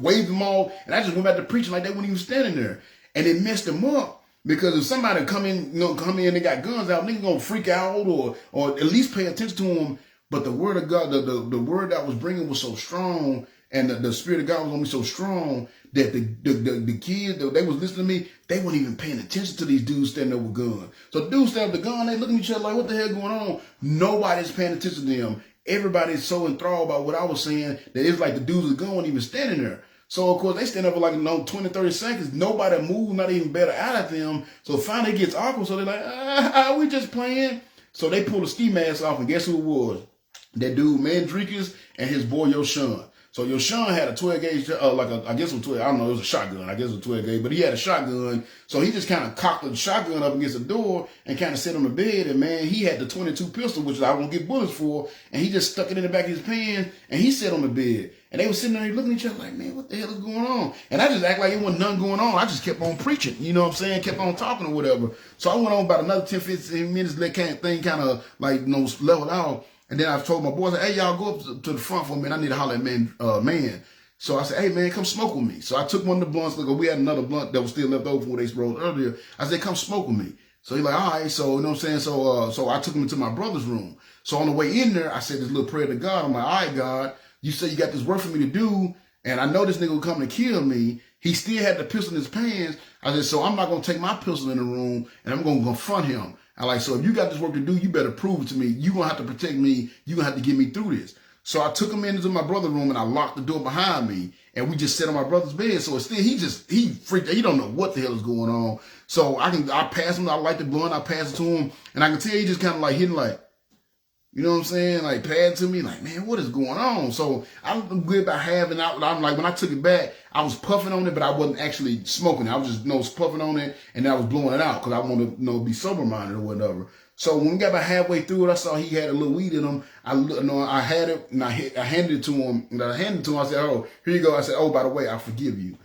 waved them all, and I just went back to preaching like they weren't even standing there. And it messed them up because if somebody come in, they got guns out, niggas gonna freak out or at least pay attention to them. But the word of God, the word that I was bringing was so strong, and the Spirit of God was on me so strong that the kids, they was listening to me, they weren't even paying attention to these dudes standing there with guns. So the dudes standing with the gun, they looking at each other like, what the hell going on? Nobody's paying attention to them. Everybody's so enthralled by what I was saying that it's like the dudes with the gun weren't even standing there. So, of course, they stand up for like 20, 30 seconds. Nobody moved, not even better out of them. So finally it gets awkward. So they're like, we just playing. So they pull the ski mask off, and guess who it was? That dude, Mandrikas, and his boy, Yoshan. So Yoshan had a 12-gauge, I guess it was 12, I don't know, it was a shotgun. I guess it was 12-gauge, but he had a shotgun. So he just kind of cocked the shotgun up against the door and kind of sat on the bed. And man, he had the 22 pistol, which I won't get bullets for. And he just stuck it in the back of his pants, and he sat on the bed. And they were sitting there looking at each other like, man, what the hell is going on? And I just act like it wasn't nothing going on. I just kept on preaching, you know what I'm saying? Kept on talking or whatever. So I went on about another 10, 15 minutes, let thing kind of like, level out. And then I told my boys, hey, y'all go up to the front for a minute. I need to holler at man. So I said, hey, man, come smoke with me. So I took one of the blunts. Look, we had another blunt that was still left over from what they rolled earlier. I said, come smoke with me. So he's like, all right. So, you know what I'm saying? So I took him into my brother's room. So on the way in there, I said this little prayer to God. I'm like, all right, God, you say you got this work for me to do. And I know this nigga will come to kill me. He still had the pistol in his pants. I said, so I'm not going to take my pistol in the room, and I'm going to confront him. I like, so if you got this work to do, you better prove it to me. You're going to have to protect me. You're going to have to get me through this. So I took him into my brother's room, and I locked the door behind me, and we just sat on my brother's bed. So it's still, he freaked out. He don't know what the hell is going on. So I pass him, I light the blunt, I pass it to him, and I can tell he just kind of like hitting like, you know what I'm saying? Like, pad to me, like, man, what is going on? So I'm good about having out. I'm like, when I took it back, I was puffing on it, but I wasn't actually smoking it. I was just, puffing on it, and then I was blowing it out because I wanted to, be sober-minded or whatever. So when we got about halfway through it, I saw he had a little weed in him. I had it, and I handed it to him. And I handed it to him. I said, oh, here you go. I said, oh, by the way, I forgive you.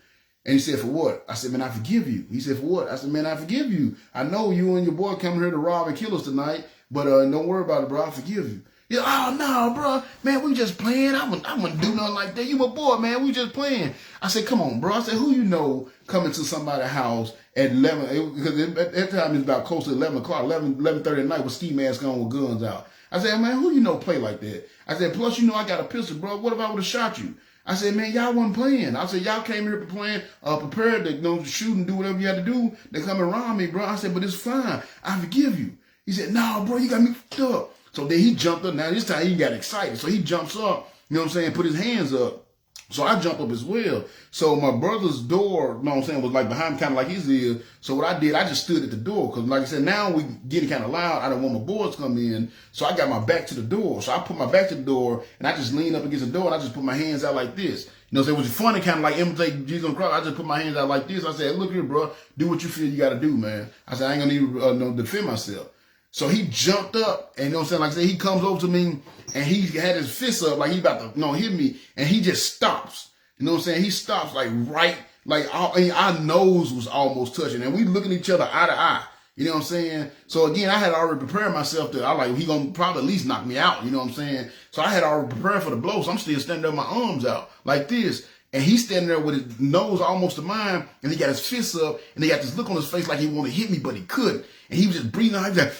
And he said, for what? I said, man, I forgive you. He said, for what? I said, man, I forgive you. I know you and your boy coming here to rob and kill us tonight, but don't worry about it, bro. I forgive you. Yeah, oh, no, bro. Man, we just playing. I wouldn't do nothing like that. You my boy, man. We just playing. I said, come on, bro. I said, who you know coming to somebody's house at 11, because at that time it's about close to 11 o'clock, 11:30 at night with ski masks on with guns out. I said, man, who you know play like that? I said, plus, you know, I got a pistol, bro. What if I would have shot you? I said, man, y'all wasn't playing. I said, y'all came here playing, prepared to, you know, shoot and do whatever you had to do. They come around me, bro. I said, but it's fine. I forgive you. He said, no, bro, you got me fucked up. So then he jumped up. Now this time he got excited. So he jumps up, you know what I'm saying, put his hands up. So I jump up as well. So my brother's door, you know what I'm saying, was like behind kind of like his ear. So what I did, I just stood at the door. Because like I said, now we getting kind of loud. I don't want my boys to come in. So I got my back to the door. So I put my back to the door and I just leaned up against the door and I just put my hands out like this. You know, so it was funny, kind of like imitate Jesus on the cross. I just put my hands out like this. I said, look here, bro, do what you feel you got to do, man. I said, I ain't going to need to defend myself. So he jumped up, and you know what I'm saying? Like I said, he comes over to me, and he had his fist up like he about to, you know, hit me, and he just stops. You know what I'm saying? He stops like right, like our nose was almost touching, and we looking at each other eye to eye. You know what I'm saying? So again, I had already prepared myself to, I like, he gonna probably at least knock me out. You know what I'm saying? So I had already prepared for the blow, so I'm still standing there with my arms out like this. And he's standing there with his nose almost to mine, and he got his fists up, and he got this look on his face like he wanted to hit me, but he couldn't. And he was just breathing out, like,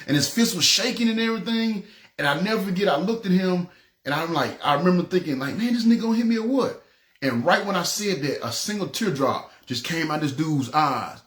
and his fist was shaking and everything. And I never forget, I looked at him, and I'm like, I remember thinking, like, man, this nigga gonna hit me or what? And right when I said that, a single teardrop just came out this dude's eyes.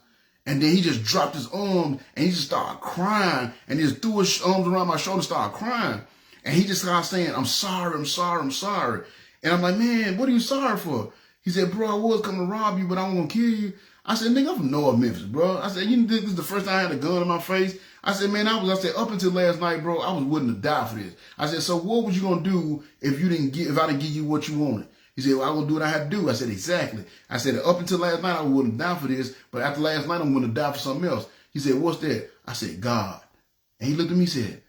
And then he just dropped his arms, and he just started crying, and he just threw his arms around my shoulder and started crying. And he just started saying, I'm sorry, I'm sorry, I'm sorry. And I'm like, man, what are you sorry for? He said, bro, I was coming to rob you, but I wasn't going to kill you. I said, nigga, I'm from North Memphis, bro. I said, you know, this is the first time I had a gun in my face. I said, man, I said, up until last night, bro, I was willing to die for this. I said, so what was you going to do if if I didn't give you what you wanted? He said, well, I was going to do what I had to do. I said, exactly. I said, up until last night, I was willing to die for this, but after last night, I'm willing to die for something else. He said, what's that? I said, God. And he looked at me and said,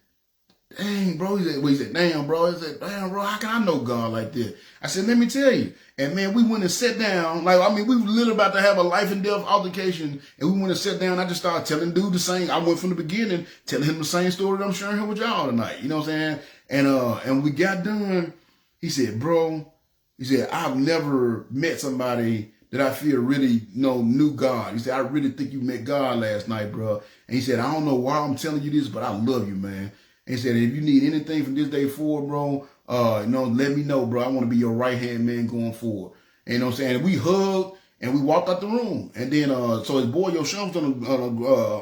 dang, bro. He said, damn, bro. He said, damn, bro, how can I know God like that? I said, let me tell you. And, man, we went and sat down. Like, I mean, we were literally about to have a life and death altercation. And we went and sat down. I just started telling dude the same. I went from the beginning, telling him the same story that I'm sharing here with y'all tonight. You know what I'm saying? And we got done. He said, bro, he said, I've never met somebody that I feel really, knew God. He said, I really think you met God last night, bro. And he said, I don't know why I'm telling you this, but I love you, man. And he said, if you need anything from this day forward, bro, let me know, bro. I want to be your right-hand man going forward. And you know what I'm saying? And we hugged and we walked out the room. And then, so his boy, Yoshun, was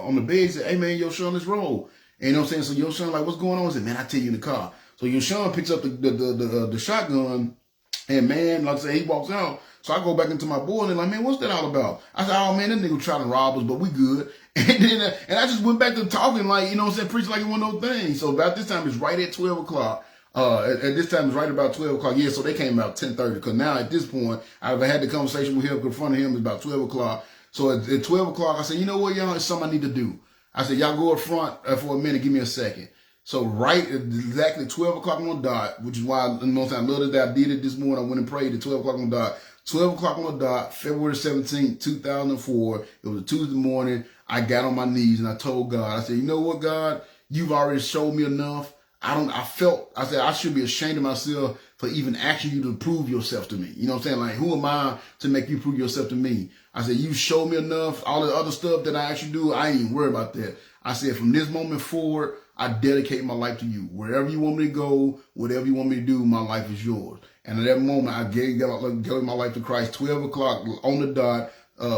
on the bed. He said, hey, man, Yoshun, let's roll. And you know what I'm saying? So Yoshun, like, what's going on? He said, man, I'll tell you in the car. So Yoshun picks up the shotgun. And, man, like I said, he walks out. So I go back into my boy and they're like, man, what's that all about? I said, oh, man, that nigga was trying to rob us, but we good. And then and I just went back to talking like, you know what I'm saying, preaching like it one of those things. So about this time, it's right at 12 o'clock. At this time, it's right about 12 o'clock. Yeah, so they came out 10:30. Because now at this point, I've had the conversation with him, confronted him. It's about 12 o'clock. So at 12 o'clock, I said, you know what, y'all, it's something I need to do. I said, y'all go up front for a minute. Give me a second. So right at exactly 12 o'clock on the dot, which is why, you know what I'm saying, I love that I did it this morning. I went and prayed at 12 o'clock on the dot. 12 o'clock on the dot, February 17th, 2004. It was a Tuesday morning. I got on my knees and I told God, I said, you know what, God, you've already showed me enough. I said, I should be ashamed of myself for even asking you to prove yourself to me. You know what I'm saying? Like, who am I to make you prove yourself to me? I said, you showed me enough. All the other stuff that I actually do, I ain't even worried about that. I said, from this moment forward, I dedicate my life to you. Wherever you want me to go, whatever you want me to do, my life is yours. And at that moment, I gave my life to Christ. 12 o'clock on the dot,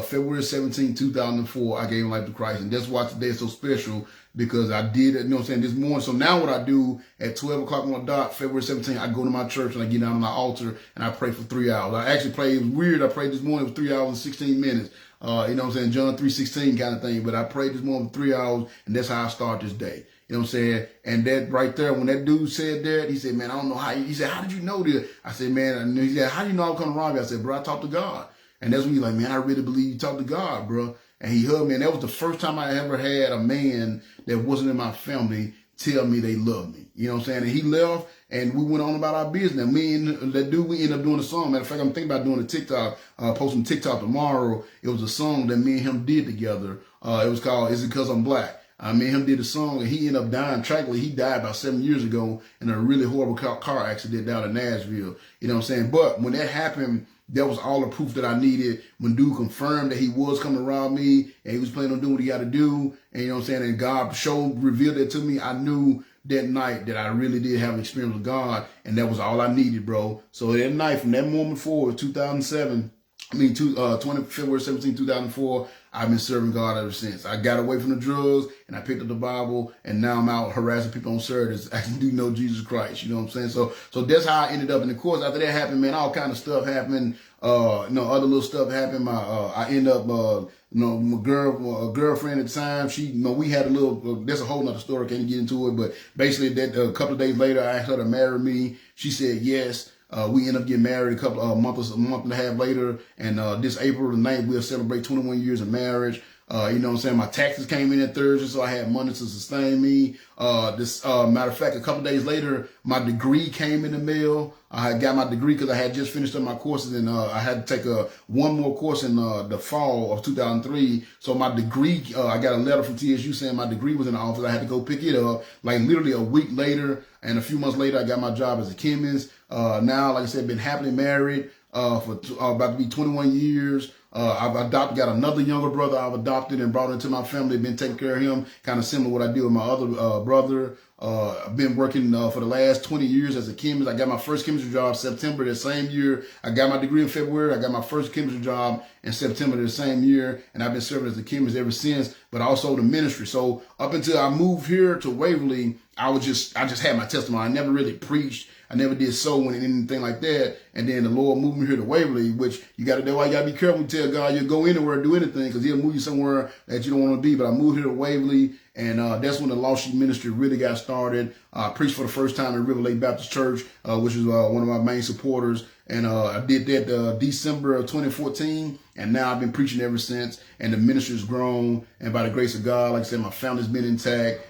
February 17, 2004, I gave my life to Christ. And that's why today is so special, because I did it, you know what I'm saying, this morning. So now what I do at 12 o'clock on the dot, February 17, I go to my church and I get down on my altar and I pray for 3 hours. I actually prayed, it was weird, I prayed this morning for 3 hours and 16 minutes. You know what I'm saying, John 3:16 kind of thing. But I prayed this morning for 3 hours, and that's how I start this day. You know what I'm saying? And that right there, when that dude said that, he said, man, I don't know how. He said, how did you know this? I said, man, he said, how do you know I was coming to rob you? I said, bro, I talked to God. And that's when he's like, man, I really believe you talked to God, bro. And he hugged me. And that was the first time I ever had a man that wasn't in my family tell me they loved me. You know what I'm saying? And he left, and we went on about our business. Me and that dude, we ended up doing a song. Matter of fact, I'm thinking about doing a TikTok, posting TikTok tomorrow. It was a song that me and him did together. It was called Is It Because I'm Black? Me and him did a song, and he ended up dying tragically. He died about 7 years ago in a really horrible car accident down in Nashville. You know what I'm saying? But when that happened, that was all the proof that I needed. When dude confirmed that he was coming around me and he was planning on doing what he got to do, and you know what I'm saying, and God revealed it to me, I knew that night that I really did have an experience with God, and that was all I needed, bro. So that night, from that moment forward, 2007, February 17, 2004, I've been serving God ever since. I got away from the drugs and I picked up the Bible, and now I'm out harassing people on service. I do know Jesus Christ. You know what I'm saying? So that's how I ended up. And of course, after that happened, man, all kind of stuff happened. Other little stuff happened. I end up, my girlfriend at the time, we had a little, that's a whole nother story. Can't get into it, but basically that a couple of days later, I asked her to marry me. She said yes. We ended up getting married a month and a half later, and this April the 9th, we'll celebrate 21 years of marriage. You know what I'm saying? My taxes came in at Thursday, so I had money to sustain me. Matter of fact, a couple days later, my degree came in the mail. I had got my degree because I had just finished up my courses, and I had to take one more course in the fall of 2003. So my degree, I got a letter from TSU saying my degree was in the office. I had to go pick it up. Like literally a week later, and a few months later, I got my job as a chemist. Now, like I said, been happily married for about to be 21 years. I've got another younger brother I've adopted and brought into my family, been taking care of him, kind of similar to what I do with my other brother. I've been working for the last 20 years as a chemist. I got my first chemistry job September the same year. I got my degree in February. I got my first chemistry job in September the same year, and I've been serving as a chemist ever since, but also the ministry. So up until I moved here to Waverly, I just had my testimony. I never really preached. I never did sowing and anything like that. And then the Lord moved me here to Waverly, which that's why you got to be careful when you tell God you'll go anywhere, do anything, because he'll move you somewhere that you don't want to be. But I moved here to Waverly, and that's when the Lost Sheep ministry really got started. I preached for the first time in River Lake Baptist Church, which is one of my main supporters. And I did that December of 2014, and now I've been preaching ever since. And the ministry has grown, and by the grace of God, like I said, my family's been intact.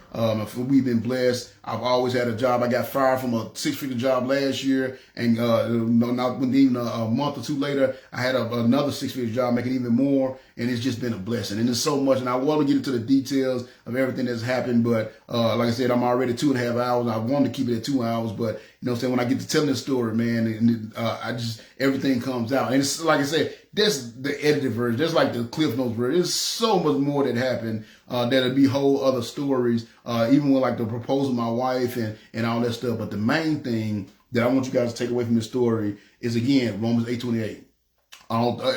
We've been blessed. I've always had a job. I got fired from a six-figure job last year, and not even a month or two later, I had another six-figure job, making even more. And it's just been a blessing. And there's so much, and I want to get into the details of everything that's happened. But like I said, I'm already 2.5 hours. I wanted to keep it at 2 hours, but you know what I'm saying, when I get to telling this story, man, everything comes out. And it's like I said, that's the edited version. That's like the Cliff Notes version. There's so much more that happened that'll be whole other stories, even with like the proposal of my wife and all that stuff. But the main thing that I want you guys to take away from this story is, again, Romans 8:28.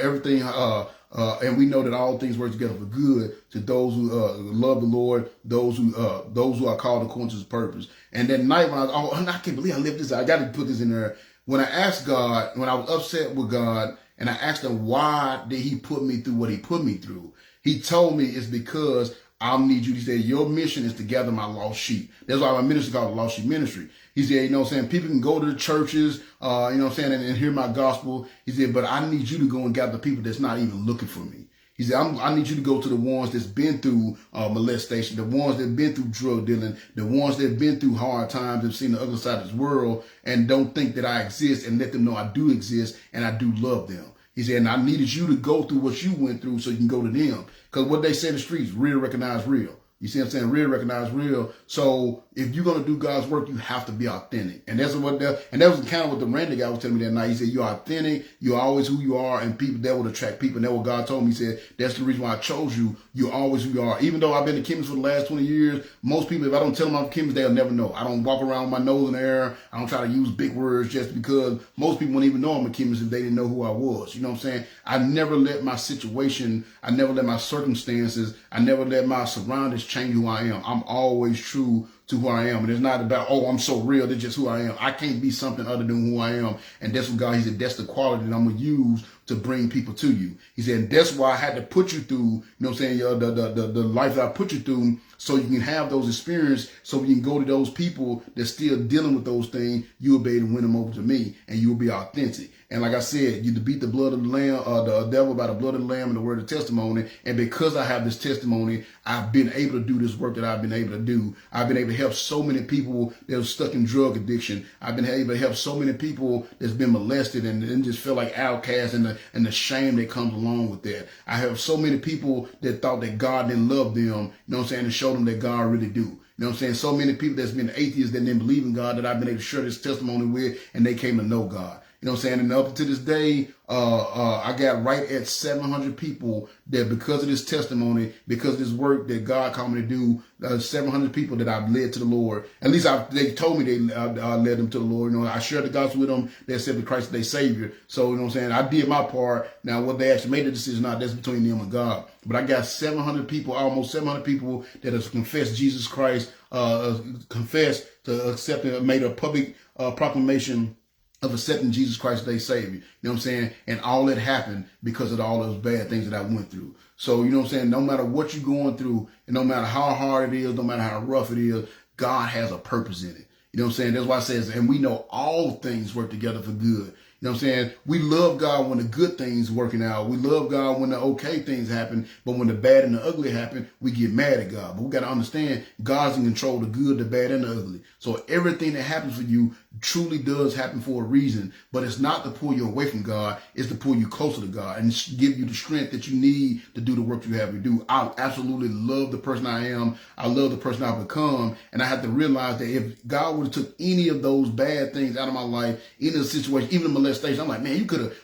Everything, and we know that all things work together for good to those who love the Lord, those who are called according to his purpose. And that night when I can't believe I lived this out. I got to put this in there. When I asked God, when I was upset with God, and I asked him, why did he put me through what he put me through? He told me it's because I need you. He said, your mission is to gather my lost sheep. That's why my ministry is called the Lost Sheep Ministry. He said, you know what I'm saying, people can go to the churches, you know what I'm saying, and hear my gospel. He said, but I need you to go and gather the people that's not even looking for me. He said, I need you to go to the ones that's been through molestation, the ones that have been through drug dealing, the ones that have been through hard times and seen the other side of this world, and don't think that I exist, and let them know I do exist and I do love them. He said, and I needed you to go through what you went through so you can go to them. Because what they say in the streets, real recognize real. You see what I'm saying? Real recognize real. So if you're going to do God's work, you have to be authentic. And that's what and that was kind of what the Randy guy was telling me that night. He said, you're authentic. You're always who you are, and people that will attract people. And that's what God told me. He said, that's the reason why I chose you. You're always who you are. Even though I've been a chemist for the last 20 years, most people, if I don't tell them I'm a chemist, they'll never know. I don't walk around with my nose in the air. I don't try to use big words just because most people wouldn't even know I'm a chemist if they didn't know who I was. You know what I'm saying? I never let my situation, I never let my circumstances, I never let my surroundings change who I am. I'm always true to who I am. And it's not about, oh, I'm so real. That's just who I am. I can't be something other than who I am. And that's what God, he said, that's the quality that I'm going to use to bring people to you. He said, and that's why I had to put you through, you know what I'm saying, the life that I put you through, so you can have those experiences, so you can go to those people that's still dealing with those things. You will be able to win them over to me, and you will be authentic. And like I said, you defeat the blood of the lamb, the devil by the blood of the lamb and the word of testimony. And because I have this testimony, I've been able to do this work that I've been able to do. I've been able to help so many people that are stuck in drug addiction. I've been able to help so many people that's been molested and just feel like outcasts and the shame that comes along with that. I have so many people that thought that God didn't love them, you know what I'm saying, to show them that God really do. You know what I'm saying? So many people that's been atheists that didn't believe in God that I've been able to share this testimony with, and they came to know God. You know what I'm saying? And up to this day, I got right at 700 people that because of this testimony, because of this work that God called me to do, 700 people that I've led to the Lord. At least they told me they led them to the Lord. You know, I shared the gospel with them. They accepted Christ as their Savior. So, you know what I'm saying? I did my part. Now, what they actually made the decision, that's between them and God. But I got 700 people, almost 700 people that have confessed Jesus Christ, confessed to accept and made a public proclamation of accepting Jesus Christ as their Savior. You know what I'm saying? And all that happened because of all those bad things that I went through. So, you know what I'm saying? No matter what you're going through, and no matter how hard it is, no matter how rough it is, God has a purpose in it. You know what I'm saying? That's why it says, and we know all things work together for good. You know what I'm saying? We love God when the good things working out. We love God when the okay things happen. But when the bad and the ugly happen, we get mad at God. But we got to understand God's in control of the good, the bad, and the ugly. So everything that happens for you truly does happen for a reason. But it's not to pull you away from God. It's to pull you closer to God and give you the strength that you need to do the work you have to do. I absolutely love the person I am. I love the person I've become. And I have to realize that if God would have took any of those bad things out of my life, any of the situation, even the molestation, I'm like, man,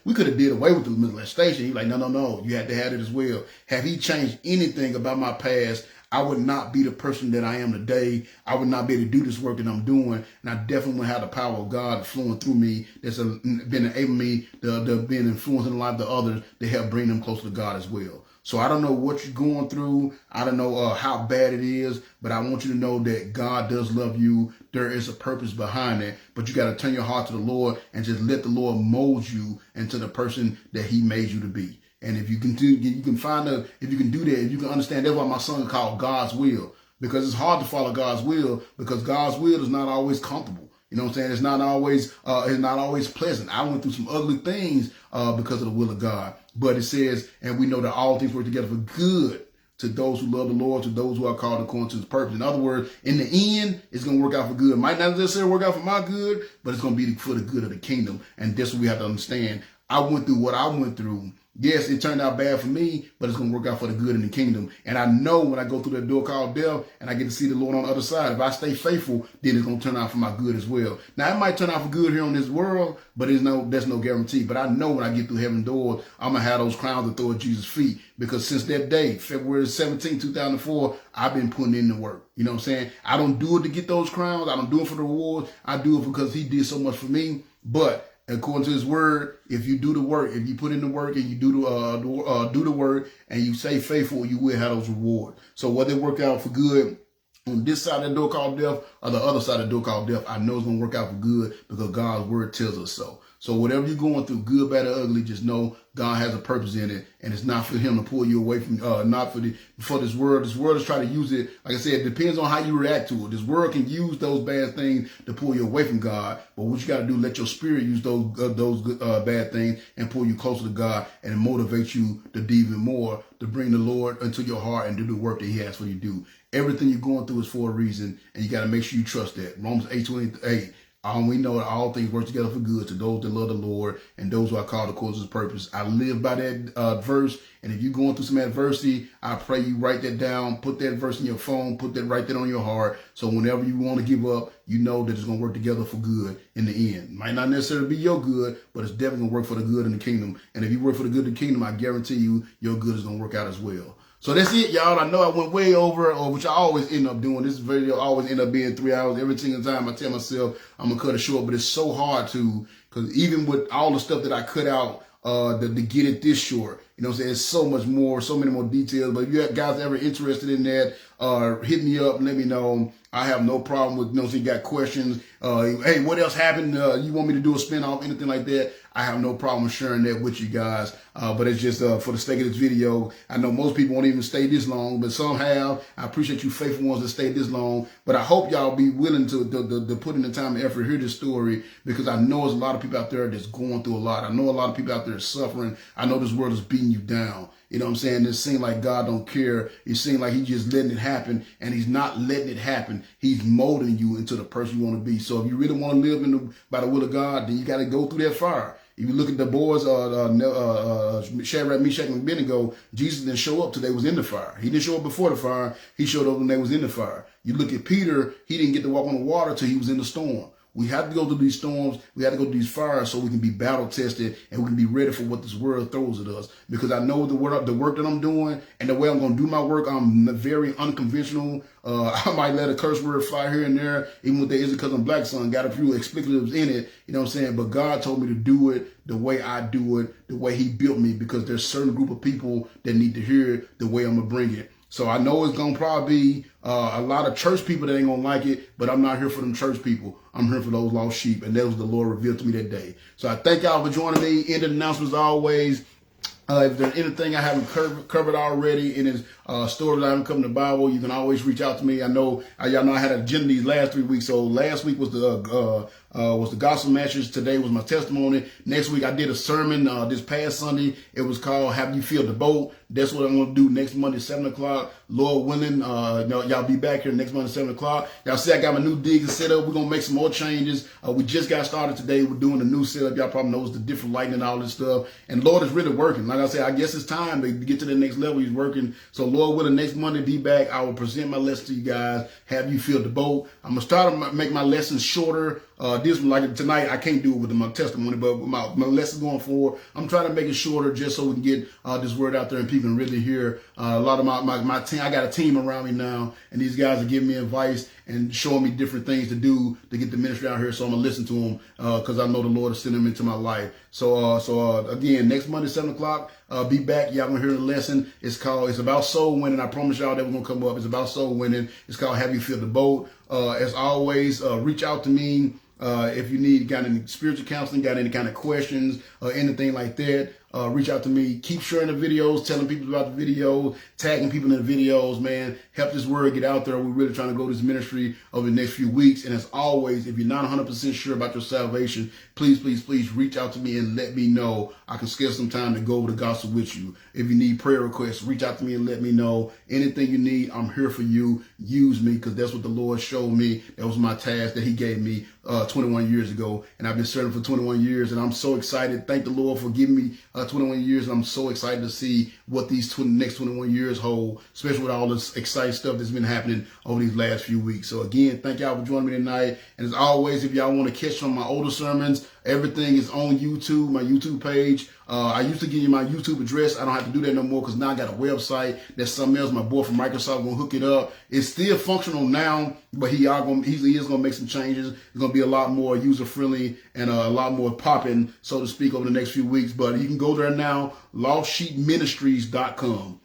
we could have did away with the molestation. He's like, no, you had to have it as well. Have he changed anything about my past, I would not be the person that I am today. I would not be able to do this work that I'm doing. And I definitely would have the power of God flowing through me that's been enabling me to be an influence in the life of others to help bring them closer to God as well. So I don't know what you're going through. I don't know how bad it is, but I want you to know that God does love you. There is a purpose behind it, but you got to turn your heart to the Lord and just let the Lord mold you into the person that he made you to be. And if you can do, if you can do that, if you can understand, that's why my son is called God's will, because it's hard to follow God's will because God's will is not always comfortable. You know what I'm saying? It's not always pleasant. I went through some ugly things because of the will of God. But it says, and we know that all things work together for good to those who love the Lord, to those who are called according to his purpose. In other words, in the end, it's going to work out for good. It might not necessarily work out for my good, but it's going to be for the good of the kingdom. And that's what we have to understand. I went through what I went through. Yes, it turned out bad for me, but it's going to work out for the good in the kingdom. And I know when I go through that door called death and I get to see the Lord on the other side, if I stay faithful, then it's going to turn out for my good as well. Now, it might turn out for good here on this world, but there's no guarantee. But I know when I get through heaven doors, I'm going to have those crowns to throw at Jesus' feet. Because since that day, February 17, 2004, I've been putting in the work. You know what I'm saying? I don't do it to get those crowns. I don't do it for the rewards. I do it because he did so much for me. But according to his word, if you do the work, if you put in the work and you do the work and you stay faithful, you will have those rewards. So whether it work out for good on this side of the door called death or the other side of the door called death, I know it's going to work out for good because God's word tells us so. So whatever you're going through, good, bad, or ugly, just know God has a purpose in it, and it's not for him to pull you away from, not for this world. This world is trying to use it. Like I said, it depends on how you react to it. This world can use those bad things to pull you away from God, but what you got to do, let your spirit use those bad things and pull you closer to God and motivate you to do even more, to bring the Lord into your heart and do the work that he has for you to do. Everything you're going through is for a reason, and you got to make sure you trust that. Romans 8:28. We know that all things work together for good to those that love the Lord and those who are called according to his purpose. I live by that verse. And if you're going through some adversity, I pray you write that down, put that verse in your phone, write that on your heart. So whenever you want to give up, you know that it's going to work together for good in the end. Might not necessarily be your good, but it's definitely going to work for the good in the kingdom. And if you work for the good in the kingdom, I guarantee you your good is going to work out as well. So that's it, y'all. I know I went way over, which I always end up doing. This video always end up being 3 hours. Every single time I tell myself I'm going to cut it short, but it's so hard to, because even with all the stuff that I cut out to get it this short, you know what I'm saying? It's so much more, so many more details. But if you guys ever interested in that, hit me up and let me know. I have no problem with, you know, if you got questions. Hey, what else happened? You want me to do a spinoff, anything like that? I have no problem sharing that with you guys. But it's just for the sake of this video. I know most people won't even stay this long, but some have. I appreciate you faithful ones that stay this long. But I hope y'all be willing to put in the time and effort to hear this story, because I know there's a lot of people out there that's going through a lot. I know a lot of people out there suffering. I know this world is beating you down. You know what I'm saying? It seems like God don't care. It seems like he's just letting it happen, and he's not letting it happen. He's molding you into the person you want to be. So if you really want to live by the will of God, then you got to go through that fire. If you look at the boys, Shadrach, Meshach, and Abednego, Jesus didn't show up till they was in the fire. He didn't show up before the fire. He showed up when they was in the fire. You look at Peter, he didn't get to walk on the water till he was in the storm. We have to go through these storms. We have to go through these fires so we can be battle tested and we can be ready for what this world throws at us. Because I know the work that I'm doing and the way I'm going to do my work, I'm very unconventional. I might let a curse word fly here and there, even if there isn't because I'm black, son. Got a few explicatives in it, you know what I'm saying? But God told me to do it the way I do it, the way he built me, because there's a certain group of people that need to hear it the way I'm going to bring it. So I know it's going to probably be a lot of church people that ain't going to like it, but I'm not here for them church people. I'm here for those lost sheep, and that was the Lord revealed to me that day. So I thank y'all for joining me. End of the announcements always. If there's anything I haven't covered already in his stories I haven't come to the Bible, you can always reach out to me. I know y'all know I had an agenda these last 3 weeks. So last week was the gospel message. Today was my testimony. Next week I did a sermon this past Sunday. It was called "Have You Filled the Boat?" That's what I'm going to do next Monday, 7 o'clock. Lord willing, y'all be back here next Monday, 7 o'clock. Y'all see I got my new digs set up. We're going to make some more changes. We just got started today. We're doing the new setup. Y'all probably noticed the different lighting and all this stuff. And Lord is really working. Like I said, I guess it's time to get to the next level. He's working. So Lord willing, next Monday be back. I will present my lesson to you guys. Have you filled the boat? I'm going to start to make my lessons shorter. This one, like tonight, I can't do it with my testimony, but my lesson going forward, I'm trying to make it shorter just so we can get this word out there and people can really hear. A lot of my team, I got a team around me now, and these guys are giving me advice and showing me different things to do to get the ministry out here. So I'm going to listen to them because I know the Lord is sending them into my life. So again, next Monday, 7 o'clock, be back. Y'all going to hear the lesson. It's about soul winning. I promise y'all that we're going to come up. It's about soul winning. It's called Have You Filled the Boat? As always, reach out to me. If you got any spiritual counseling, got any kind of questions or anything like that, reach out to me. Keep sharing the videos, telling people about the videos, tagging people in the videos, man. Help this word get out there. We're really trying to grow this ministry over the next few weeks. And as always, if you're not 100% sure about your salvation, please, please, please reach out to me and let me know. I can schedule some time to go over the gospel with you. If you need prayer requests, reach out to me and let me know. Anything you need, I'm here for you. Use me, because that's what the Lord showed me. That was my task that he gave me 21 years ago. And I've been serving for 21 years, and I'm so excited. Thank the Lord for giving me 21 years, and I'm so excited to see what these next 21 years hold, especially with all this exciting stuff that's been happening over these last few weeks. So again, thank y'all for joining me tonight. And as always, if y'all want to catch some of my older sermons, everything is on YouTube, my YouTube page. I used to give you my YouTube address. I don't have to do that no more because now I got a website. That's something else. My boy from Microsoft gonna hook it up. It's still functional now, but he is gonna make some changes. It's gonna be a lot more user friendly and a lot more popping, so to speak, over the next few weeks. But you can go there now, LostSheepMinistries.com.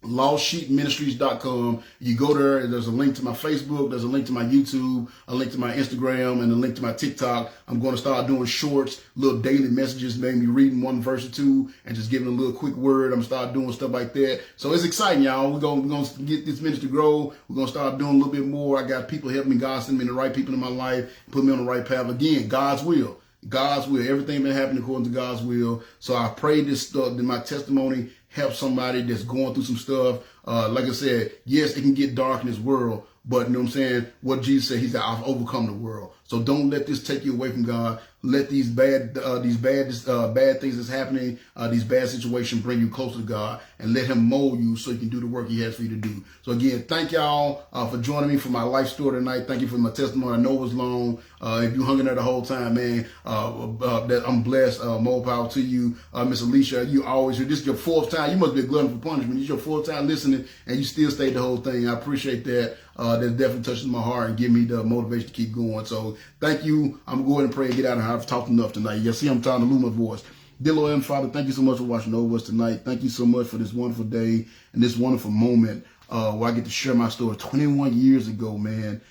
LostSheepMinistries.com. You go there, and there's a link to my Facebook, there's a link to my YouTube, a link to my Instagram, and a link to my TikTok. I'm going to start doing shorts, little daily messages, maybe reading one verse or two, and just giving a little quick word. I'm going to start doing stuff like that. So it's exciting, y'all. We're going to get this ministry to grow. We're going to start doing a little bit more. I got people helping me. God sent me the right people in my life, put me on the right path. Again, God's will. God's will. Everything been happening according to God's will. So I pray this stuff, that my testimony help somebody that's going through some stuff. Like I said, yes, it can get dark in this world, but you know what I'm saying? What Jesus said, he said, I've overcome the world. So don't let this take you away from God. Let these bad things that's happening, these bad situations bring you closer to God, and let him mold you so you can do the work he has for you to do. So again, thank y'all for joining me for my life story tonight. Thank you for my testimony. I know it was long. If you hung in there the whole time, man, that I'm blessed. More power to you. Miss Alicia, you always here. This is your fourth time. You must be a glutton for punishment. This is your fourth time listening, and you still stayed the whole thing. I appreciate that. That definitely touches my heart and give me the motivation to keep going. So thank you. I'm going to go ahead and pray and get out of here. I've talked enough tonight. You see, I'm trying to lose my voice. Dear Lord and Father, thank you so much for watching over us tonight. Thank you so much for this wonderful day and this wonderful moment where I get to share my story. 21 years ago, man,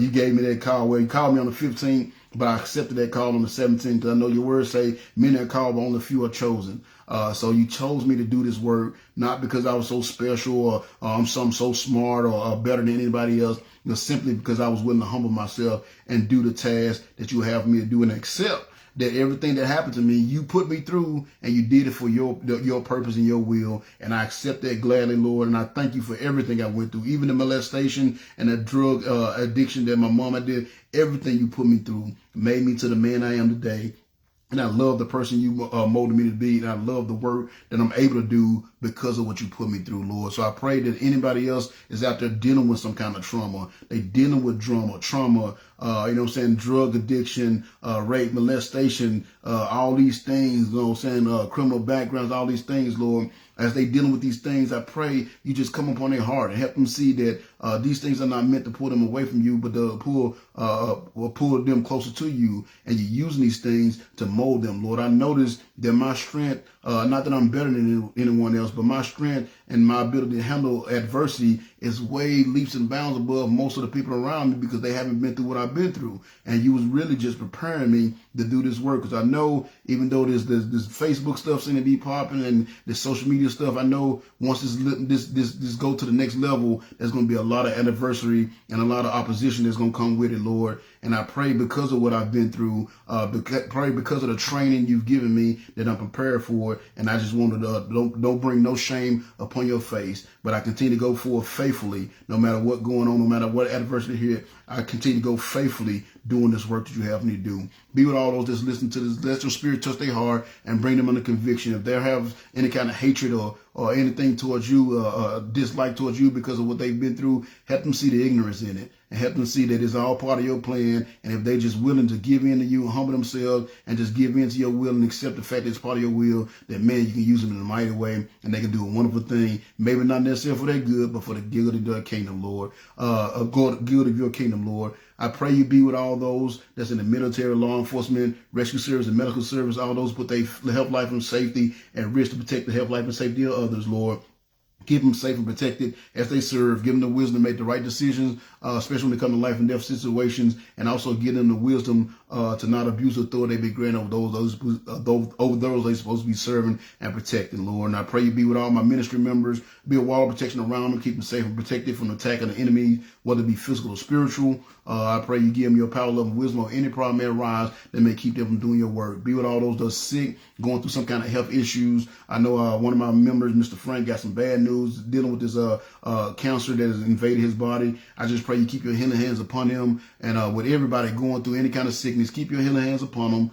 you gave me that call. Well, you called me on the 15th, but I accepted that call on the 17th because I know your words say many are called, but only a few are chosen. So you chose me to do this work, not because I was so special or I'm so smart or better than anybody else, but simply because I was willing to humble myself and do the task that you have for me to do and accept that everything that happened to me, you put me through and you did it for your purpose and your will. And I accept that gladly, Lord. And I thank you for everything I went through, even the molestation and the drug addiction that my mama did. Everything you put me through made me to the man I am today. And I love the person you molded me to be. And I love the work that I'm able to do because of what you put me through, Lord. So I pray that anybody else is out there dealing with some kind of trauma. They dealing with trauma, you know what I'm saying, drug addiction, rape, molestation, all these things, you know what I'm saying, criminal backgrounds, all these things, Lord. As they dealing with these things, I pray you just come upon their heart and help them see that these things are not meant to pull them away from you, but to pull them closer to you. And you're using these things to mold them, Lord. I notice that my strength, not that I'm better than anyone else, but my strength and my ability to handle adversity is way leaps and bounds above most of the people around me because they haven't been through what I've been through. And you was really just preparing me to do this work, because I know even though this Facebook stuff seems to be popping and the social media stuff, I know once this go to the next level, there's going to be a lot of adversity and a lot of opposition that's going to come with it, Lord. And I pray because of what I've been through, pray because of the training you've given me that I'm prepared for it. And I just want to don't bring no shame upon your face, but I continue to go forward faithfully, no matter what going on, no matter what adversity here. I continue to go faithfully doing this work that you have me to do. Be with all those that's listening to this. Let your spirit touch their heart and bring them under conviction. If they have any kind of hatred or anything towards you, dislike towards you because of what they've been through, help them see the ignorance in it and help them see that it's all part of your plan. And if they're just willing to give in to you and humble themselves and just give in to your will and accept the fact that it's part of your will, that, man, you can use them in a mighty way and they can do a wonderful thing. Maybe not necessarily for their good, but for the good of your kingdom, Lord. Good of your kingdom, Lord. I pray you be with all those that's in the military, law enforcement, rescue service, and medical service, all those put their health, life, and safety at risk to protect the health, life, and safety of others, Lord. Keep them safe and protected as they serve. Give them the wisdom to make the right decisions, especially when it comes to life and death situations, and also give them the wisdom to not abuse authority they be granted over those they're supposed to be serving and protecting, Lord. And I pray you be with all my ministry members, be a wall of protection around them, keep them safe and protected from the attack of the enemy, whether it be physical or spiritual. I pray you give them your power, love, and wisdom on any problem may arise that may keep them from doing your work. Be with all those that are sick, going through some kind of health issues. I know one of my members, Mr. Frank, got some bad news dealing with this cancer that has invaded his body. I just pray you keep your healing hands upon him, and with everybody going through any kind of sickness, keep your healing hands upon them.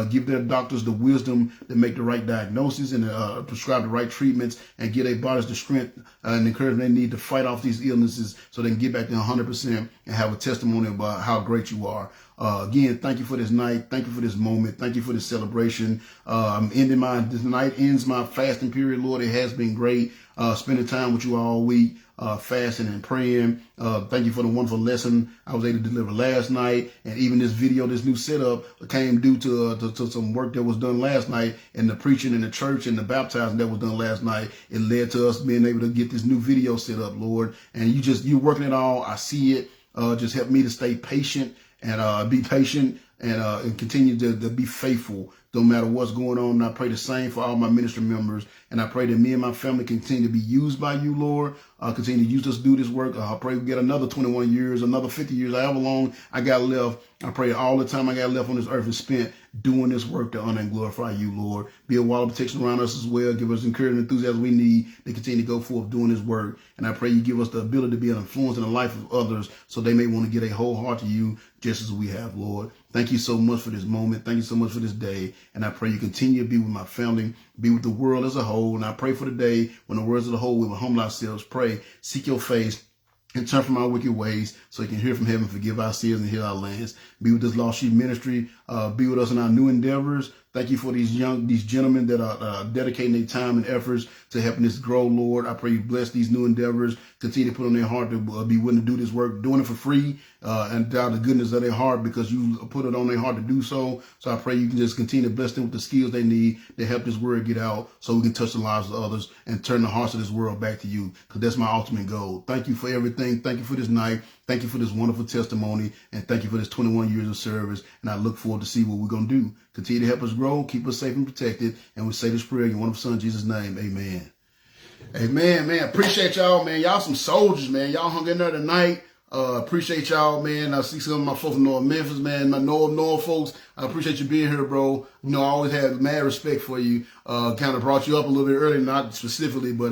Give their doctors the wisdom to make the right diagnosis and prescribe the right treatments and give their bodies the strength and encouragement they need to fight off these illnesses so they can get back to 100% and have a testimony about how great you are. Again, thank you for this night. Thank you for this moment. Thank you for this celebration. This night ends my fasting period, Lord. It has been great spending time with you all week, fasting and praying. Thank you for the wonderful lesson I was able to deliver last night. And even this video, this new setup came due to some work that was done last night, and the preaching in the church and the baptizing that was done last night. It led to us being able to get this new video set up, Lord. And you're working it all. I see it. Just help me to stay patient and be patient and continue to be faithful no matter what's going on. And I pray the same for all my ministry members. And I pray that me and my family continue to be used by you, Lord. Continue to use us to do this work. I pray we get another 21 years, another 50 years, however long I got left. I pray all the time I got left on this earth is spent doing this work to honor and glorify you, Lord. Be a wall of protection around us as well. Give us encouragement and enthusiasm we need to continue to go forth doing this work. And I pray you give us the ability to be an influence in the life of others so they may want to give a whole heart to you just as we have, Lord. Thank you so much for this moment. Thank you so much for this day. And I pray you continue to be with my family, be with the world as a whole. And I pray for the day when the world as a whole we will humble ourselves, pray, seek your face, and turn from our wicked ways so you can hear from heaven, forgive our sins, and heal our lands. Be with this Lost Sheep ministry. Be with us in our new endeavors. Thank you for these gentlemen that are dedicating their time and efforts to helping this grow, Lord. I pray you bless these new endeavors. Continue to put on their heart to be willing to do this work, doing it for free, and out of the goodness of their heart because you put it on their heart to do so. So I pray you can just continue to bless them with the skills they need to help this word get out so we can touch the lives of others and turn the hearts of this world back to you, because that's my ultimate goal. Thank you for everything. Thank you for this night. Thank you for this wonderful testimony, and thank you for this 21 years of service. And I look forward to see what we're going to do. Continue to help us grow, keep us safe and protected. And we say this prayer in your wonderful son, Jesus' name. Amen. Amen, man. Appreciate y'all, man. Y'all some soldiers, man. Y'all hung in there tonight. Appreciate y'all, man. I see some of my folks from North Memphis, man. My North folks, I appreciate you being here, bro. You know, I always had mad respect for you. Kind of brought you up a little bit early, not specifically, but,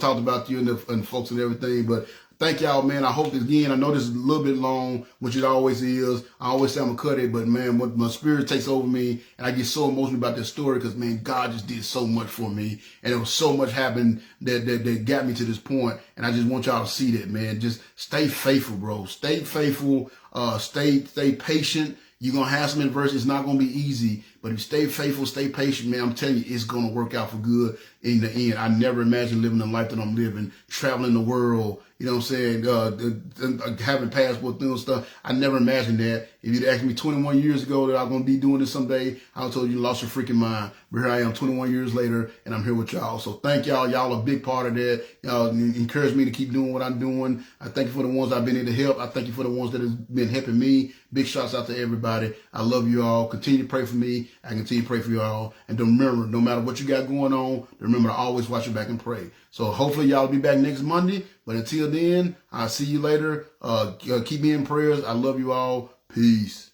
talked about you and the folks and everything. But thank y'all, man. I hope again, I know this is a little bit long, which it always is. I always say I'm going to cut it, but man, when my spirit takes over me and I get so emotional about this story because, man, God just did so much for me. And there was so much happened that got me to this point. And I just want y'all to see that, man. Just stay faithful, bro. Stay faithful. Stay patient. You're going to have some adversity. It's not going to be easy. But if you stay faithful, stay patient, man, I'm telling you, it's going to work out for good in the end. I never imagined living the life that I'm living, traveling the world, you know what I'm saying, having passport, doing stuff. I never imagined that. If you'd asked me 21 years ago that I was going to be doing this someday, I would have told you lost your freaking mind. But here I am 21 years later, and I'm here with y'all. So thank y'all. Y'all a big part of that. Y'all encourage me to keep doing what I'm doing. I thank you for the ones I've been able to help. I thank you for the ones that have been helping me. Big shouts out to everybody. I love you all. Continue to pray for me. I continue to pray for you all. And remember, no matter what you got going on, remember to always watch your back and pray. So hopefully y'all will be back next Monday. But until then, I'll see you later. Keep me in prayers. I love you all. Peace.